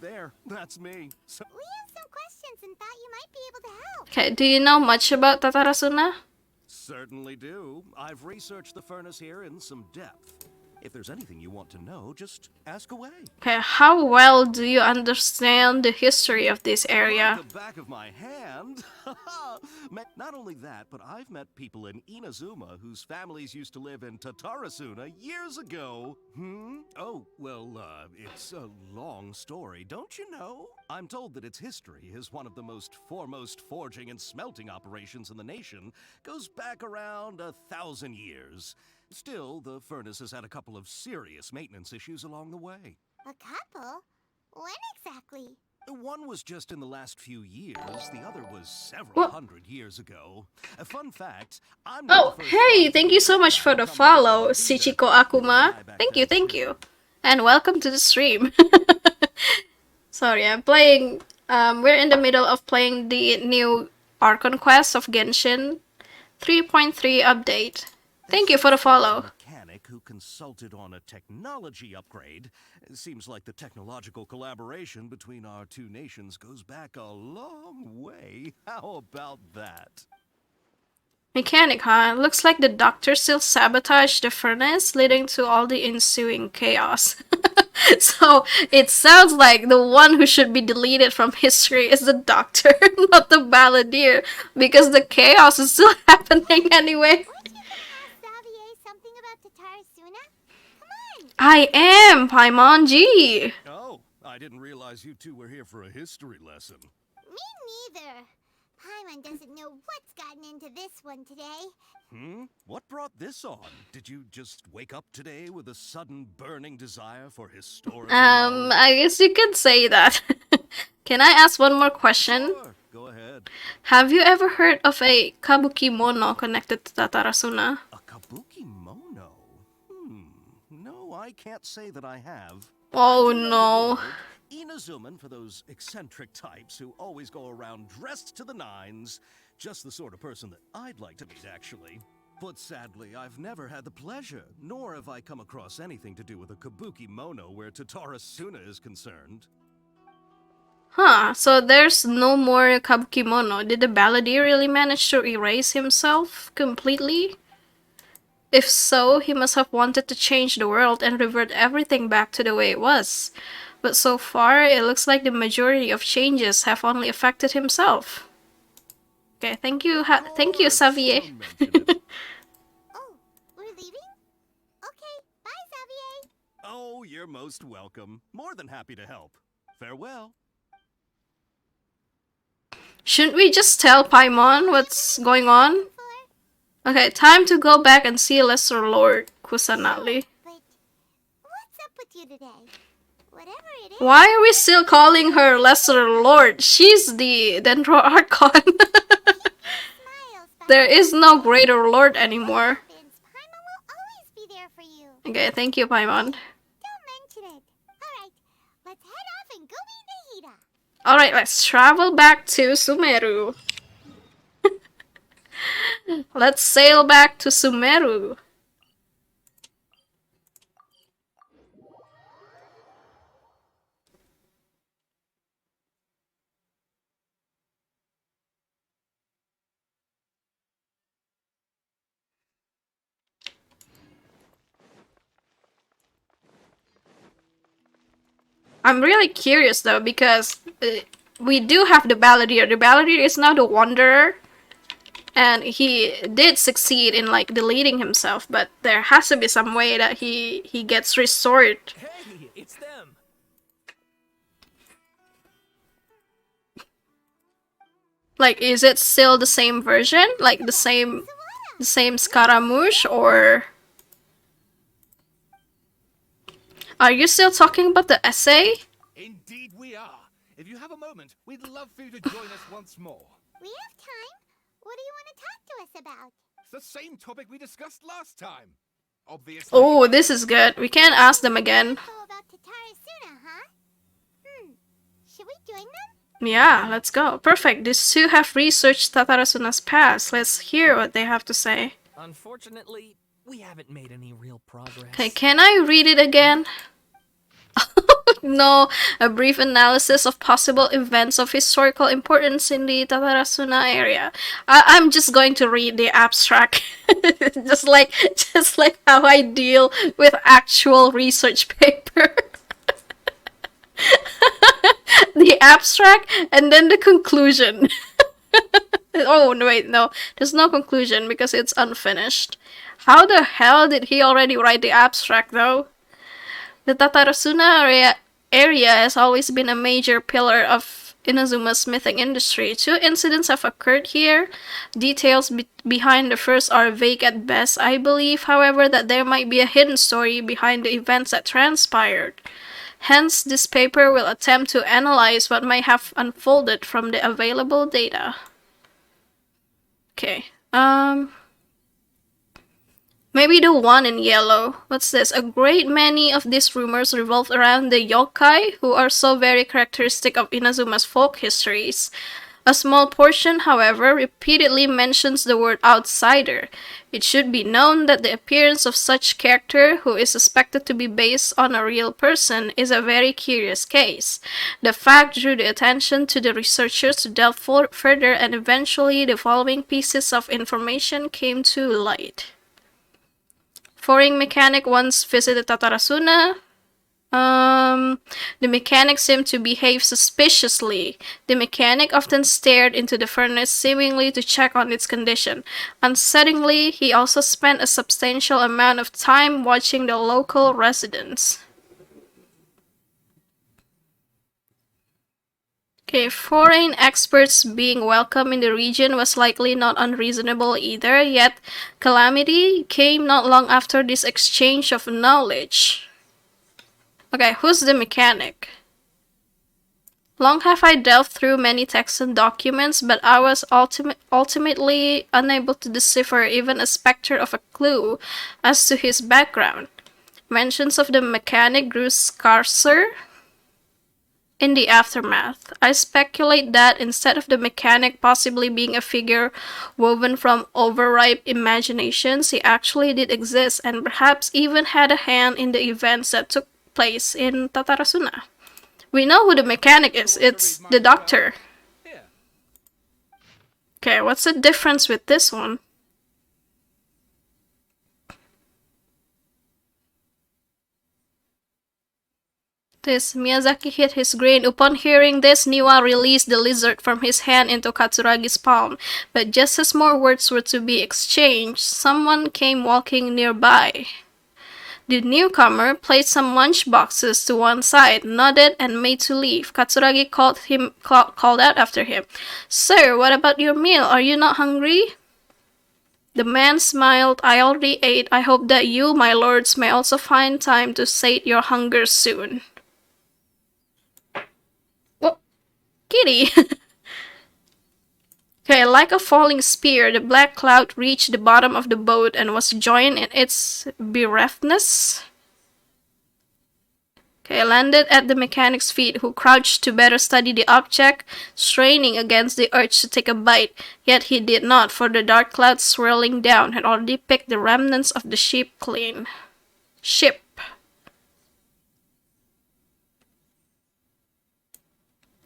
There, that's me. So We have some questions and thought you might be able to help. Okay, do you know much about Tatarasuna? certainly do. I've researched the furnace here in some depth. If there's anything you want to know, just ask away. Okay, how well do you understand the history of this area? Like the back of my hand. Not only that, but I've met people in Inazuma whose families used to live in Tatarasuna years ago. Oh, well, it's a long story, don't you know? I'm told that its history is one of the most foremost forging and smelting operations in the nation. Goes back around 1,000 years. Still, the furnace has had a couple of serious maintenance issues along the way. A couple? When exactly? One was just in the last few years, the other was several hundred years ago. A fun fact, I'm Oh, hey, thank you so much for the follow, Shichiko Akuma. Thank you. And welcome to the stream. Sorry, I'm playing, we're in the middle of playing the new Archon quest of Genshin 3.3 update. Thank you for the follow. Mechanic who consulted on a technology upgrade. It seems like the technological collaboration between our two nations goes back a long way. How about that? Mechanic, huh? Looks like the doctor still sabotaged the furnace, leading to all the ensuing chaos. So, it sounds like the one who should be deleted from history is the doctor, not the balladeer, because the chaos is still happening anyway. I am Paimon G. Oh, I didn't realize you two were here for a history lesson. Me neither. Paimon doesn't know what's gotten into this one today. What brought this on? Did you just wake up today with a sudden burning desire for historical knowledge? I guess you could say that. Can I ask one more question? Sure, go ahead. Have you ever heard of a kabuki mono connected to Tatarasuna? A kabuki mono? No, I can't say that I have. Oh no. Inazuman for those eccentric types who always go around dressed to the nines. Just the sort of person that I'd like to meet, actually. But sadly, I've never had the pleasure, nor have I come across anything to do with a kabuki mono where Tatarasuna is concerned. Huh, so there's no more kabuki mono. Did the balladeer really manage to erase himself completely? If so, he must have wanted to change the world and revert everything back to the way it was. But so far, it looks like the majority of changes have only affected himself. Okay, thank you, Xavier. Oh, we're leaving? Okay, bye, Xavier. Oh, you're most welcome. More than happy to help. Farewell. Shouldn't we just tell Paimon what's going on? Okay, time to go back and see Lesser Lord Kusanali. But what's up with you today? Whatever it is. Why are we still calling her Lesser Lord? She's the Dendro Archon. There is no Greater Lord anymore. Paimon will always be there for you. Okay, thank you, Paimon. Don't mention it. Alright, let's head off and go meet Nahida. Alright, let's travel back to Sumeru. Let's sail back to Sumeru. I'm really curious though, because we do have the Balladeer. The Balladeer is now the Wanderer, and he did succeed in like deleting himself, but there has to be some way that he gets restored. Hey, it's them. Like, is it still the same version? Like the same Scaramouche, or are you still talking about the essay? Indeed we are. If you have a moment, we'd love for you to join us once more. We have time. What do you want to talk to us about? It's the same topic we discussed last time. Obviously. Oh, this is good. We can ask them again. Oh, about Tatarasuna, huh? Should we join them? Yeah, let's go. Perfect. These two have researched Tatarasuna's past. Let's hear what they have to say. Unfortunately, we haven't made any real progress. Okay, can I read it again? No, a brief analysis of possible events of historical importance in the Tatarasuna area. I'm just going to read the abstract, just like how I deal with actual research paper. The abstract and then the conclusion. Oh no, wait, no, there's no conclusion because it's unfinished. How the hell did he already write the abstract though? The Tatarasuna area has always been a major pillar of Inazuma's smithing industry. 2 incidents have occurred here. Details behind the first are vague at best. I believe, however, that there might be a hidden story behind the events that transpired. Hence, this paper will attempt to analyze what might have unfolded from the available data. Okay, maybe the one in yellow. What's this? A great many of these rumors revolve around the yokai, who are so very characteristic of Inazuma's folk histories. A small portion, however, repeatedly mentions the word outsider. It should be known that the appearance of such character, who is suspected to be based on a real person, is a very curious case. The fact drew the attention to the researchers to delve further, and eventually the following pieces of information came to light. Foreign mechanic once visited Tatarasuna. The mechanic seemed to behave suspiciously. The mechanic often stared into the furnace, seemingly to check on its condition. Unsettlingly, he also spent a substantial amount of time watching the local residents. Okay, foreign experts being welcome in the region was likely not unreasonable either, yet calamity came not long after this exchange of knowledge. Okay, who's the mechanic? Long have I delved through many texts and documents, but I was ultimately unable to decipher even a specter of a clue as to his background. Mentions of the mechanic grew scarcer in the aftermath. I speculate that instead of the mechanic possibly being a figure woven from overripe imaginations, he actually did exist and perhaps even had a hand in the events that took place in Tatarasuna. We know who the mechanic is. It's the doctor. Okay, what's the difference with this one? This Miyazaki hit his grain. Upon hearing this, Niwa released the lizard from his hand into Katsuragi's palm. But just as more words were to be exchanged, someone came walking nearby. The newcomer placed some lunch boxes to one side, nodded, and made to leave. Katsuragi called out after him, "Sir, what about your meal? Are you not hungry?" The man smiled. "I already ate. I hope that you, my lords, may also find time to sate your hunger soon." Oh, kitty! Okay, like a falling spear, the black cloud reached the bottom of the boat and was joined in its bereftness. Okay, landed at the mechanic's feet, who crouched to better study the object, straining against the urge to take a bite. Yet he did not, for the dark cloud swirling down had already picked the remnants of the ship clean. Ship.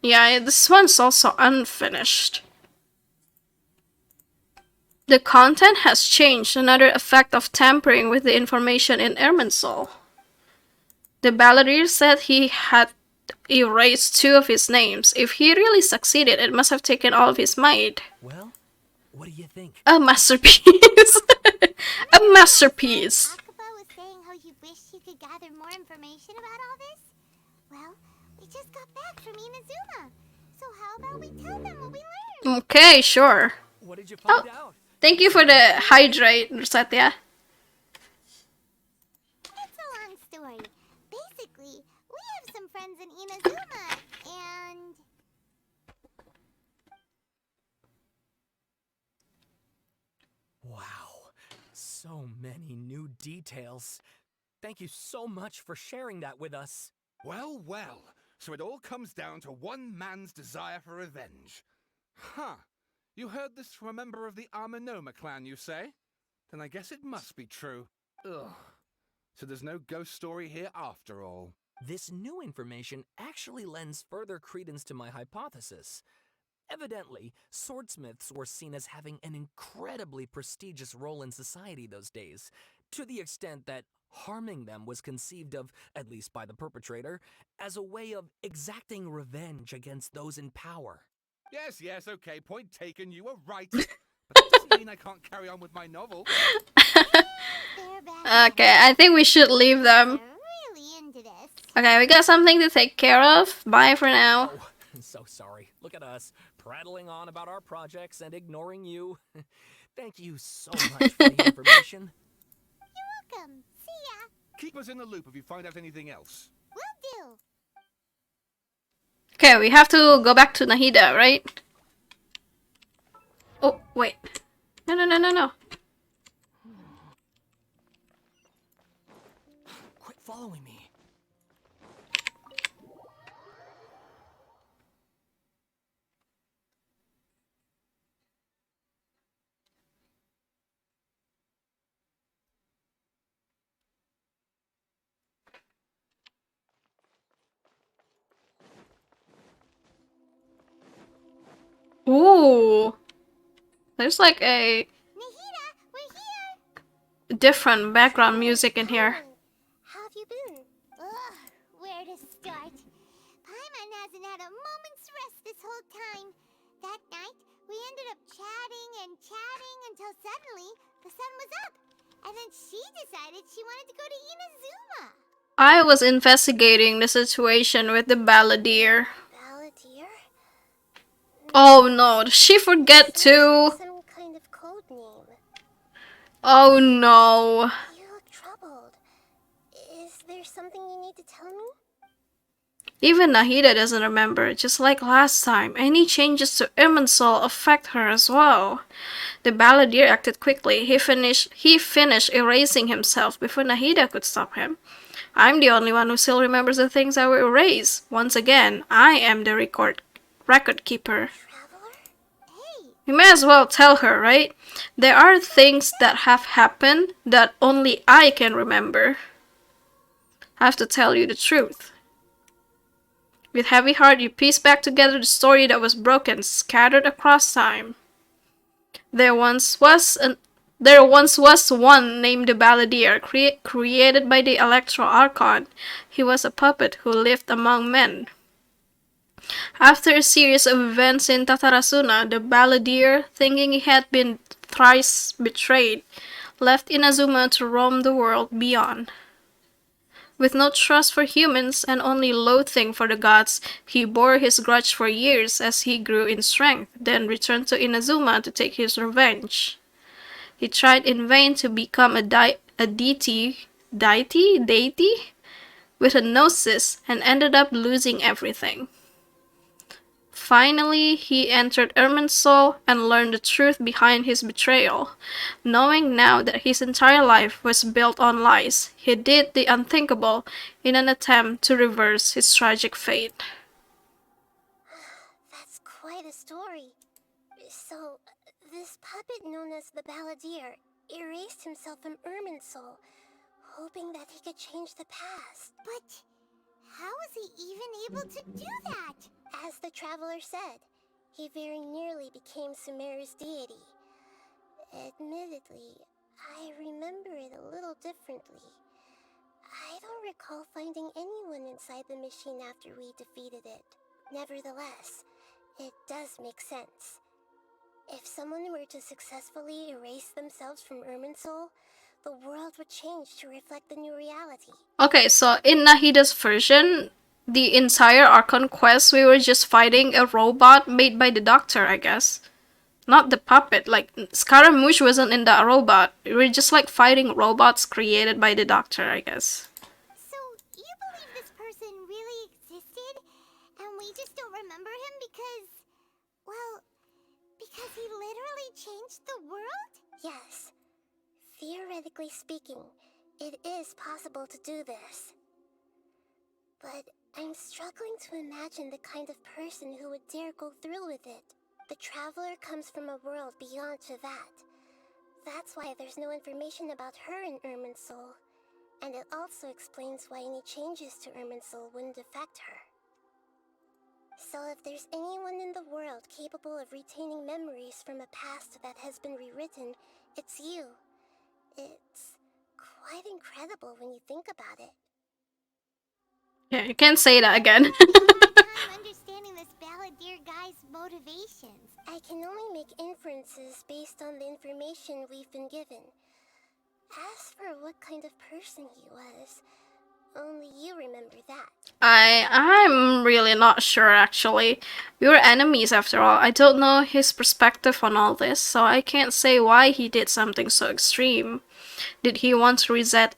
Yeah, this one's also unfinished. The content has changed, another effect of tampering with the information in Irminsul. The Balladeer said he had erase 2 of his names. If he really succeeded, it must have taken all of his might. Well, what do you think? A masterpiece. A masterpiece. Akaba was saying how you wish you could gather more information about all this. Well, we just got back from Inazuma. So how about we tell them what we learned? Okay, sure. What did you find out? Thank you for the hydrate, Satya. It's a long story. Basically, we have some friends in Inazuma, and... Wow, so many new details. Thank you so much for sharing that with us. Well, well. So it all comes down to one man's desire for revenge. Huh. You heard this from a member of the Amanoma clan, you say? Then I guess it must be true. Ugh. So there's no ghost story here after all. This new information actually lends further credence to my hypothesis. Evidently, swordsmiths were seen as having an incredibly prestigious role in society those days, to the extent that harming them was conceived of, at least by the perpetrator, as a way of exacting revenge against those in power. Yes, okay, point taken, you were right. But that doesn't mean I can't carry on with my novel. Okay, I think we should leave them. Really into this. Okay, we got something to take care of. Bye for now. Oh, I'm so sorry. Look at us, prattling on about our projects and ignoring you. Thank you so much for the information. You're welcome. See ya. Keep us in the loop if you find out anything else. Will do. Okay, we have to go back to Nahida, right? Oh, wait. No. Quit following me. Ooh. There's like a Nahida, we're here. different background music in here. How have you been? Ugh, where to start? Paimon hasn't had a moment's rest this whole time. That night, we ended up chatting until suddenly the sun was up. And then she decided she wanted to go to Inazuma. I was investigating the situation with the balladeer. Balladeer? Oh no, did she forget to? Some kind of code name. Oh no. You look troubled. Is there something you need to tell me? Even Nahida doesn't remember, just like last time. Any changes to Irminsul affect her as well. The balladeer acted quickly. He finished erasing himself before Nahida could stop him. I'm the only one who still remembers the things I will erase. Once again, I am the record keeper. You may as well tell her, right? There are things that have happened that only I can remember. I have to tell you the truth. With heavy heart, you piece back together the story that was broken, scattered across time. There once was one named the Balladeer, created by the Electro Archon. He was a puppet who lived among men. After a series of events in Tatarasuna, the Balladeer, thinking he had been thrice betrayed, left Inazuma to roam the world beyond. With no trust for humans and only loathing for the gods, he bore his grudge for years as he grew in strength, then returned to Inazuma to take his revenge. He tried in vain to become a deity with a gnosis and ended up losing everything. Finally, he entered Irminsul and learned the truth behind his betrayal. Knowing now that his entire life was built on lies, he did the unthinkable in an attempt to reverse his tragic fate. That's quite a story. So, this puppet known as the Balladeer erased himself from Irminsul, hoping that he could change the past. But how was he even able to do that? As the traveler said, he very nearly became Sumeru's deity. Admittedly, I remember it a little differently. I don't recall finding anyone inside the machine after we defeated it. Nevertheless, it does make sense. If someone were to successfully erase themselves from Irminsul, the world would change to reflect the new reality. Okay, so in Nahida's version, the entire Archon quest, we were just fighting a robot made by the doctor, I guess. Not the puppet. Like, Scaramouche wasn't in that robot. We were just like fighting robots created by the doctor, I guess. So, you believe this person really existed? And we just don't remember him because... well, because he literally changed the world? Yes. Theoretically speaking, it is possible to do this. But I'm struggling to imagine the kind of person who would dare go through with it. The Traveler comes from a world beyond to that. That's why there's no information about her in Irminsul. And it also explains why any changes to Irminsul wouldn't affect her. So if there's anyone in the world capable of retaining memories from a past that has been rewritten, it's you. It's quite incredible when you think about it. Yeah, you can't say that again. I'm understanding this Balladeer guy's motivations. I can only make inferences based on the information we've been given. As for what kind of person he was, only you remember that. I'm really not sure, actually. We were enemies after all. I don't know his perspective on all this, so I can't say why he did something so extreme. Did he want to reset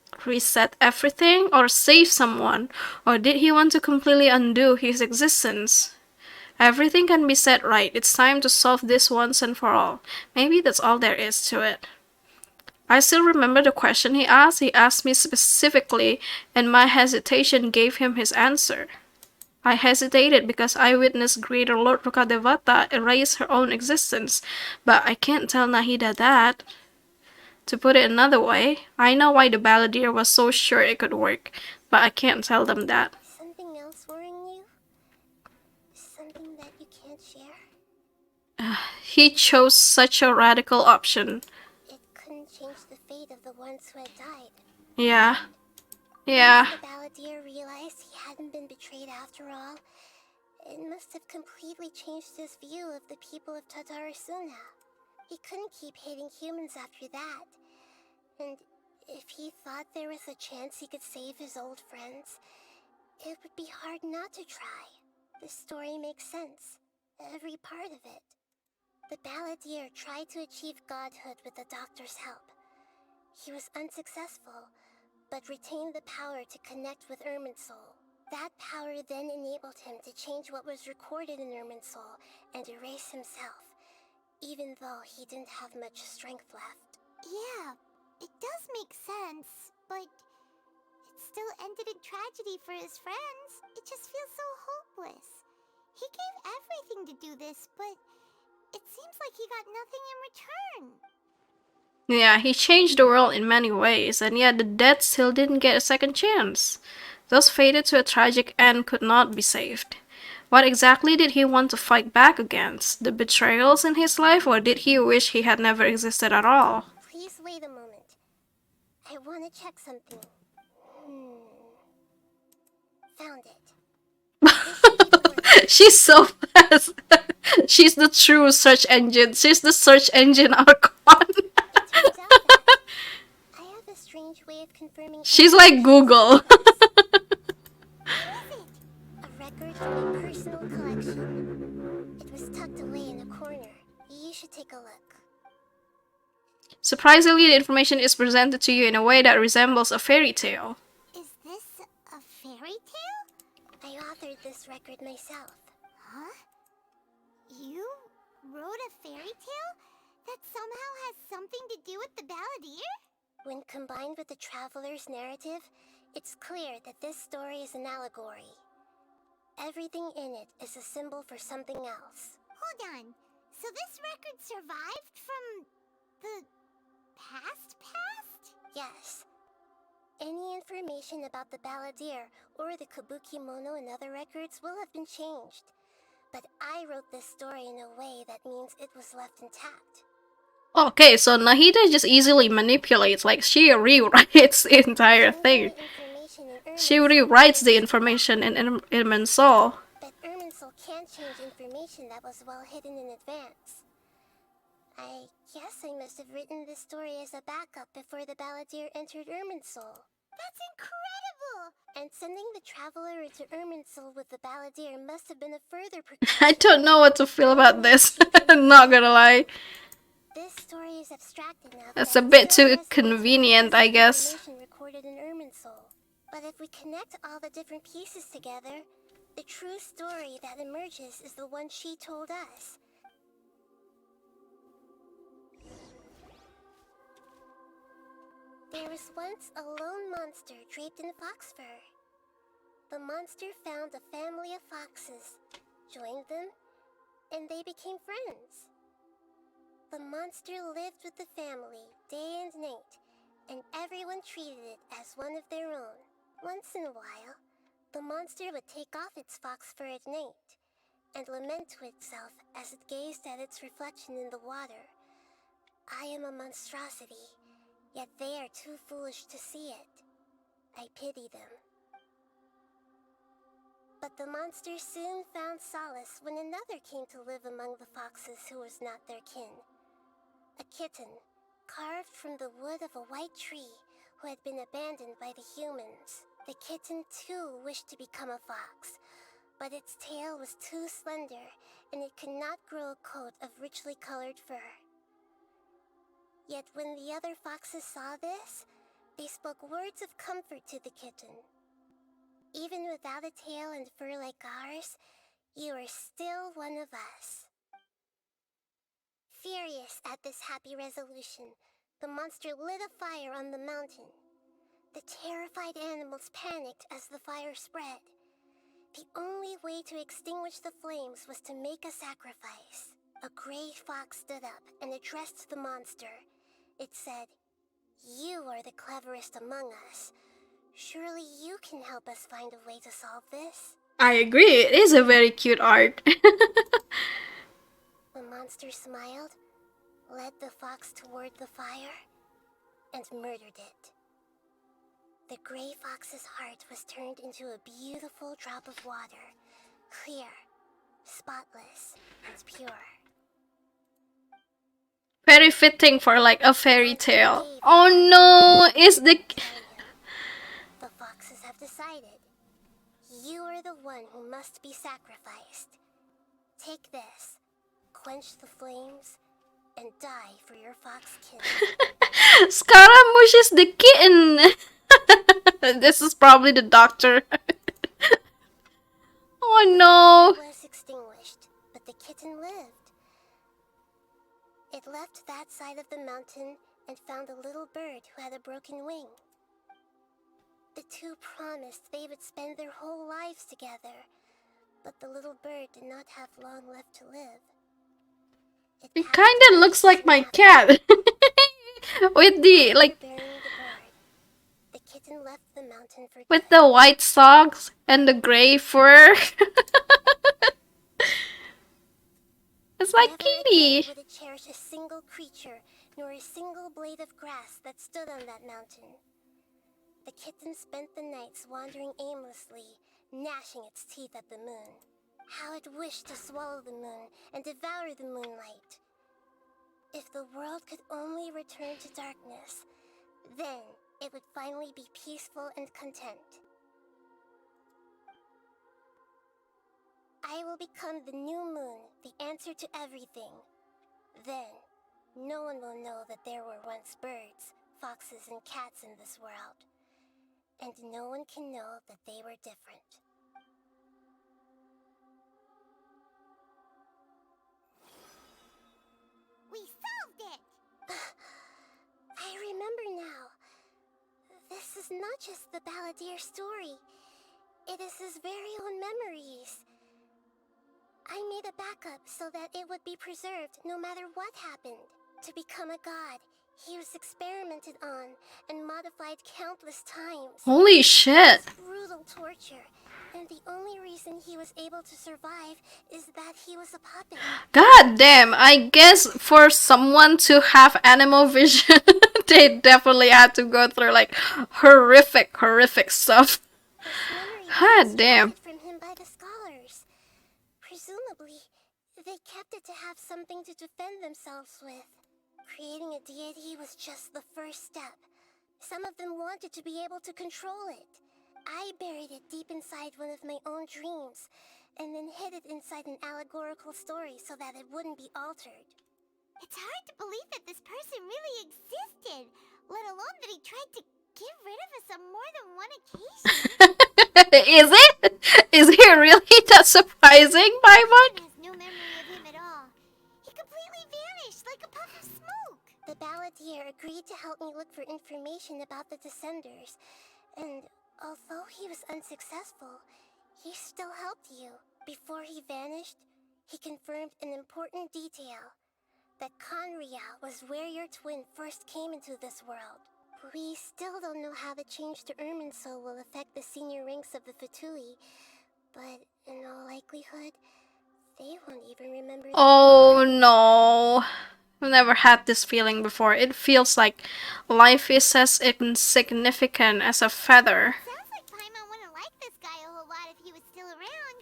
everything or save someone? Or did he want to completely undo his existence? Everything can be set right. It's time to solve this once and for all. Maybe that's all there is to it. I still remember the question he asked. He asked me specifically, and my hesitation gave him his answer. I hesitated because I witnessed Greater Lord Rukadevata erase her own existence, but I can't tell Nahida that. To put it another way, I know why the Balladeer was so sure it could work, but I can't tell them that. Something else worrying you? Something that you can't share? He chose such a radical option. It couldn't change the fate of the ones who had died. Yeah. Yeah. Once the Balladeer realized he hadn't been betrayed after all, it must have completely changed his view of the people of Tatarasuna. He couldn't keep hating humans after that. And if he thought there was a chance he could save his old friends, it would be hard not to try. The story makes sense. Every part of it. The Balladeer tried to achieve godhood with the doctor's help. He was unsuccessful, but retained the power to connect with Irminsul. That power then enabled him to change what was recorded in Irminsul and erase himself, even though he didn't have much strength left. Yeah, it does make sense, but it still ended in tragedy for his friends. It just feels so hopeless. He gave everything to do this, but it seems like he got nothing in return. Yeah, he changed the world in many ways, and yet the dead still didn't get a second chance. Those fated to a tragic end could not be saved. What exactly did he want to fight back against? The betrayals in his life, or did he wish he had never existed at all? Please wait a moment. I want to check something. Found it. She's so fast. She's the true search engine. She's the search engine Archon. I have a strange way of confirming. She's like Google. A record from my personal collection. It was tucked away in a corner. You should take a look. Surprisingly, the information is presented to you in a way that resembles a fairy tale. Is this a fairy tale? I authored this record myself. Huh? You wrote a fairy tale that somehow has something to do with the Balladeer? When combined with the Traveler's narrative, it's clear that this story is an allegory. Everything in it is a symbol for something else. Hold on. So this record survived from the past? Yes. Any information about the Balladeer or the Kabuki Mono in other records will have been changed. But I wrote this story in a way that means it was left intact. Okay, so Nahida just easily manipulates, like she rewrites the entire thing. she rewrites the information in Irminsul. But Irminsul can't change information that was well hidden in advance. I guess I must have written this story as a backup before the Balladeer entered Irminsul. That's incredible! And sending the traveler into Irminsul with the Balladeer must have been a further precaution. I don't know what to feel about this. I'm not gonna lie. This story is abstract enough. It's a bit too convenient, I guess. Recorded in Irminsul. But if we connect all the different pieces together, the true story that emerges is the one she told us. There was once a lone monster draped in fox fur. The monster found a family of foxes, joined them, and they became friends. The monster lived with the family day and night, and everyone treated it as one of their own. Once in a while, the monster would take off its fox fur at night and lament to itself as it gazed at its reflection in the water. I am a monstrosity, yet they are too foolish to see it. I pity them. But the monster soon found solace when another came to live among the foxes who was not their kin. A kitten, carved from the wood of a white tree, who had been abandoned by the humans. The kitten too wished to become a fox, but its tail was too slender, and it could not grow a coat of richly colored fur. Yet when the other foxes saw this, they spoke words of comfort to the kitten. Even without a tail and fur like ours, you are still one of us. Furious at this happy resolution, the monster lit a fire on the mountain. The terrified animals panicked as the fire spread. The only way to extinguish the flames was to make a sacrifice. A gray fox stood up and addressed the monster. It said, "You are the cleverest among us. Surely you can help us find a way to solve this." I agree, it is a very cute art. The monster smiled, led the fox toward the fire, and murdered it. The gray fox's heart was turned into a beautiful drop of water, clear, spotless, and pure. Very fitting for like a fairy tale. Oh no, is the... The foxes have decided. You are the one who must be sacrificed. Take this, quench the flames, and die for your fox kin. Scaramouche is the kitten! This is probably the doctor. Oh no! It was extinguished, but the kitten lived. It left that side of the mountain and found a little bird who had a broken wing. The two promised they would spend their whole lives together, but the little bird did not have long left to live. It kinda looks like my cat. With the, like... The kitten left the mountain for with the white socks and the gray fur. It's like Kitty. Would it cherish a single creature, nor a single blade of grass that stood on that mountain. The kitten spent the nights wandering aimlessly, gnashing its teeth at the moon. How it wished to swallow the moon and devour the moonlight. If the world could only return to darkness, then it would finally be peaceful and content. I will become the new moon, the answer to everything. Then, no one will know that there were once birds, foxes, and cats in this world. And no one can know that they were different. We solved it! I remember now. This is not just the Balladeer story. It is his very own memories. I made a backup so that it would be preserved no matter what happened. To become a god, he was experimented on and modified countless times. Holy shit. Brutal torture. And the only reason he was able to survive is that he was a puppet. God damn, I guess for someone to have animal vision, they definitely had to go through like horrific stuff. This memory God was damn. extracted from him by the scholars. Presumably, they kept it to have something to defend themselves with. Creating a deity was just the first step. Some of them wanted to be able to control it. I buried it deep inside one of my own dreams, and then hid it inside an allegorical story so that it wouldn't be altered. It's hard to believe that this person really existed, let alone that he tried to get rid of us on more than one occasion. Is it? Is he really that surprising, Paimon? Has no memory of him at all. He completely vanished like a puff of smoke. The balladeer agreed to help me look for information about the Descenders, and although he was unsuccessful, he still helped you. Before he vanished, he confirmed an important detail. That Conria was where your twin first came into this world. We still don't know how the change to Irminsul will affect the senior ranks of the Fatui, but in all likelihood, they won't even remember. Oh no. I've never had this feeling before. It feels like life is as insignificant as a feather. Sounds like Paimon wouldn't like this guy a whole lot if he was still around.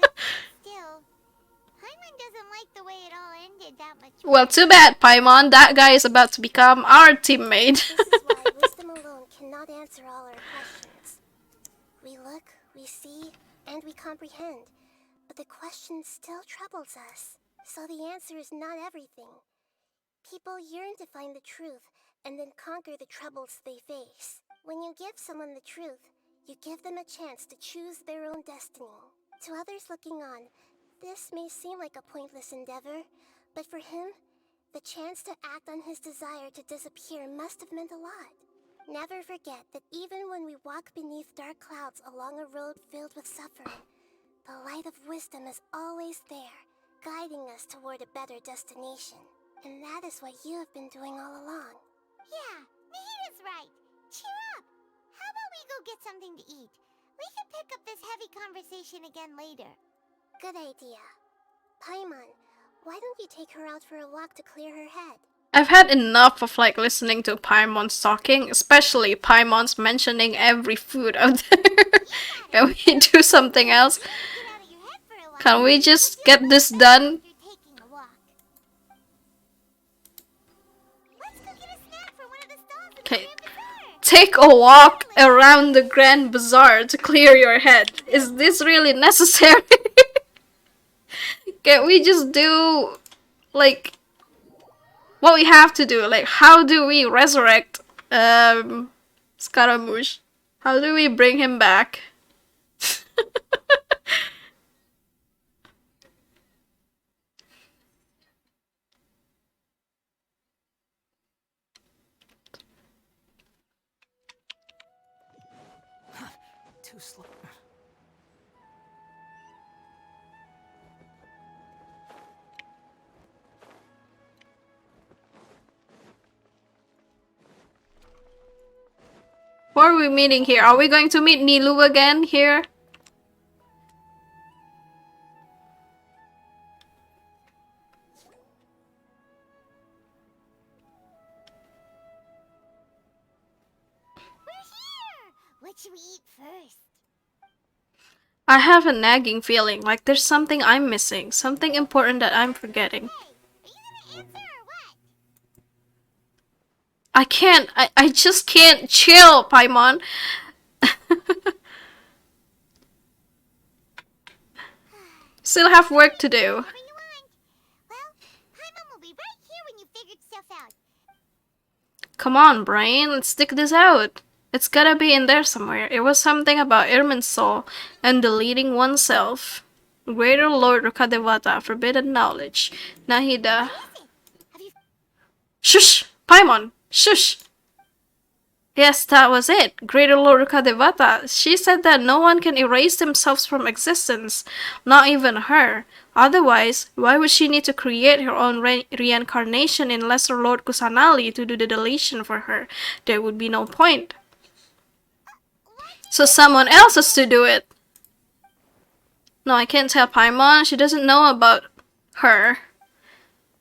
But still, Paimon doesn't like the way it all ended that much. Well, too bad, Paimon. That guy is about to become our teammate. This is why wisdom alone cannot answer all our questions. We look, we see, and we comprehend, but the question still troubles us. So the answer is not everything. People yearn to find the truth and then conquer the troubles they face. When you give someone the truth, you give them a chance to choose their own destiny. To others looking on, this may seem like a pointless endeavor, but for him, the chance to act on his desire to disappear must have meant a lot. Never forget that even when we walk beneath dark clouds along a road filled with suffering, the light of wisdom is always there, guiding us toward a better destination. And that is what you have been doing all along. Yeah, Nahita's right. Cheer up. How about we go get something to eat? We can pick up this heavy conversation again later. Good idea. Paimon, why don't you take her out for a walk to clear her head? I've had enough of like listening to Paimon's talking, especially Paimon's mentioning every food out there. Can we do something else? Can we just get this done? Okay. Take a walk around the Grand Bazaar to clear your head. Is this really necessary? Can we just do like what we have to do? Like, how do we resurrect Scaramouche? How do we bring him back? Too slow. Where are we meeting here? Are we going to meet Nilu again here? What should we eat first? I have a nagging feeling like there's something I'm missing, something important that I'm forgetting. I can't, I just can't chill, Paimon. Still have work to do. Come on, brain, let's stick this out. It's gotta be in there somewhere. It was something about Irminsul and deleting oneself. Greater Lord Rukadevata, forbidden knowledge. Nahida. Shush! Paimon! Shush! Yes, that was it. Greater Lord Rukadevata. She said that no one can erase themselves from existence. Not even her. Otherwise, why would she need to create her own reincarnation in Lesser Lord Kusanali to do the deletion for her? There would be no point. So someone else has to do it. No, I can't tell Paimon. She doesn't know about her.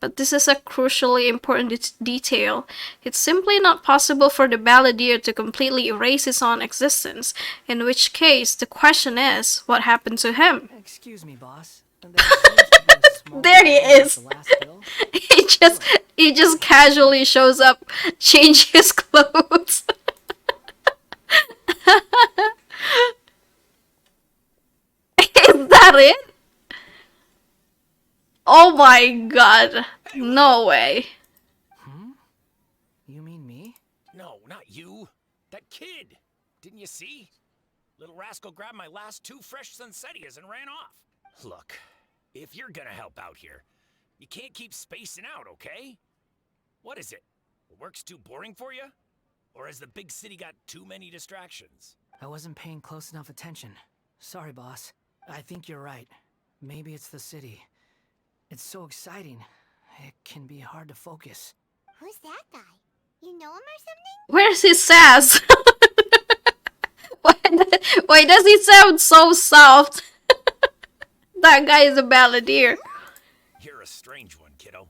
But this is a crucially important detail. It's simply not possible for the balladeer to completely erase his own existence, in which case the question is, what happened to him? Excuse me, boss. There seems to be a small There he problem with is. the last bill. he just casually shows up, change his clothes. Is that it? Oh my god. No way. You mean me? No, not you. That kid. Didn't you see? Little rascal grabbed my last 2 fresh Sunsettias and ran off. Look, if you're gonna help out here, you can't keep spacing out, okay? What is it? The work's too boring for you? Or has the big city got too many distractions? I wasn't paying close enough attention. Sorry, boss. I think you're right. Maybe it's the city. It's so exciting. It can be hard to focus. Who's that guy? You know him or something? Where's his sass? Why does he sound so soft? That guy is a balladeer. You're a strange one, kiddo.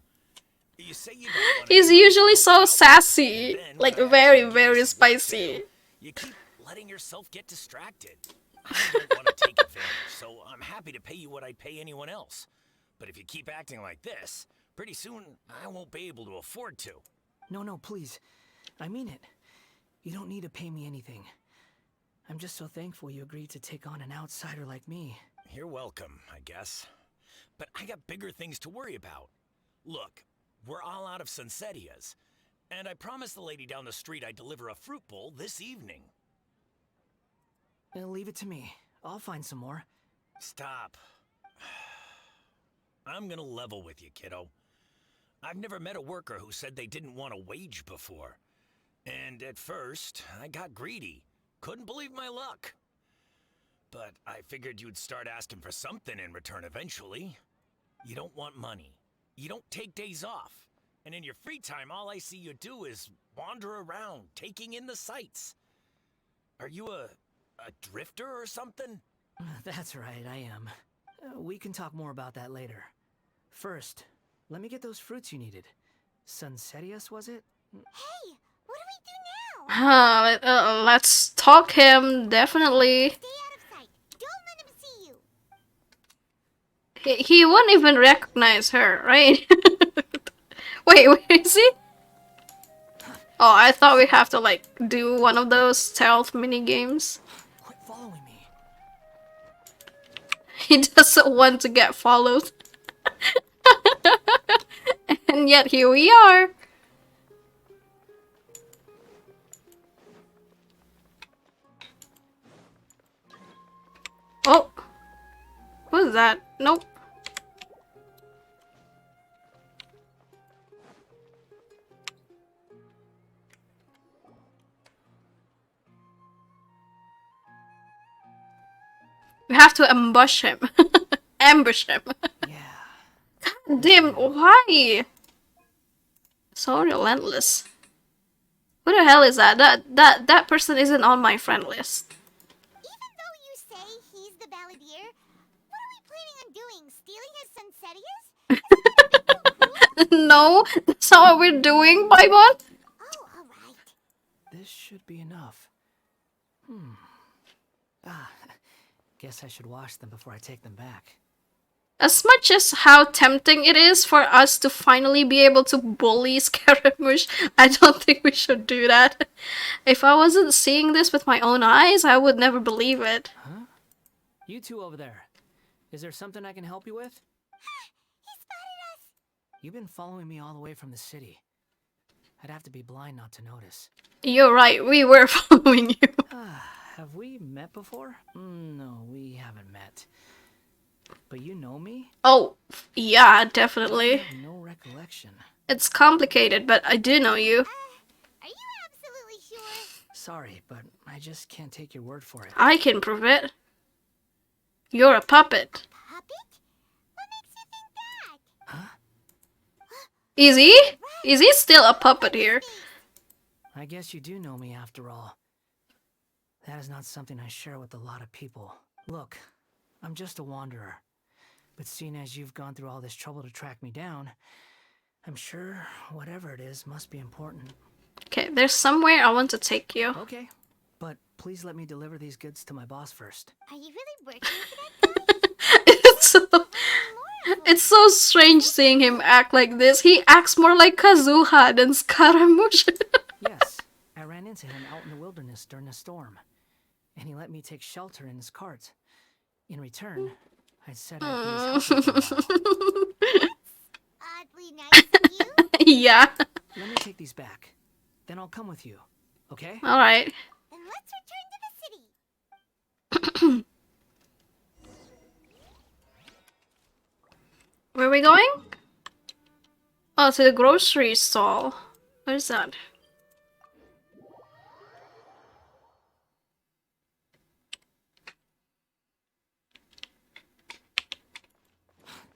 You say you don't want He's usually so sassy. Like very, very spicy. You keep letting yourself get distracted. I don't want to take advantage, so I'm happy to pay you what I'd pay anyone else. But if you keep acting like this, pretty soon I won't be able to afford to. No, please. I mean it. You don't need to pay me anything. I'm just so thankful you agreed to take on an outsider like me. You're welcome, I guess. But I got bigger things to worry about. Look, we're all out of Sunsettias, and I promised the lady down the street I'd deliver a fruit bowl this evening. Leave it to me. I'll find some more. Stop. I'm gonna level with you, kiddo. I've never met a worker who said they didn't want a wage before. And at first, I got greedy. Couldn't believe my luck. But I figured you'd start asking for something in return eventually. You don't want money. You don't take days off. And in your free time, all I see you do is wander around, taking in the sights. Are you a drifter or something? That's right, I am. We can talk more about that later. First, let me get those fruits you needed. Sunsettias, was it? Hey, what do we do now? Let's talk him, definitely. Stay out of sight. Don't let him see you. He won't even recognize her, right? Wait, where is he? Oh, I thought we have to like do one of those stealth mini games. Quit following me. He doesn't want to get followed. And yet here we are. Oh. Who's that? Nope. We have to ambush him. Ambush him. Yeah. God damn, why? So relentless. Who the hell is that? That person isn't on my friend list. Even though you say he's the balladeer, what are we planning on doing? Stealing his Sunsettias? No, that's not what we're doing, Paimon. Oh, alright. This should be enough. Guess I should wash them before I take them back. As much as how tempting it is for us to finally be able to bully Scaramouche, I don't think we should do that. If I wasn't seeing this with my own eyes, I would never believe it. Huh? You two over there. Is there something I can help you with? He spotted us. You've been following me all the way from the city. I'd have to be blind not to notice. You're right, we were following you. Have we met before? No, we haven't met. But you know me? Oh, yeah, definitely. I have no recollection. It's complicated, but I do know you. Are you absolutely sure? Sorry, but I just can't take your word for it. I can prove it. You're a puppet. Puppet? What makes you think that? Huh? Is he? Is he still a puppet here? I guess you do know me after all. That is not something I share with a lot of people. Look, I'm just a wanderer. But seeing as you've gone through all this trouble to track me down, I'm sure whatever it is must be important. Okay, there's somewhere I want to take you. Okay, but please let me deliver these goods to my boss first. Are you really working for that guy? it's so, it's so strange seeing him act like this. He acts more like Kazuha than Scaramouche. Yes, I ran into him out in the wilderness during a storm, and he let me take shelter in his cart. In return, I said I'd be his helper for a while. Oddly nice of you. Yeah. Let me take these back. Then I'll come with you, okay? Alright. Then let's return to the city. Where are we going? Oh, to the grocery stall. Where's that?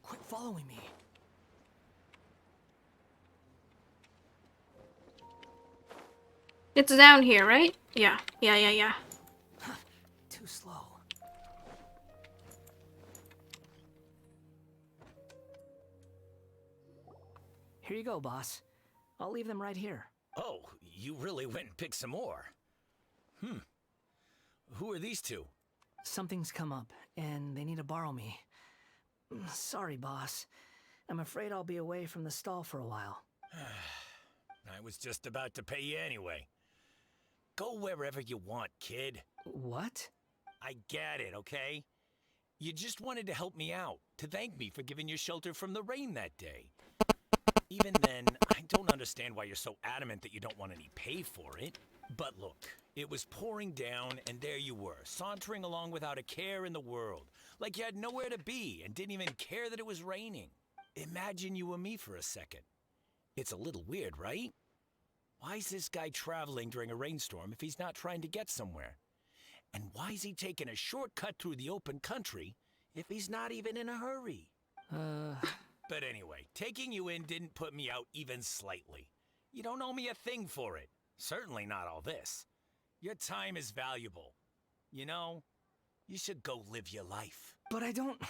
Quit following me. It's down here, right? Yeah. Yeah. Too slow. Here you go, boss. I'll leave them right here. Oh, you really went and picked some more. Who are these two? Something's come up, and they need to borrow me. Sorry, boss. I'm afraid I'll be away from the stall for a while. I was just about to pay you anyway. Go wherever you want, kid. What? I get it, okay? You just wanted to help me out, to thank me for giving you shelter from the rain that day. Even then, I don't understand why you're so adamant that you don't want any pay for it. But look, it was pouring down, and there you were, sauntering along without a care in the world, like you had nowhere to be and didn't even care that it was raining. Imagine you were me for a second. It's a little weird, right? Why is this guy traveling during a rainstorm if he's not trying to get somewhere? And why is he taking a shortcut through the open country if he's not even in a hurry? But anyway, taking you in didn't put me out even slightly. You don't owe me a thing for it. Certainly not all this. Your time is valuable. You know, you should go live your life. But I don't...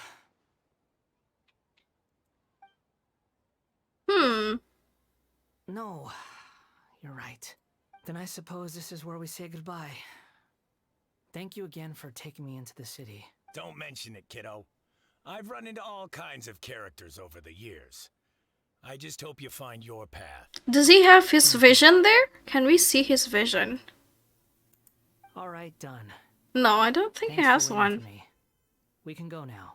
No, you're right. Then I suppose this is where we say goodbye. Thank you again for taking me into the city. Don't mention it, kiddo. I've run into all kinds of characters over the years. I just hope you find your path. Does he have his vision there? Can we see his vision? Alright, done. No, I don't think he has one. We can go now.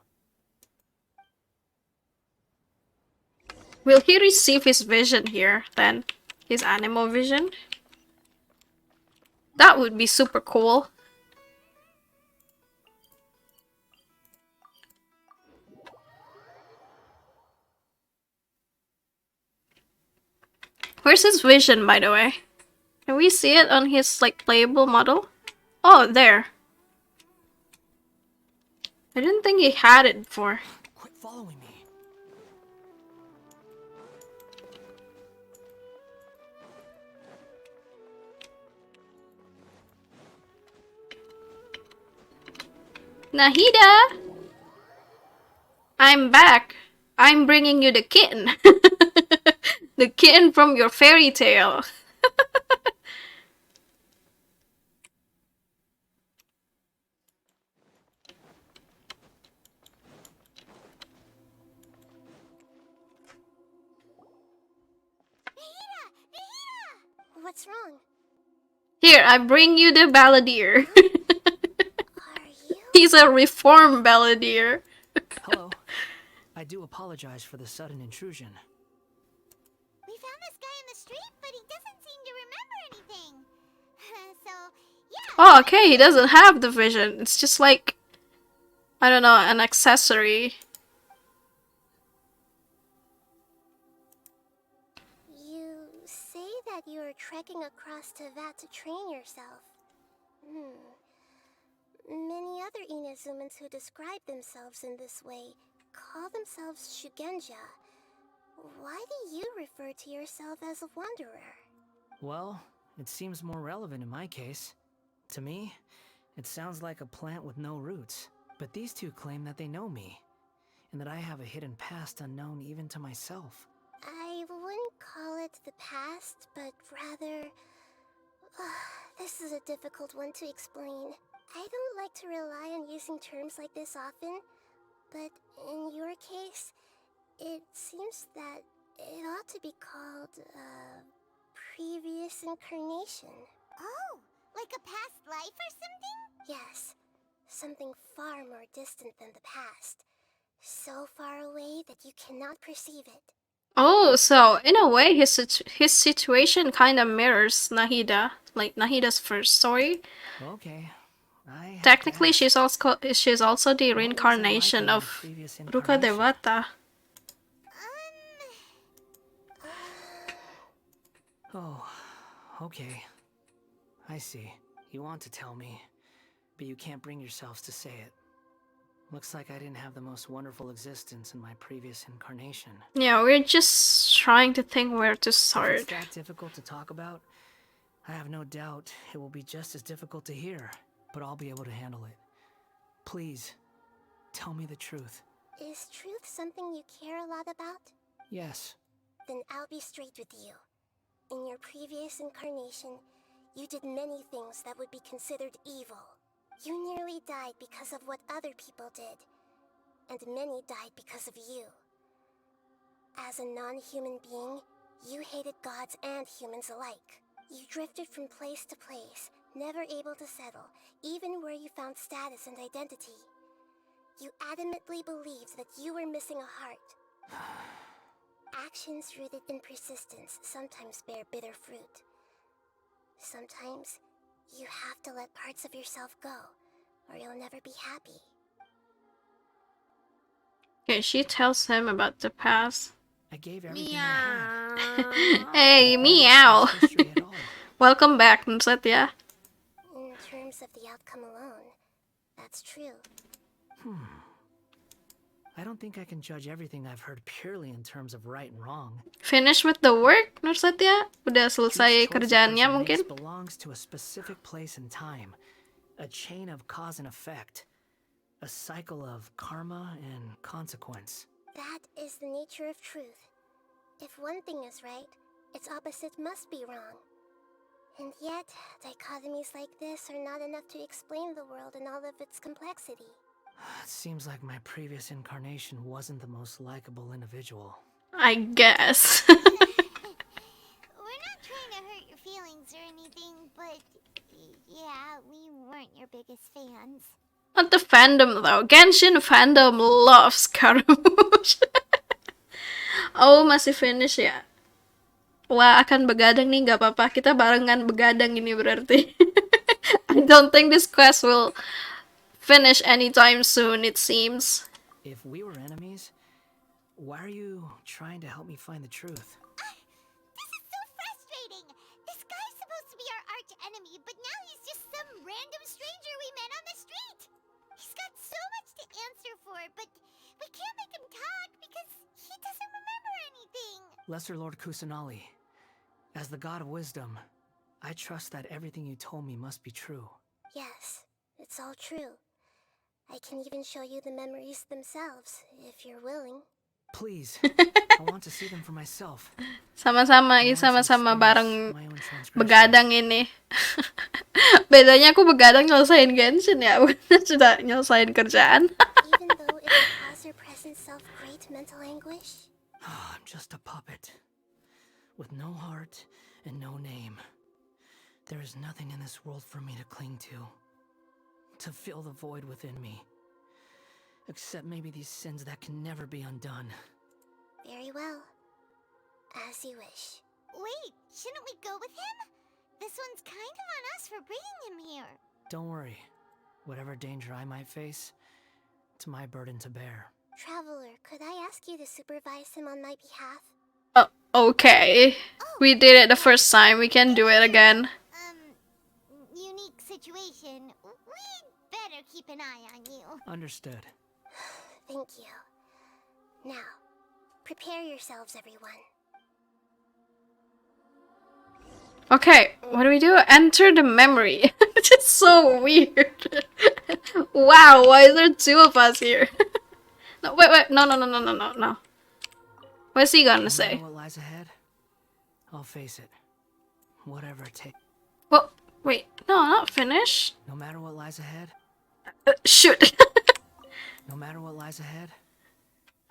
Will he receive his vision here, then? His animal vision? That would be super cool. Where's his vision, by the way? Can we see it on his, like, playable model? Oh, there. I didn't think he had it before. Quit following me. Nahida! I'm back. I'm bringing you the kitten. The kitten from your fairy tale. What's wrong? Here, I bring you the balladeer. He's a reformed balladeer. Hello. I do apologize for the sudden intrusion. We found this guy in the street, but he doesn't seem to remember anything. So, yeah. Oh, okay, he doesn't have the vision. It's just like, I don't know, an accessory. You say that you are trekking across Teyvat to train yourself. Many other Inazumans who describe themselves in this way call themselves Shugenja. Why do you refer to yourself as a wanderer? Well, it seems more relevant in my case. To me, it sounds like a plant with no roots. But these two claim that they know me, and that I have a hidden past unknown even to myself. I wouldn't the past, but rather... this is a difficult one to explain. I don't like to rely on using terms like this often, but in your case, it seems that it ought to be called, previous incarnation. Oh, like a past life or something? Yes, something far more distant than the past. So far away that you cannot perceive it. Oh, so in a way, his situation kind of mirrors Nahida, like Nahida's first story. Okay. Technically, she's also the reincarnation of Ruka Devata. Oh, okay. I see. You want to tell me, but you can't bring yourselves to say it. Looks like I didn't have the most wonderful existence in my previous incarnation. Yeah, we're just trying to think where to If start. it's that difficult to talk about, I have no doubt it will be just as difficult to hear, but I'll be able to handle it. Please, tell me the truth. Is truth something you care a lot about? Yes. Then I'll be straight with you. In your previous incarnation, you did many things that would be considered evil. You nearly died because of what other people did, and many died because of you. As a non-human being, you hated gods and humans alike. You drifted from place to place, never able to settle, even where you found status and identity. You adamantly believed that you were missing a heart. Actions rooted in persistence sometimes bear bitter fruit. Sometimes, you have to let parts of yourself go, or you'll never be happy. Okay, she tells him about the past. I gave everything I had. Hey, meow! Welcome back, Satya. In terms of the outcome alone, that's true. I don't think I can judge everything I've heard purely in terms of right and wrong. Finish with the work, Nur Satya? Udah selesai kerjaannya mungkin? It belongs to a specific place and time. A chain of cause and effect. A cycle of karma and consequence. That is the nature of truth. If one thing is right, its opposite must be wrong. And yet, dichotomies like this are not enough to explain the world in all of its complexity. It seems like my previous incarnation wasn't the most likable individual. I guess. We're not trying to hurt your feelings or anything, but yeah, we weren't your biggest fans. Not the fandom though. Genshin fandom loves Scaramouche. Oh, masih finish ya? Wah, akan begadang nih, gak apa-apa. Kita barengan begadang ini berarti. I don't think this quest will finish anytime soon, it seems. If we were enemies, why are you trying to help me find the truth? This is so frustrating! This guy's supposed to be our arch enemy, but now he's just some random stranger we met on the street! He's got so much to answer for, but we can't make him talk because he doesn't remember anything! Lesser Lord Kusanali, as the god of wisdom, I trust that everything you told me must be true. Yes, it's all true. I can even show you the memories themselves, if you're willing. Please, I want to see them for myself. Sama-sama bareng begadang ini. Bedanya aku begadang nyelesain Genshin ya, bukan sudah nyelesain kerjaan. Even though it will cause your present self great mental anguish? I'm just a puppet, with no heart and no name. There is nothing in this world for me to cling to fill the void within me. Except maybe these sins that can never be undone. Very well. As you wish. Wait, shouldn't we go with him? This one's kind of on us for bringing him here. Don't worry. Whatever danger I might face, it's my burden to bear. Traveler, could I ask you to supervise him on my behalf? Okay. We did it the first time, we can do it again. Unique situation. We'd better keep an eye on you. Understood. Thank you. Now, prepare yourselves, everyone. Okay, what do we do? Enter the memory. It's just so weird. Wow, why is there two of us here? No, wait, no. What's he gonna say? What lies ahead? I'll face it. Whatever it takes. Well, wait, no, not finished. No matter what lies ahead. Shoot. No matter what lies ahead,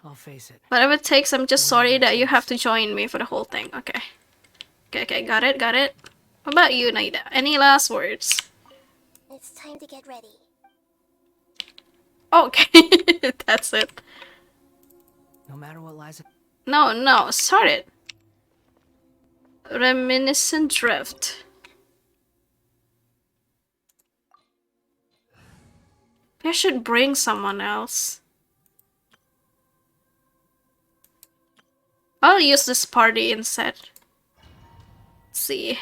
I'll face it. Whatever it takes, I'm just sorry that you have to join me for the whole thing. Okay. Okay, got it. What about you, Naida? Any last words? It's time to get ready. Okay, that's it. No matter what lies ahead. No, start it. Reminiscent Drift. I should bring someone else. I'll use this party instead. Let's see.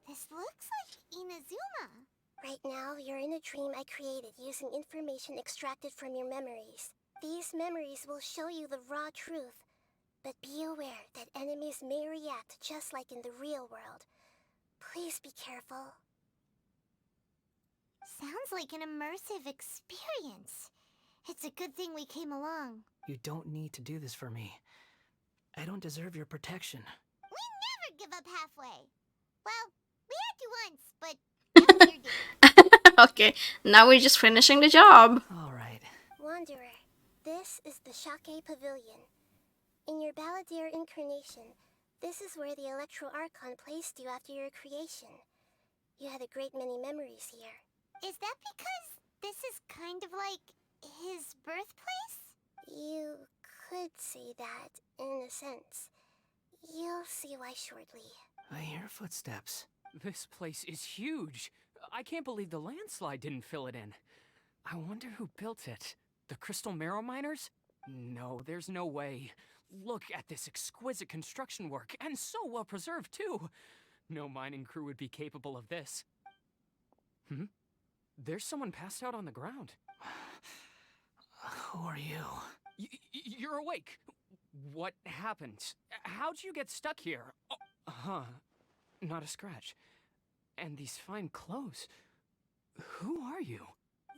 This looks like Inazuma. Right now, you're in a dream I created using information extracted from your memories. These memories will show you the raw truth, but be aware that enemies may react just like in the real world. Please be careful. Sounds like an immersive experience. It's a good thing we came along. You don't need to do this for me. I don't deserve your protection. We never give up halfway. Well, we had to once, but now you're doing. Okay, now we're just finishing the job. Alright. Wanderer, this is the Shake Pavilion. In your Balladeer incarnation, this is where the Electro Archon placed you after your creation. You had a great many memories here. Is that because this is kind of like his birthplace? You could say that, in a sense. You'll see why shortly. I hear footsteps. This place is huge. I can't believe the landslide didn't fill it in. I wonder who built it. The Crystal Marrow Miners? No, there's no way. Look at this exquisite construction work, and so well preserved too. No mining crew would be capable of this. There's someone passed out on the ground. Who are you? You're awake. What happened? How'd you get stuck here? Oh, not a scratch. And these fine clothes. Who are you?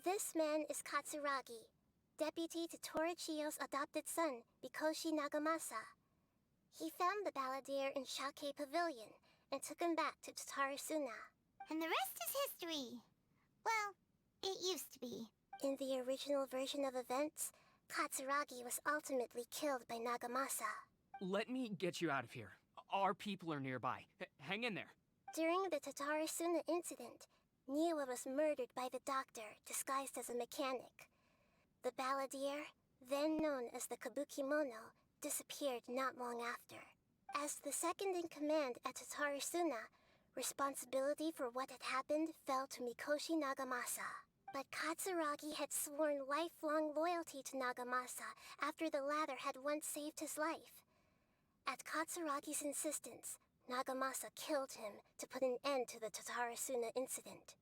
This man is Katsuragi, deputy to Torichio's adopted son, Bikoshi Nagamasa. He found the Balladeer in Shake Pavilion and took him back to Tatarasuna. And the rest is history. Well, it used to be. In the original version of events, Katsuragi was ultimately killed by Nagamasa. Let me get you out of here. Our people are nearby. Hang in there. During the Tatarasuna incident, Niwa was murdered by the doctor disguised as a mechanic. The Balladeer, then known as the Kabukimono, disappeared not long after. As the second in command at Tatarasuna, responsibility for what had happened fell to Mikoshi Nagamasa. But Katsuragi had sworn lifelong loyalty to Nagamasa after the latter had once saved his life. At Katsuragi's insistence, Nagamasa killed him to put an end to the Tatarasuna incident.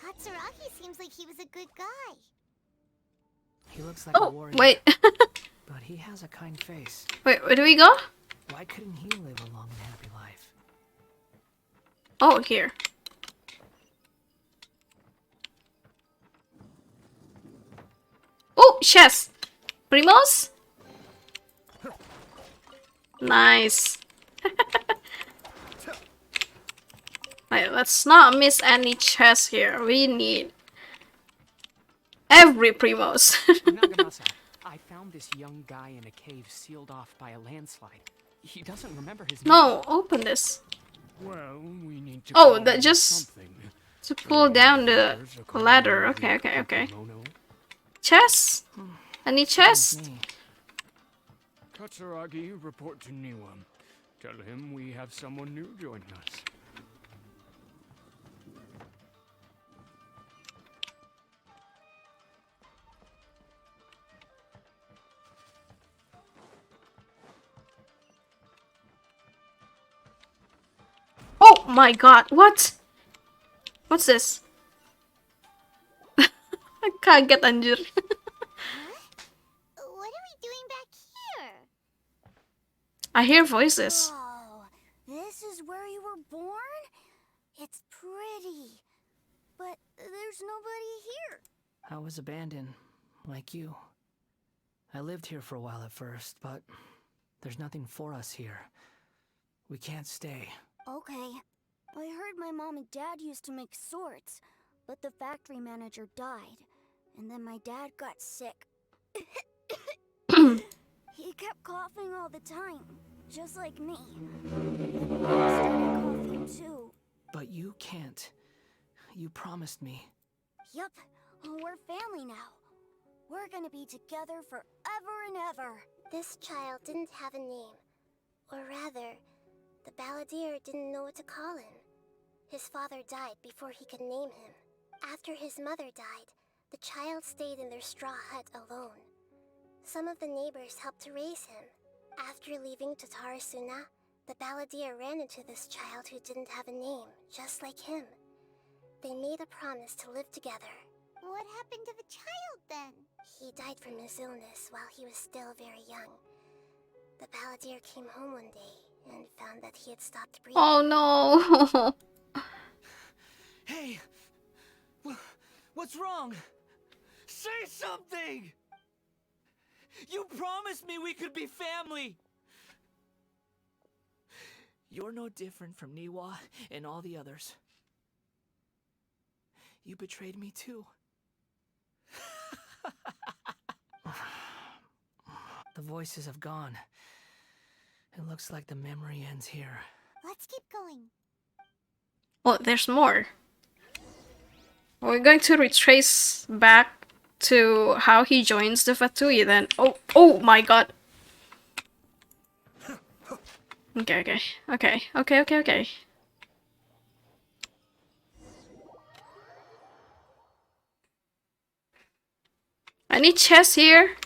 Katsuragi seems like he was a good guy. He looks like a warrior. Wait. But he has a kind face. Wait, where do we go? Why couldn't he live a long and happy life? Oh, here. Oh, chest. Primos? Nice. Right, let's not miss any chests here. We need every Primos. Nagamasa, I found this young guy in a cave sealed off by a landslide. He doesn't remember his name. No, open this. Well, we need to Oh, call that him just something. to pull down the ladder. Okay. Chest? Any chest? Katsuragi, report to Niwa. Tell him we have someone new joining us. Oh my god, what? What's this? Kaget anjir. What are we doing back here? I hear voices. Whoa, this is where you were born? It's pretty. But there's nobody here. I was abandoned, like you. I lived here for a while at first, but there's nothing for us here. We can't stay. Okay. I heard my mom and dad used to make swords, but the factory manager died. And then my dad got sick. He kept coughing all the time, just like me. And I started coughing too. But you can't. You promised me. Yup, we're family now. We're gonna be together forever and ever. This child didn't have a name. Or rather, the balladeer didn't know what to call him. His father died before he could name him. After his mother died, the child stayed in their straw hut alone. Some of the neighbors helped to raise him. After leaving Tatarasuna, the balladeer ran into this child who didn't have a name, just like him. They made a promise to live together. What happened to the child then? He died from his illness while he was still very young. The balladeer came home one day and found that he had stopped breathing. Oh no. Hey! What's wrong? Say something! You promised me we could be family! You're no different from Niwa and all the others. You betrayed me too. The voices have gone. It looks like the memory ends here. Let's keep going. Oh, there's more. We're going to retrace back to how he joins the Fatui then. Oh my god. Okay. I need chess here.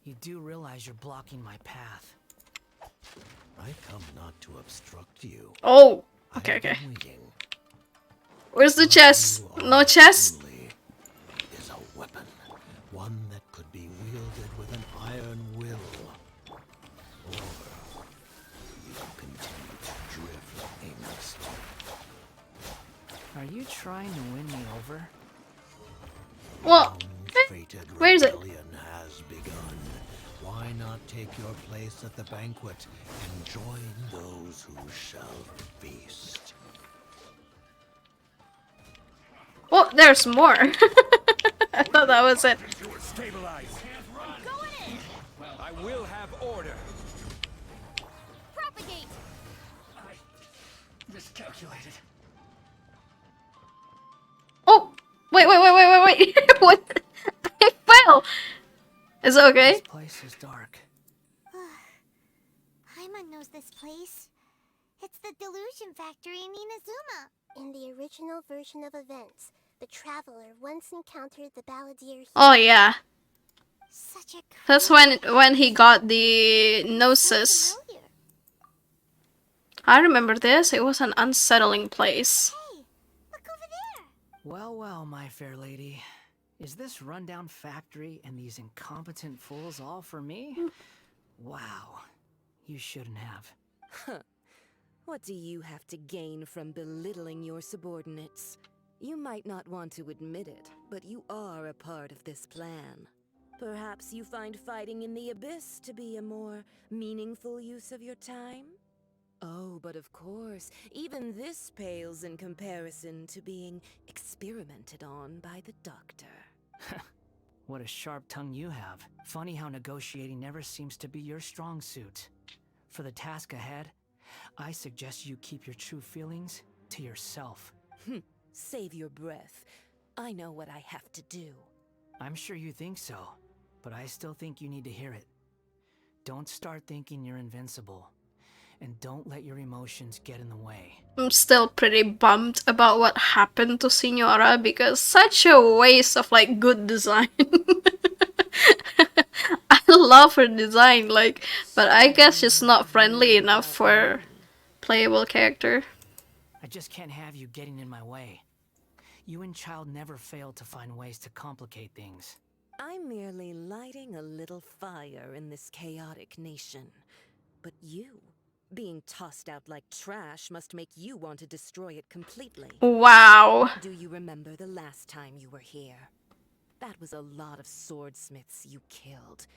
You do realize you're blocking my path. I come not to obstruct you. Oh, okay. Where's the chess? No chess? Is a weapon, one that could be wielded with an iron will. Or you continue to drift aimlessly. Are you trying to win me over? Well, where is it? Has begun. Why not take your place at the banquet and join those who shall feast? Oh, there's more. I thought that was it. Stabilize. I will have order. Propagate. I miscalculated. Oh, wait. What? I fell. Is it okay? This place is dark. Paimon knows this place. It's the Delusion Factory in Inazuma. In the original version of events, the traveler once encountered the balladeer. Oh yeah. Such a That's when he got the gnosis. I remember this. It was an unsettling place. Hey, look over there. Well, my fair lady. Is this rundown factory and these incompetent fools all for me? Wow. You shouldn't have. Huh. What do you have to gain from belittling your subordinates? You might not want to admit it, but you are a part of this plan. Perhaps you find fighting in the Abyss to be a more meaningful use of your time? Oh, but of course, even this pales in comparison to being experimented on by the doctor. What a sharp tongue you have. Funny how negotiating never seems to be your strong suit. For the task ahead, I suggest you keep your true feelings to yourself. Save your breath. I know what I have to do. I'm sure you think so, but I still think you need to hear it. Don't start thinking you're invincible. And don't let your emotions get in the way. I'm still pretty bummed about what happened to Signora because such a waste of like good design. I love her design, but I guess she's not friendly enough for playable character. I just can't have you getting in my way. You and Child never failed to find ways to complicate things. I'm merely lighting a little fire in this chaotic nation. But you, being tossed out like trash, must make you want to destroy it completely. Wow. Do you remember the last time you were here? That was a lot of swordsmiths you killed.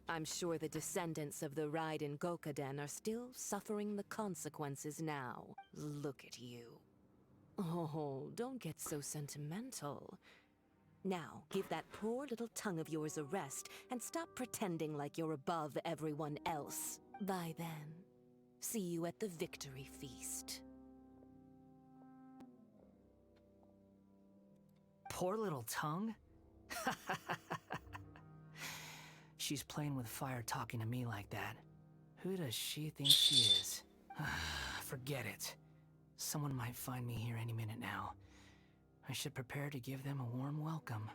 I'm sure the descendants of the Raiden Gokaden are still suffering the consequences now. Look at you. Oh, don't get so sentimental. Now, give that poor little tongue of yours a rest and stop pretending like you're above everyone else. By then, see you at the victory feast. Poor little tongue? She's playing with fire talking to me like that. Who does she think she is? Forget it. Someone might find me here any minute now. I should prepare to give them a warm welcome.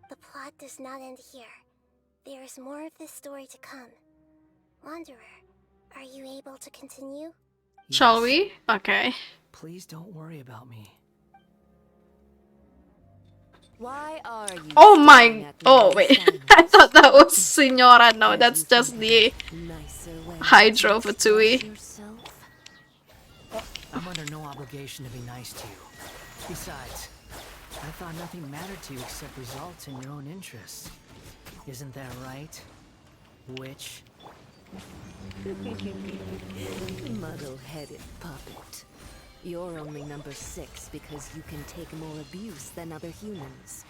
The plot does not end here. There is more of this story to come. Wanderer, are you able to continue? Shall we? Okay. Please don't worry about me. Why are you Oh my... Oh, wait. I thought that was Signora. No, that's just the Hydro Fatui. I'm under no obligation to be nice to you. Besides, I thought nothing mattered to you except results in your own interests. Isn't that right, witch? Muddle-headed puppet. You're only number 6 because you can take more abuse than other humans.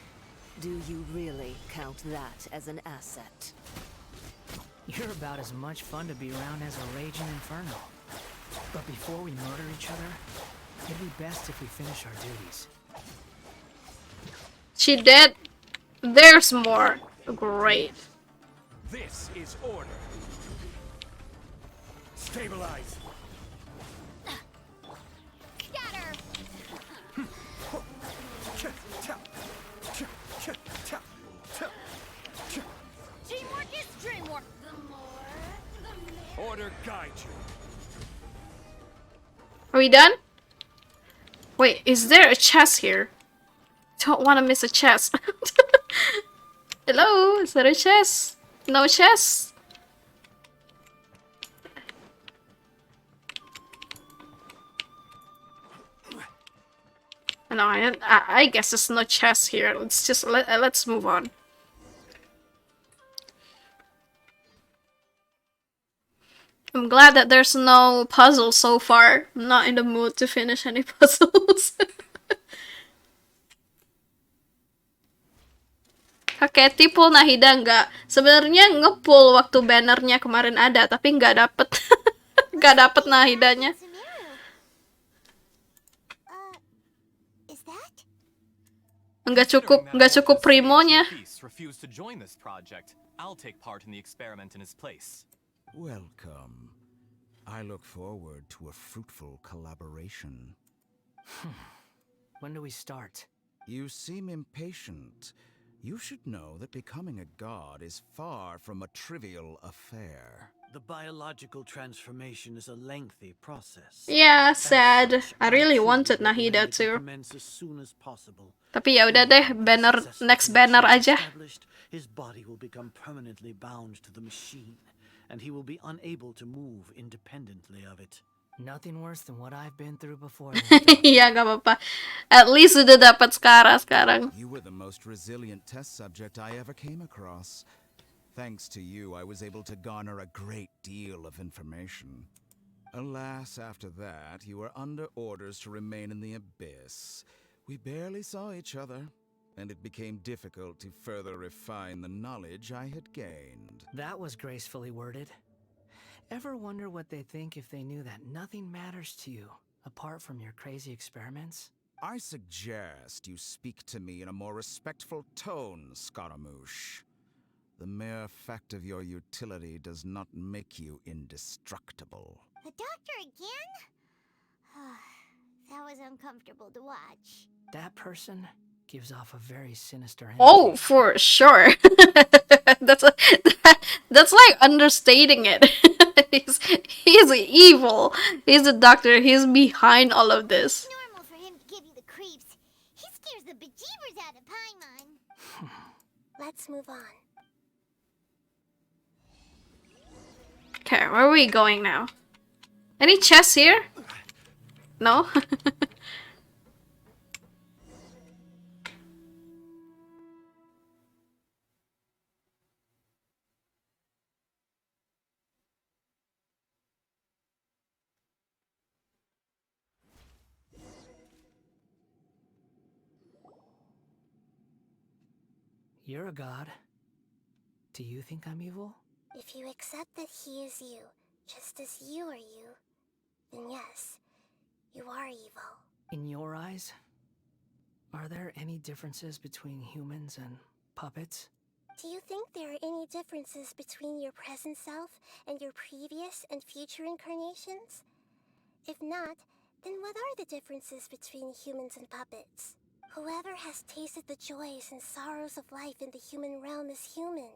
Do you really count that as an asset? You're about as much fun to be around as a raging inferno. But before we murder each other, it'd be best if we finish our duties. She did. There's more. Great. This is order. Stabilize. Scatter! Teamwork is dreamwork. Order guide you. Are we done? Wait, is there a chest here? Don't want to miss a chest. Hello? Is there a chest? No chest? No, I guess there's no chest here. Let's just let's move on. I'm glad that there's no puzzle so far. I'm not in the mood to finish any puzzles. Kakek tipu Nahida nggak? Sebenarnya nge-pull waktu bannernya kemarin ada, tapi nggak dapet. Nggak dapet Nahidanya. Nggak cukup primonya. Refused to join this project. I'll take part in the experiment in his place. Welcome. I look forward to a fruitful collaboration. When do we start? You seem impatient. You should know that becoming a god is far from a trivial affair. The biological transformation is a lengthy process. Yeah, sad. I really wanted Nahida too. As soon as possible. Tapi ya udah deh, banner next banner aja. His body will become permanently bound to the machine, and he will be unable to move independently of it. Nothing worse than what I've been through before. Iya, gak apa-apa. At least udah dapat sekarang. You were the most resilient test subject I ever came across. Thanks to you, I was able to garner a great deal of information. Alas, after that, you were under orders to remain in the abyss. We barely saw each other, and it became difficult to further refine the knowledge I had gained. That was gracefully worded. Ever wonder what they think if they knew that nothing matters to you, apart from your crazy experiments? I suggest you speak to me in a more respectful tone, Scaramouche. The mere fact of your utility does not make you indestructible. The doctor again? That was uncomfortable to watch. That person gives off a very sinister energy. Oh, for sure. that's like understating it. he's evil. He's a doctor. He's behind all of this. Normal Let's move on. Okay, where are we going now? Any chests here? No? You're a god. Do you think I'm evil? If you accept that he is you, just as you are you, then yes, you are evil. In your eyes, are there any differences between humans and puppets? Do you think there are any differences between your present self and your previous and future incarnations? If not, then what are the differences between humans and puppets? Whoever has tasted the joys and sorrows of life in the human realm is human.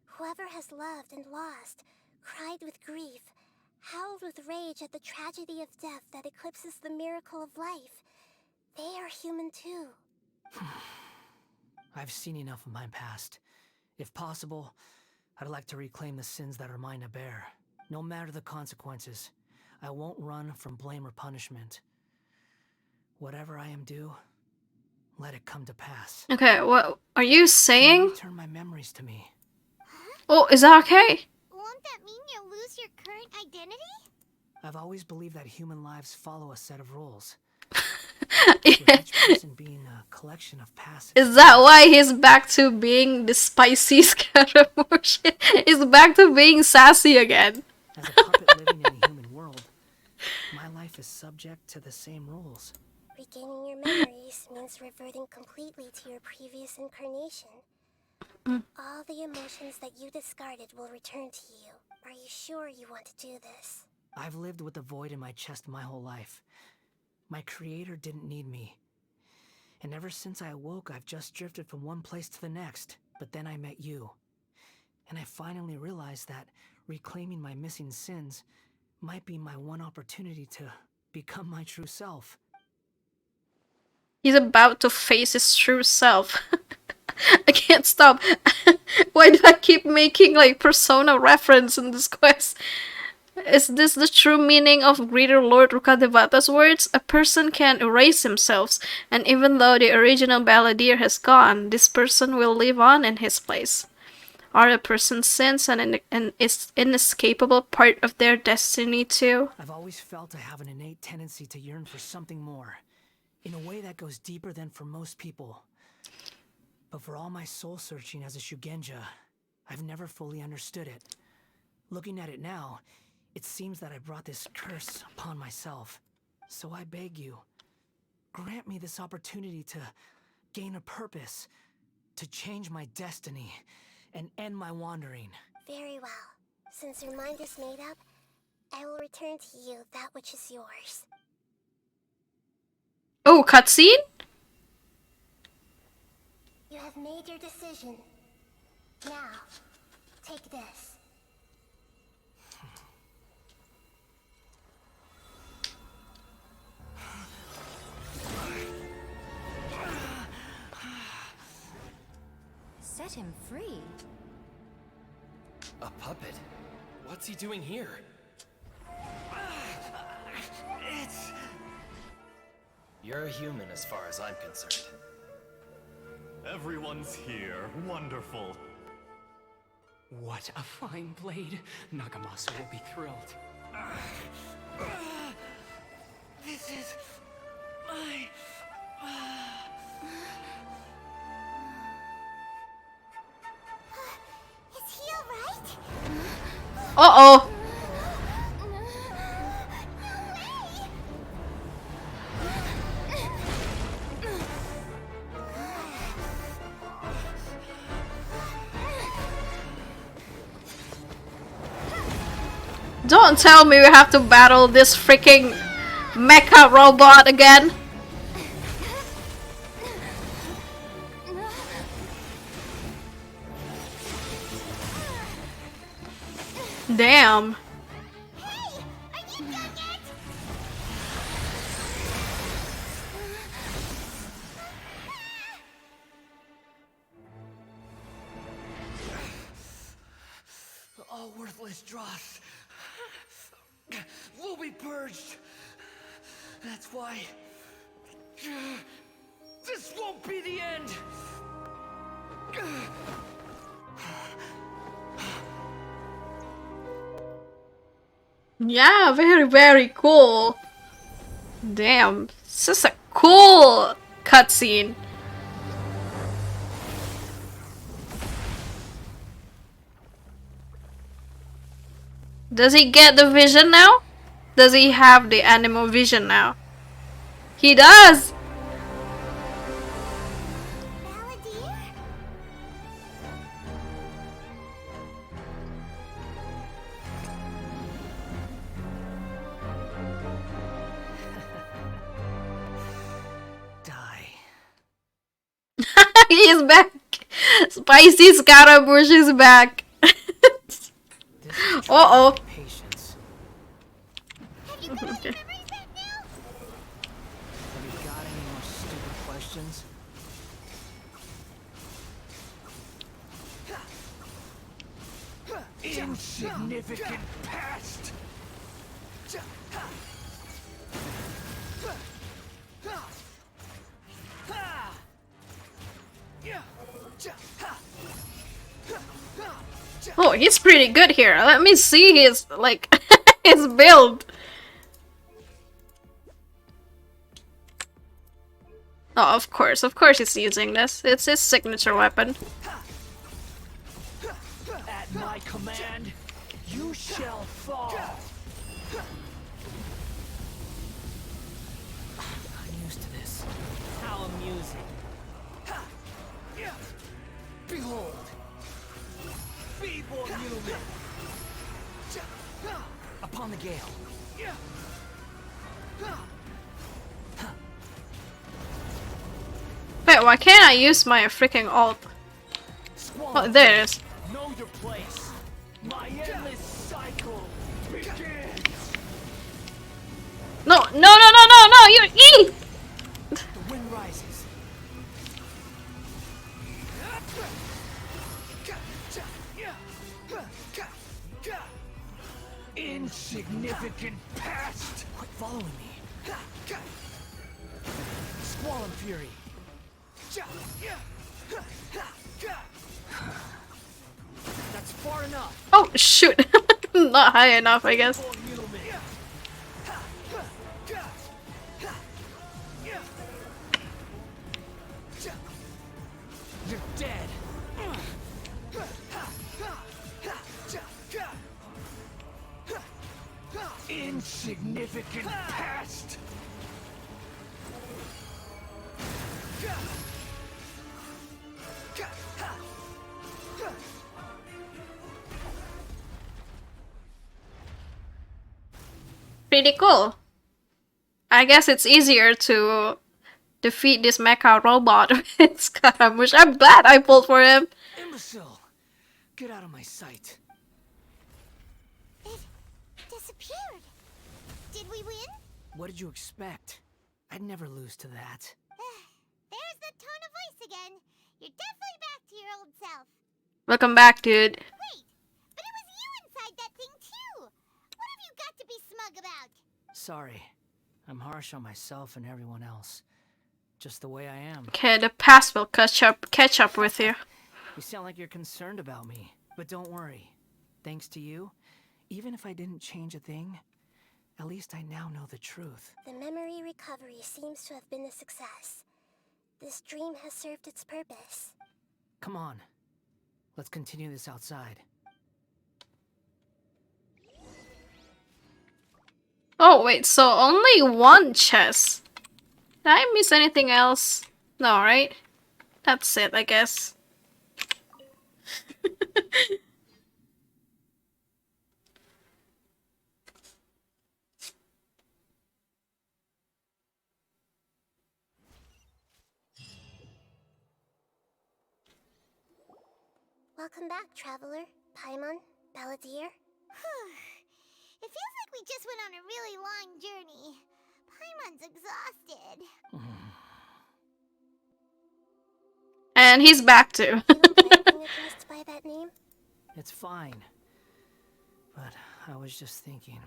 Whoever has loved and lost, cried with grief, howled with rage at the tragedy of death that eclipses the miracle of life, they are human too. I've seen enough of my past. If possible, I'd like to reclaim the sins that are mine to bear. No matter the consequences, I won't run from blame or punishment. Whatever I am due, let it come to pass. Okay, what are you saying? Return my memories to me. Oh, is that okay? Won't that mean you'll lose your current identity? I've always believed that human lives follow a set of rules. With each person being a collection of past. Is that why he's back to being the spicy Scaramouche? He's back to being sassy again. As a puppet living in a human world, my life is subject to the same rules. Regaining your memories means reverting completely to your previous incarnation. All the emotions that you discarded will return to you. Are you sure you want to do this? I've lived with a void in my chest my whole life. My creator didn't need me. And ever since I awoke, I've just drifted from one place to the next. But then I met you. And I finally realized that reclaiming my missing sins might be my one opportunity to become my true self. He's about to face his true self. I can't stop. Why do I keep making like Persona reference in this quest? Is this the true meaning of Greater Lord Rukadevata's words? A person can erase himself, and even though the original balladeer has gone, this person will live on in his place. Are a person's sins an inescapable part of their destiny too? I've always felt I have an innate tendency to yearn for something more, in a way that goes deeper than for most people. But for all my soul-searching as a Shugenja, I've never fully understood it. Looking at it now, it seems that I brought this curse upon myself. So I beg you, grant me this opportunity to gain a purpose, to change my destiny, and end my wandering. Very well. Since your mind is made up, I will return to you that which is yours. Oh, cutscene? You have made your decision. Now, take this. Set him free? A puppet? What's he doing here? You're a human as far as I'm concerned. Everyone's here. Wonderful. What a fine blade. Nagamasu will be thrilled. This is my... Is he alright? Uh-oh. Don't tell me we have to battle this freaking mecha robot again. Damn. dross will be purged. That's why this won't be the end. Yeah, very, very cool. Damn, this is a cool cutscene. Does he get the vision now? Does he have the animal vision now? He does! He's back! Spicy Scaramouche is back! Uh-oh. Okay. Have you got any more stupid questions? Insignificant past. Oh, he's pretty good here. Let me see his, like, his build. Oh, of course he's using this. It's his signature weapon. At my command, you shall fall. I'm used to this. How amusing. Behold, feeble human. Upon the gale. Wait, why can't I use my freaking ult? Oh, there it is. Know your place. My endless cycle begins. No, you eat! The wind rises. Insignificant past. Quit following me. Squall and fury. That's far enough. Oh, shoot. Not high enough, I guess. You're dead. Insignificant past. Pretty cool. I guess it's easier to defeat this mecha robot with Scaramouche. I'm glad I pulled for him. Imbecile! Get out of my sight. It disappeared. Did we win? What did you expect? I'd never lose to that. There's the tone of voice again. You're definitely back to your old self. Welcome back, dude. Wait, but it was you inside that thing too. What have you got to be smug about? Sorry. I'm harsh on myself and everyone else. Just the way I am. Okay, the past will catch up with you. You sound like you're concerned about me. But don't worry. Thanks to you, even if I didn't change a thing, at least I now know the truth. The memory recovery seems to have been a success. This dream has served its purpose. Come on. Let's continue this outside. Oh, wait, so only one chest. Did I miss anything else? No, right? That's it, I guess. Welcome back, traveler. Paimon, Balladeer. It feels like we just went on a really long journey. Paimon's exhausted. And he's back too. Being addressed by that name? It's fine. But I was just thinking,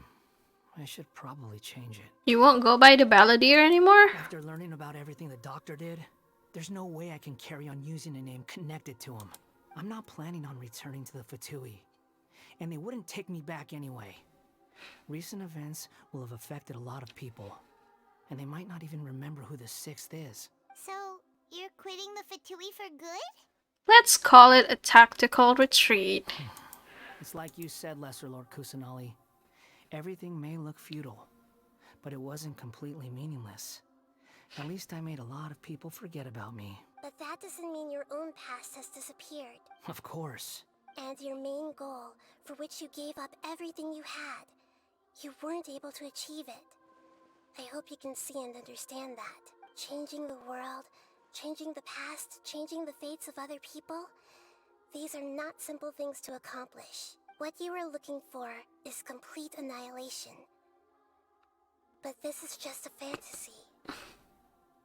I should probably change it. You won't go by the Balladeer anymore? After learning about everything the doctor did, there's no way I can carry on using a name connected to him. I'm not planning on returning to the Fatui, and they wouldn't take me back anyway. Recent events will have affected a lot of people, and they might not even remember who the 6th is. So, you're quitting the Fatui for good? Let's call it a tactical retreat. It's like you said, Lesser Lord Kusanali. Everything may look futile, but it wasn't completely meaningless. At least I made a lot of people forget about me. But that doesn't mean your own past has disappeared. Of course. And your main goal, for which you gave up everything you had, you weren't able to achieve it. I hope you can see and understand that. Changing the world, changing the past, changing the fates of other people, these are not simple things to accomplish. What you are looking for is complete annihilation. But this is just a fantasy.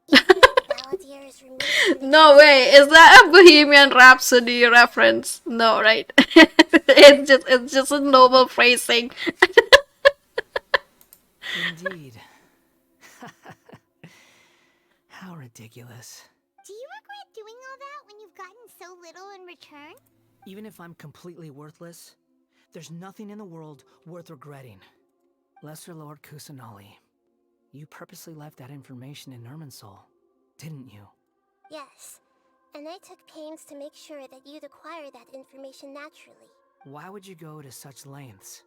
Even if Balladeer is removed from the No way, is that a Bohemian Rhapsody reference? No, right? it's just a noble phrasing. Indeed. How ridiculous. Do you regret doing all that when you've gotten so little in return? Even if I'm completely worthless, there's nothing in the world worth regretting. Lesser Lord Kusanali, you purposely left that information in Irminsul, didn't you? Yes, and I took pains to make sure that you'd acquire that information naturally. Why would you go to such lengths?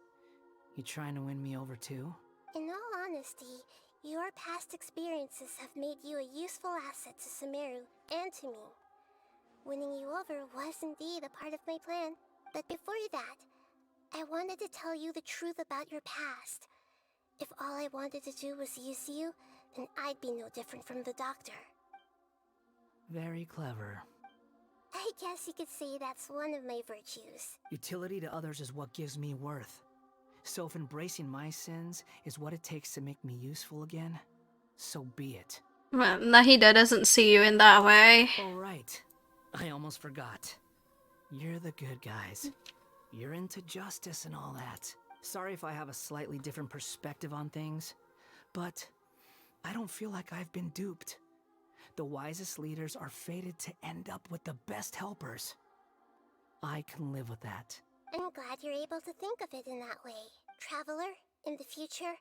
You trying to win me over too? In all honesty, your past experiences have made you a useful asset to Sumeru and to me. Winning you over was indeed a part of my plan, but before that, I wanted to tell you the truth about your past. If all I wanted to do was use you, then I'd be no different from the doctor. Very clever. I guess you could say that's one of my virtues. Utility to others is what gives me worth. So if embracing my sins is what it takes to make me useful again, so be it. Well, Nahida doesn't see you in that way. Oh right, I almost forgot. You're the good guys. You're into justice and all that. Sorry if I have a slightly different perspective on things, but I don't feel like I've been duped. The wisest leaders are fated to end up with the best helpers. I can live with that. I'm glad you're able to think of it in that way. Traveler, in the future,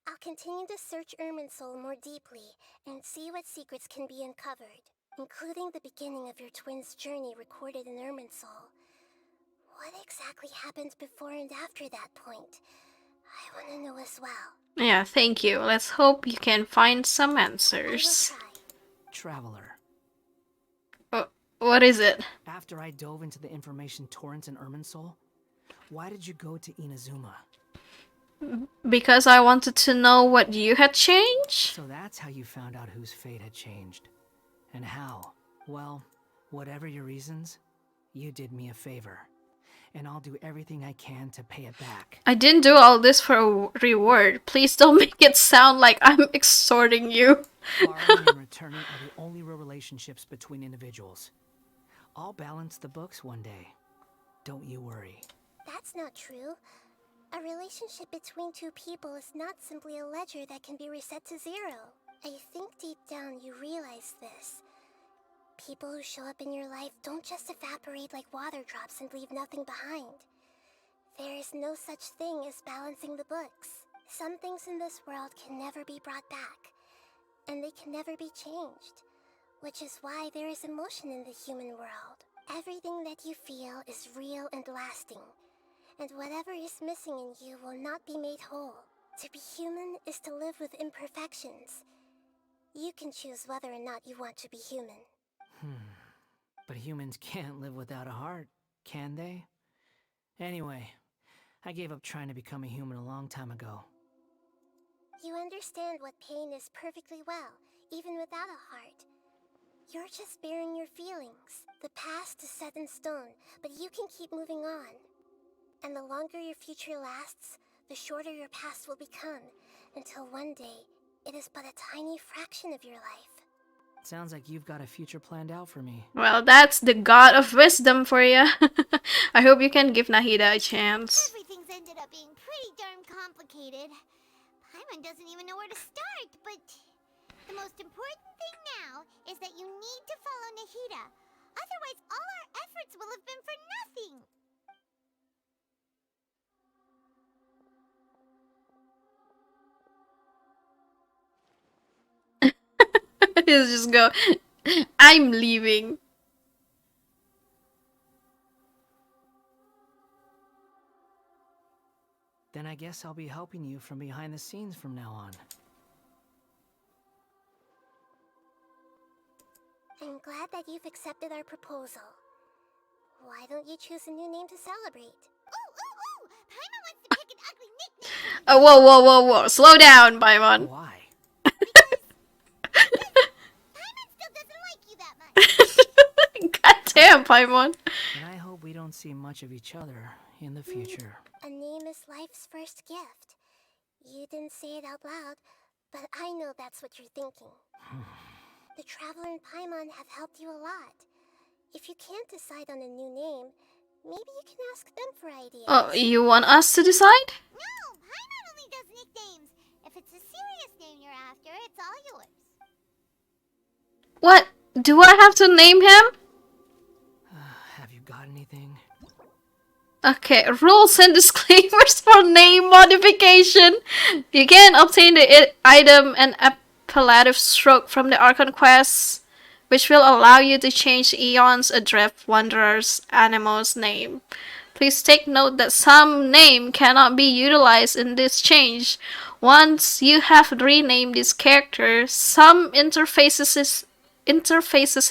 I'll continue to search Irminsul more deeply and see what secrets can be uncovered, including the beginning of your twins' journey recorded in Irminsul. What exactly happened before and after that point? I want to know as well. Yeah, thank you. Let's hope you can find some answers. Traveler. What is it? After I dove into the information torrents in Irminsul, why did you go to Inazuma? Because I wanted to know what you had changed? So that's how you found out whose fate had changed. And how? Well, whatever your reasons, you did me a favor. And I'll do everything I can to pay it back. I didn't do all this for a reward. Please don't make it sound like I'm extorting you. Borrowing and returning are the only real relationships between individuals. I'll balance the books one day. Don't you worry. That's not true. A relationship between two people is not simply a ledger that can be reset to zero. I think deep down you realize this. People who show up in your life don't just evaporate like water drops and leave nothing behind. There is no such thing as balancing the books. Some things in this world can never be brought back, and they can never be changed, which is why there is emotion in the human world. Everything that you feel is real and lasting, and whatever is missing in you will not be made whole. To be human is to live with imperfections. You can choose whether or not you want to be human. But humans can't live without a heart, can they? Anyway, I gave up trying to become a human a long time ago. You understand what pain is perfectly well, even without a heart. You're just bearing your feelings. The past is set in stone, but you can keep moving on. And the longer your future lasts, the shorter your past will become, until one day, it is but a tiny fraction of your life. Sounds like you've got a future planned out for me. Well, that's the god of wisdom for you. I hope you can give Nahida a chance. Everything's ended up being pretty darn complicated. Paimon doesn't even know where to start, but the most important thing now is that you need to follow Nahida. Otherwise, all our efforts will have been for nothing. He'll just go, I'm leaving. Then I guess I'll be helping you from behind the scenes from now on. I'm glad that you've accepted our proposal. Why don't you choose a new name to celebrate? Ooh! Paimon wants to pick an ugly nickname. Oh, whoa. Slow down, Paimon. Why? Paimon still doesn't like you that much. God damn, Paimon. And I hope we don't see much of each other in the future. A name is life's first gift. You didn't say it out loud, but I know that's what you're thinking. The Traveler and Paimon have helped you a lot. If you can't decide on a new name, maybe you can ask them for ideas. Oh, you want us to decide? No, Paimon only does nicknames. If it's a serious name you're after, it's all yours. What? Do I have to name him? Have you got anything? Okay, rules and disclaimers for name modification. You can obtain the item and appellative stroke from the Archon quest, which will allow you to change Eon's Adrift Wanderer's animal's name. Please take note that some name cannot be utilized in this change. Once you have renamed this character, some interfaces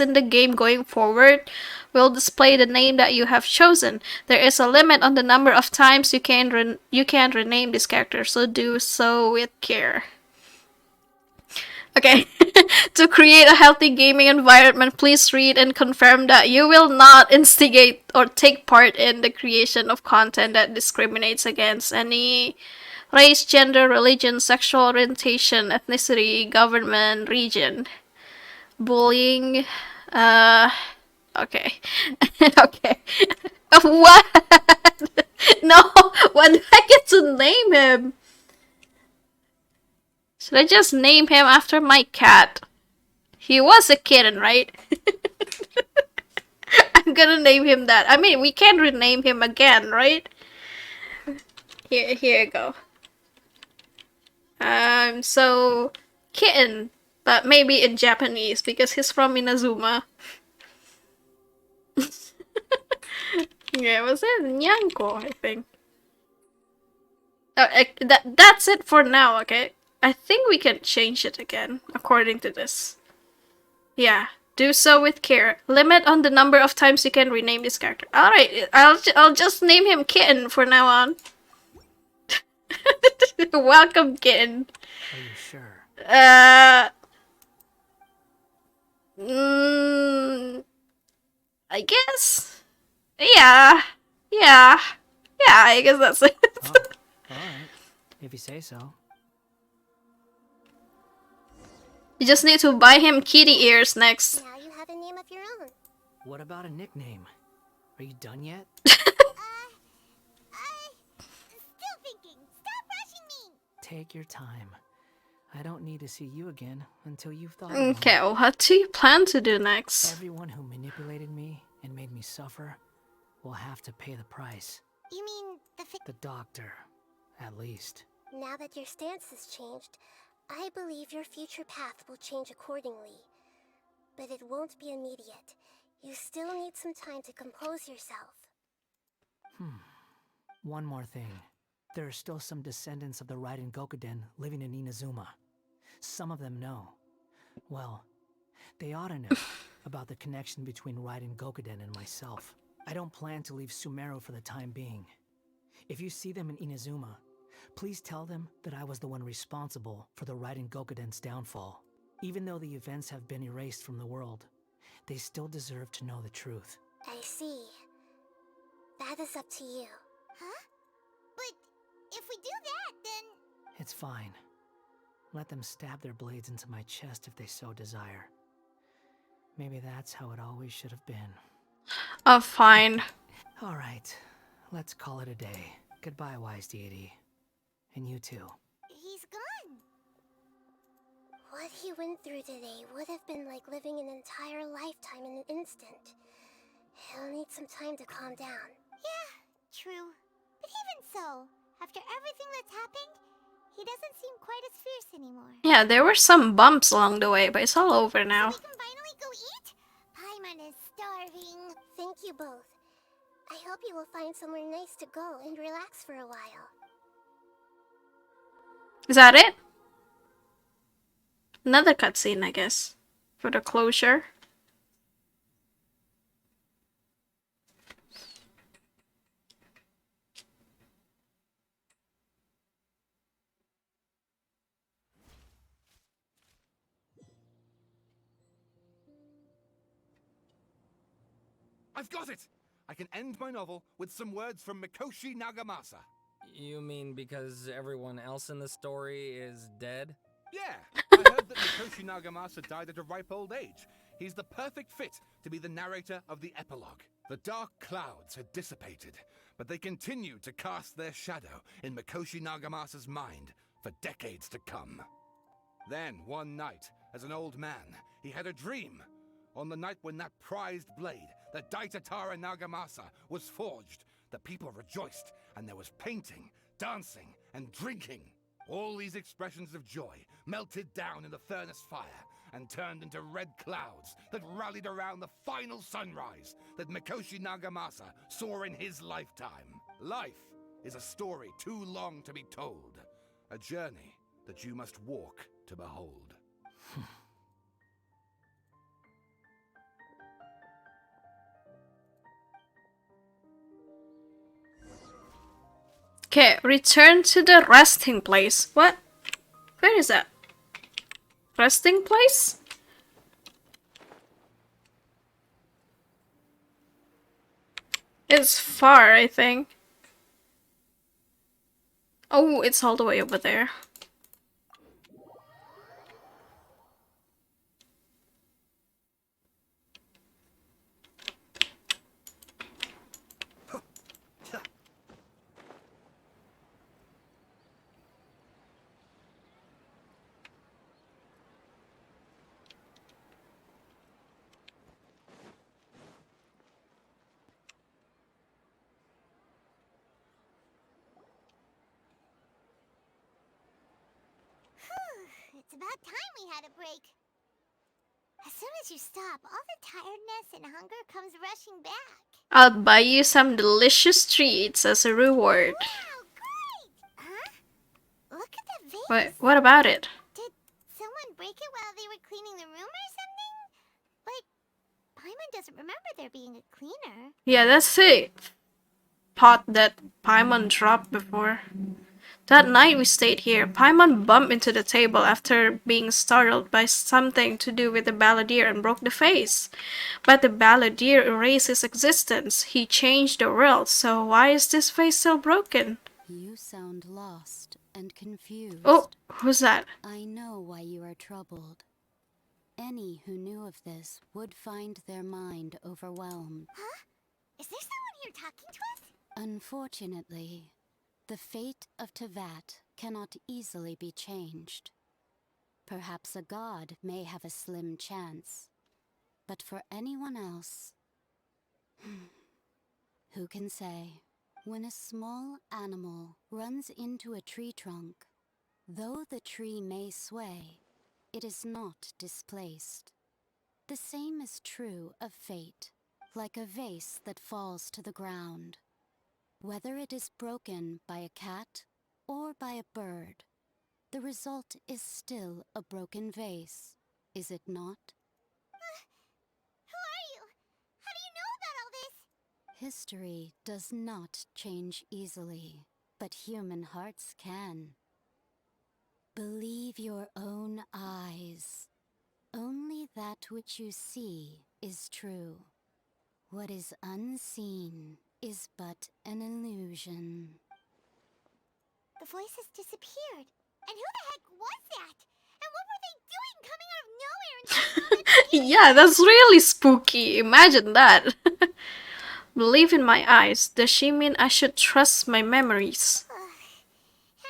in the game going forward will display the name that you have chosen. There is a limit on the number of times you can rename this character, so do so with care. Okay, to create a healthy gaming environment, please read and confirm that you will not instigate or take part in the creation of content that discriminates against any race, gender, religion, sexual orientation, ethnicity, government, region, bullying, okay. Okay. What? No, when do I get to name him? Should I just name him after my cat? He was a kitten, right? I'm gonna name him that. I mean, we can rename him again, right? Here you go. So kitten, but maybe in Japanese because he's from Inazuma. Yeah, was it Nyanko, I think. That's it for now, okay? I think we can change it again, according to this. Yeah, do so with care. Limit on the number of times you can rename this character. Alright, I'll just name him Kitten for now on. Welcome, Kitten. Are you sure? I guess. Yeah, I guess that's it. Oh, alright. If you say so. You just need to buy him kitty ears next. Now you have a name of your own. What about a nickname? Are you done yet? Still thinking. Stop rushing me. Take your time. I don't need to see you again until you've thought. Okay, what do you plan to do next? Everyone who manipulated me and made me suffer will have to pay the price. You mean the doctor, at least. Now that your stance has changed, I believe your future path will change accordingly. But it won't be immediate. You still need some time to compose yourself. One more thing. There are still some descendants of the Raiden Gokuden living in Inazuma. Some of them know. Well, they ought to know about the connection between Raiden Gokuden and myself. I don't plan to leave Sumeru for the time being. If you see them in Inazuma, please tell them that I was the one responsible for the Raiden Gokuden's downfall. Even though the events have been erased from the world, they still deserve to know the truth. I see. That is up to you. Huh? But if we do that, then... It's fine. Let them stab their blades into my chest if they so desire. Maybe that's how it always should have been. Oh, fine. Alright, let's call it a day. Goodbye, wise deity. And you too. He's gone. What he went through today would have been like living an entire lifetime in an instant. He'll need some time to calm down. Yeah, true. But even so, after everything that's happened, he doesn't seem quite as fierce anymore. Yeah, there were some bumps along the way, but it's all over now. So we can finally go eat? Paimon is starving. Thank you both. I hope you will find somewhere nice to go and relax for a while. Is that it? Another cutscene, I guess, for the closure. I've got it! I can end my novel with some words from Mikoshi Nagamasa. You mean because everyone else in the story is dead? Yeah, I heard that Mikoshi Nagamasa died at a ripe old age. He's the perfect fit to be the narrator of the epilogue. The dark clouds had dissipated, but they continued to cast their shadow in Mikoshi Nagamasa's mind for decades to come. Then, one night, as an old man, he had a dream. On the night when that prized blade, the Daitatara Nagamasa, was forged, the people rejoiced, and there was painting, dancing, and drinking. All these expressions of joy melted down in the furnace fire and turned into red clouds that rallied around the final sunrise that Mikoshi Nagamasa saw in his lifetime. Life is a story too long to be told, a journey that you must walk to behold. Okay, return to the resting place. What? Where is that? Resting place? It's far, I think. Oh, it's all the way over there. It's about time we had a break. As soon as you stop, all the tiredness and hunger comes rushing back. I'll buy you some delicious treats as a reward. Wow, great! Huh? Look at the vase. What about it? Did someone break it while they were cleaning the room or something? But Paimon doesn't remember there being a cleaner. Yeah, that's the pot that Paimon dropped before. That night we stayed here, Paimon bumped into the table after being startled by something to do with the balladeer and broke the vase. But the balladeer erased his existence. He changed the world, so why is this vase still broken? You sound lost and confused. Oh, who's that? I know why you are troubled. Any who knew of this would find their mind overwhelmed. Huh? Is there someone here talking to us? Unfortunately, the fate of Tevat cannot easily be changed. Perhaps a god may have a slim chance, but for anyone else, who can say? When a small animal runs into a tree trunk, though the tree may sway, it is not displaced. The same is true of fate, like a vase that falls to the ground. Whether it is broken by a cat or by a bird, the result is still a broken vase, is it not? Who are you? How do you know about all this? History does not change easily, but human hearts can. Believe your own eyes. Only that which you see is true. What is unseen is but an illusion. The voices disappeared. And who the heck was that? And what were they doing coming out of nowhere? Yeah, that's really spooky. Imagine that. Believe in my eyes. Does she mean I should trust my memories?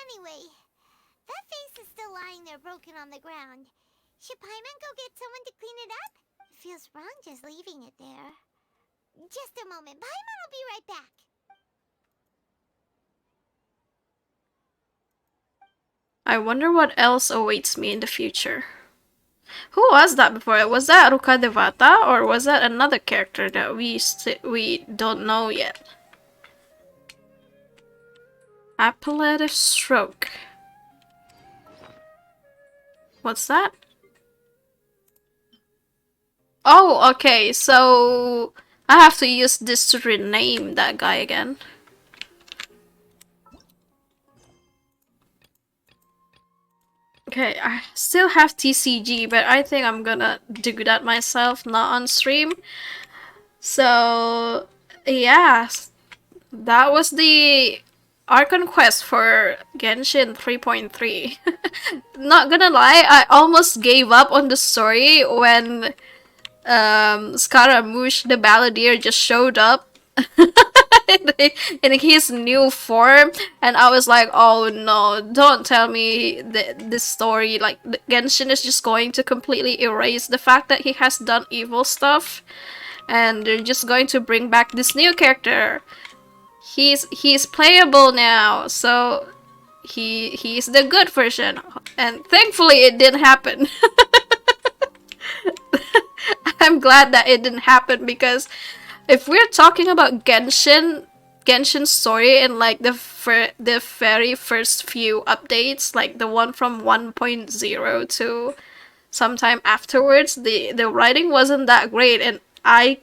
Anyway, that face is still lying there broken on the ground. Should Paimon go get someone to clean it up? It feels wrong just leaving it there. Just a moment. Paimon will be right back. I wonder what else awaits me in the future. Who was that before? Was that Ruka Devata, or was that another character that we don't know yet? Appellative stroke. What's that? Oh, okay, so I have to use this to rename that guy again. Okay, I still have TCG, but I think I'm gonna do that myself, not on stream. So, yeah, that was the Archon quest for Genshin 3.3. Not gonna lie, I almost gave up on the story when Scaramouche the Balladeer just showed up in his new form, and I was like, oh no, don't tell me this story, like Genshin is just going to completely erase the fact that he has done evil stuff, and they're just going to bring back this new character. He's playable now, so he's the good version, and thankfully it didn't happen. I'm glad that it didn't happen, because if we're talking about Genshin's story in like the very first few updates, like the one from 1.0 to sometime afterwards, the writing wasn't that great, and I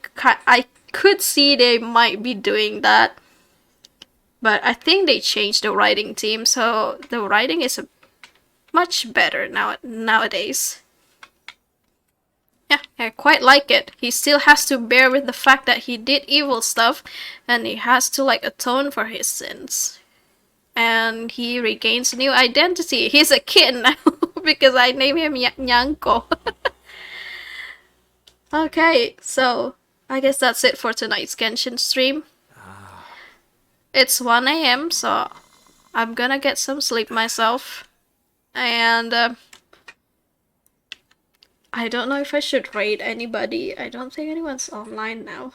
could see they might be doing that, but I think they changed the writing team, so the writing is much better nowadays. Yeah, I quite like it. He still has to bear with the fact that he did evil stuff, and he has to like atone for his sins. And he regains a new identity. He's a kid now because I named him Nyanko. Okay, so I guess that's it for tonight's Genshin stream. It's 1 AM, so I'm gonna get some sleep myself. And I don't know if I should raid anybody. I don't think anyone's online now.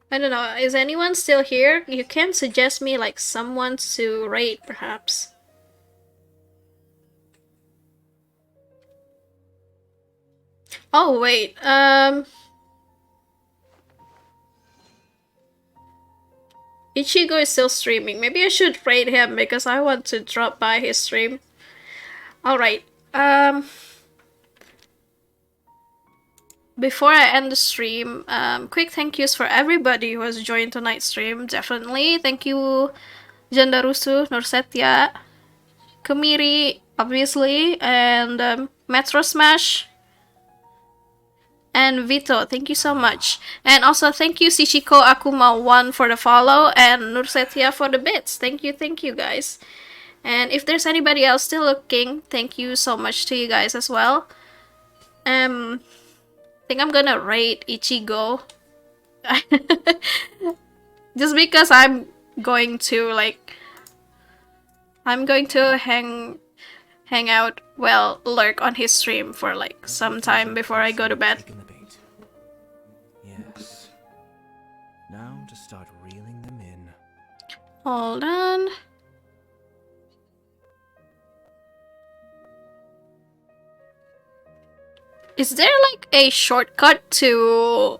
I don't know. Is anyone still here? You can suggest me like someone to raid, perhaps. Oh, wait. Ichigo is still streaming. Maybe I should raid him because I want to drop by his stream. Alright. Before I end the stream, quick thank yous for everybody who has joined tonight's stream. Definitely. Thank you, Jandarusu, Nursetia, Kamiri, obviously, and Metro Smash, and Vito. Thank you so much. And also thank you, Shichiko Akuma1 for the follow, and Nursetia for the bits. Thank you guys. And if there's anybody else still looking, thank you so much to you guys as well. I think I'm gonna rate Ichigo. Just because I'm going to hang out, well, lurk on his stream for like some time before I go to bed. Yes. Now to start reeling them in. Hold on. Is there like a shortcut to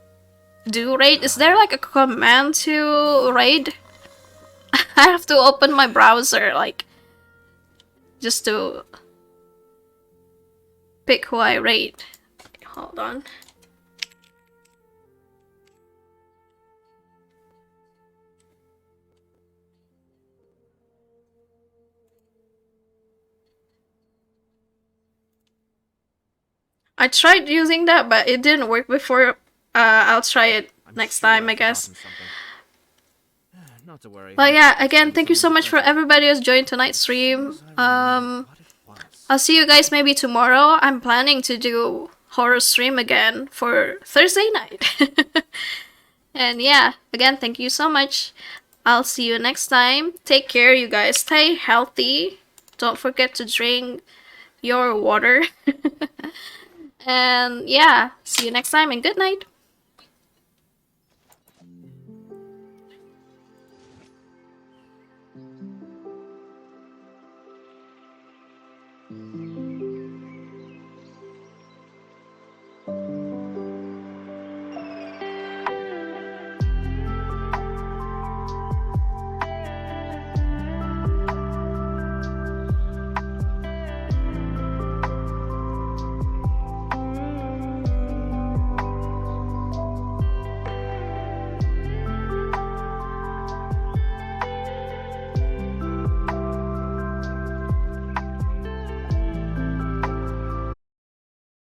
do raid? Is there like a command to raid? I have to open my browser, like, just to pick who I raid. Hold on. I tried using that, but it didn't work before. I'll try it next time, I guess. Not to worry. But yeah, again, thank you so much for everybody who's joined tonight's stream. I'll see you guys maybe tomorrow. I'm planning to do horror stream again for Thursday night. And yeah, again, thank you so much. I'll see you next time. Take care, you guys. Stay healthy. Don't forget to drink your water. And yeah, see you next time and good night. Thank you.